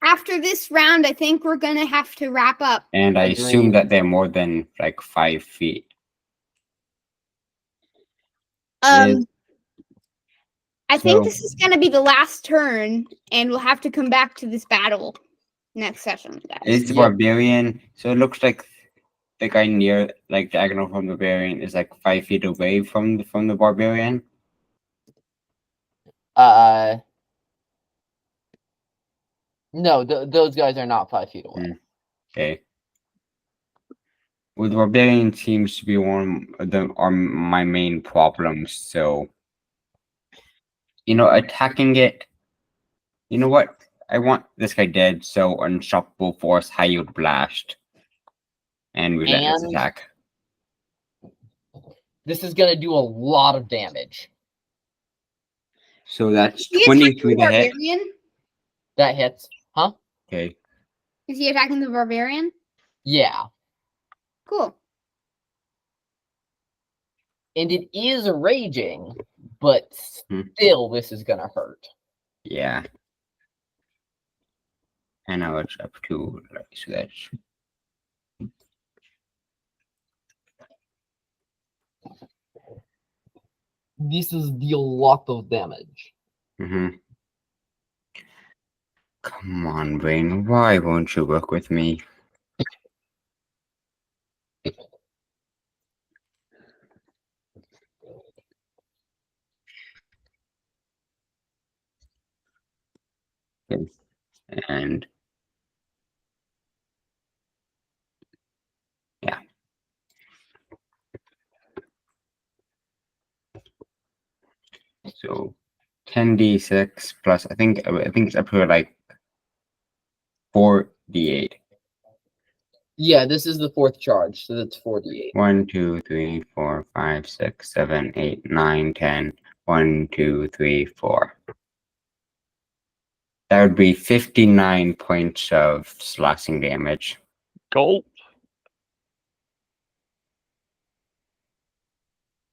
After this round, I think we're gonna have to wrap up. And I assume Agreed. that they're more than like 5 feet. I think So- this is gonna be the last turn, and we'll have to come back to this battle next session, guys. Is the Yeah. barbarian? So it looks like the guy near, like diagonal from the barbarian, is like 5 feet away from the barbarian. No, those guys are not 5 feet away. Okay. Well, the barbarian seems to be one of my main problems. So, attacking it. You know what? I want this guy dead, so Unstoppable Force, Highwood Blast, and Relentless And- Attack. This is gonna do a lot of damage. So that's Is he 23 attacking to the hit. barbarian? That hits. Huh? Okay. Is he attacking the barbarian? Yeah. Cool. And it is raging, but Hmm. still this is gonna hurt. Yeah. And now it's up to, so that's This is deal a lot of damage. Come on, brain. Why won't you work with me? Okay. And yeah. So 10d6 plus I think it's up to like 4d8. Yeah, this is the fourth charge, so that's 48. 1, 2, 3, 4, 5, 6, 7, 8, 9, 10. 1, 2, 3, 4. That would be 59 points of slashing damage. Gold.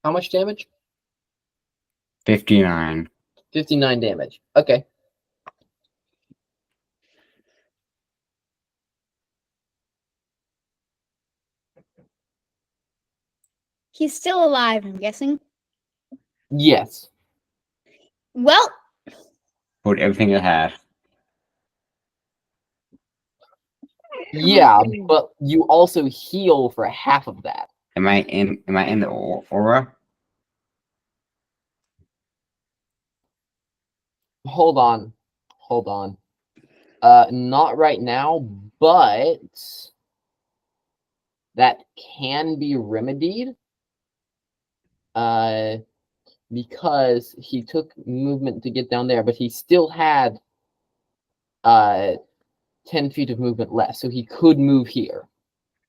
How much damage? 59. 59 damage. Okay. He's still alive, I'm guessing. Yes. Well, Put everything it had. Yeah, but you also heal for half of that. Am I in the aura? Hold on. Hold on. Not right now, but that can be remedied. Because he took movement to get down there, but he still had 10 feet of movement left, so he could move here.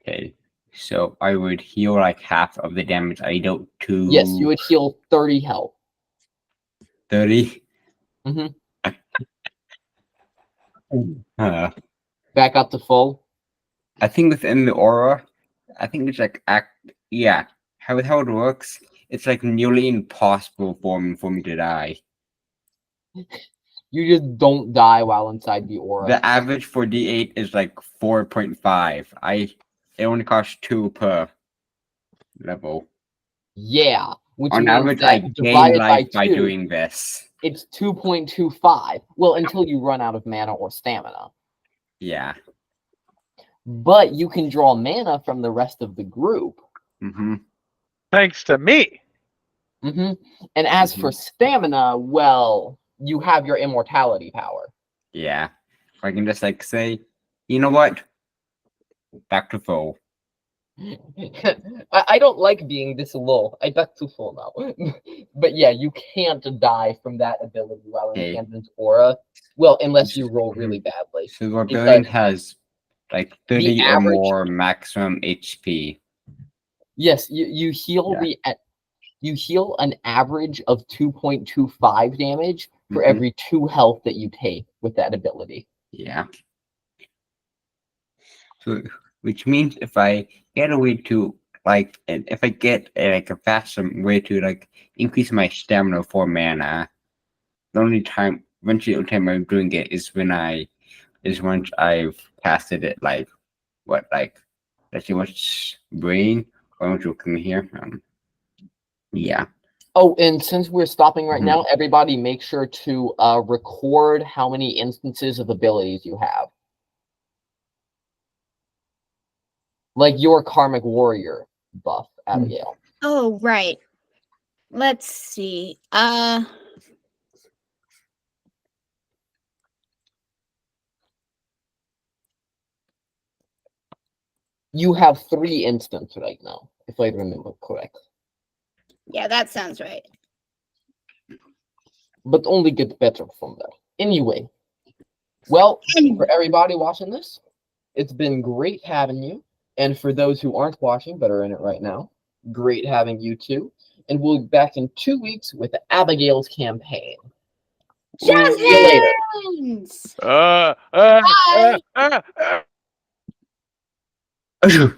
Okay. So I would heal like half of the damage I dealt to Yes, you would heal 30 health. 30. Mhm. I Back up to full. think within the aura, I think it's like yeah. How it works, it's like nearly impossible for me to die. You just don't die while inside the aura. The average for D8 is like 4.5. It only costs 2 per level. Yeah, which On means average, that I gain divided life by 2, doing this. it's 2.25. Well, until you run out of mana or stamina. Yeah. But you can draw mana from the rest of the group. Mm-hmm. Thanks to me. And as for stamina, well, you have your immortality power. Yeah. I can just like say, you know what? Back to full. I don't like being this low. I back to full now. But yeah, you can't die from that ability while in Okay. Camden's aura. Well, unless you roll really badly. So the barbarian Because has like 30 or average- more maximum HP. Yes, you heal you heal an average of 2.25 damage for Mhm. every 2 health that you take with that ability. Yeah. So, which means if I get a way to if I get like a faster way to like increase my stamina for mana, the only time I'm doing it is once I've casted it. Like what? Like let's see what's brain. Why don't you come here? Yeah. Oh, and since we're stopping right Mhm. now, everybody make sure to record how many instances of abilities you have. Like your Karmic Warrior buff, Abigail. oh, right. Let's see. You have 3 instances right now, if I remember correct. Yeah, that sounds right. But only get better from that. Anyway, Well, Anyway. for everybody watching this, it's been great having you. And for those who aren't watching but are in it right now, great having you too. And we'll be back in 2 weeks with Abigail's campaign. Jazz See you later. hands! uh, Bye. uh, uh.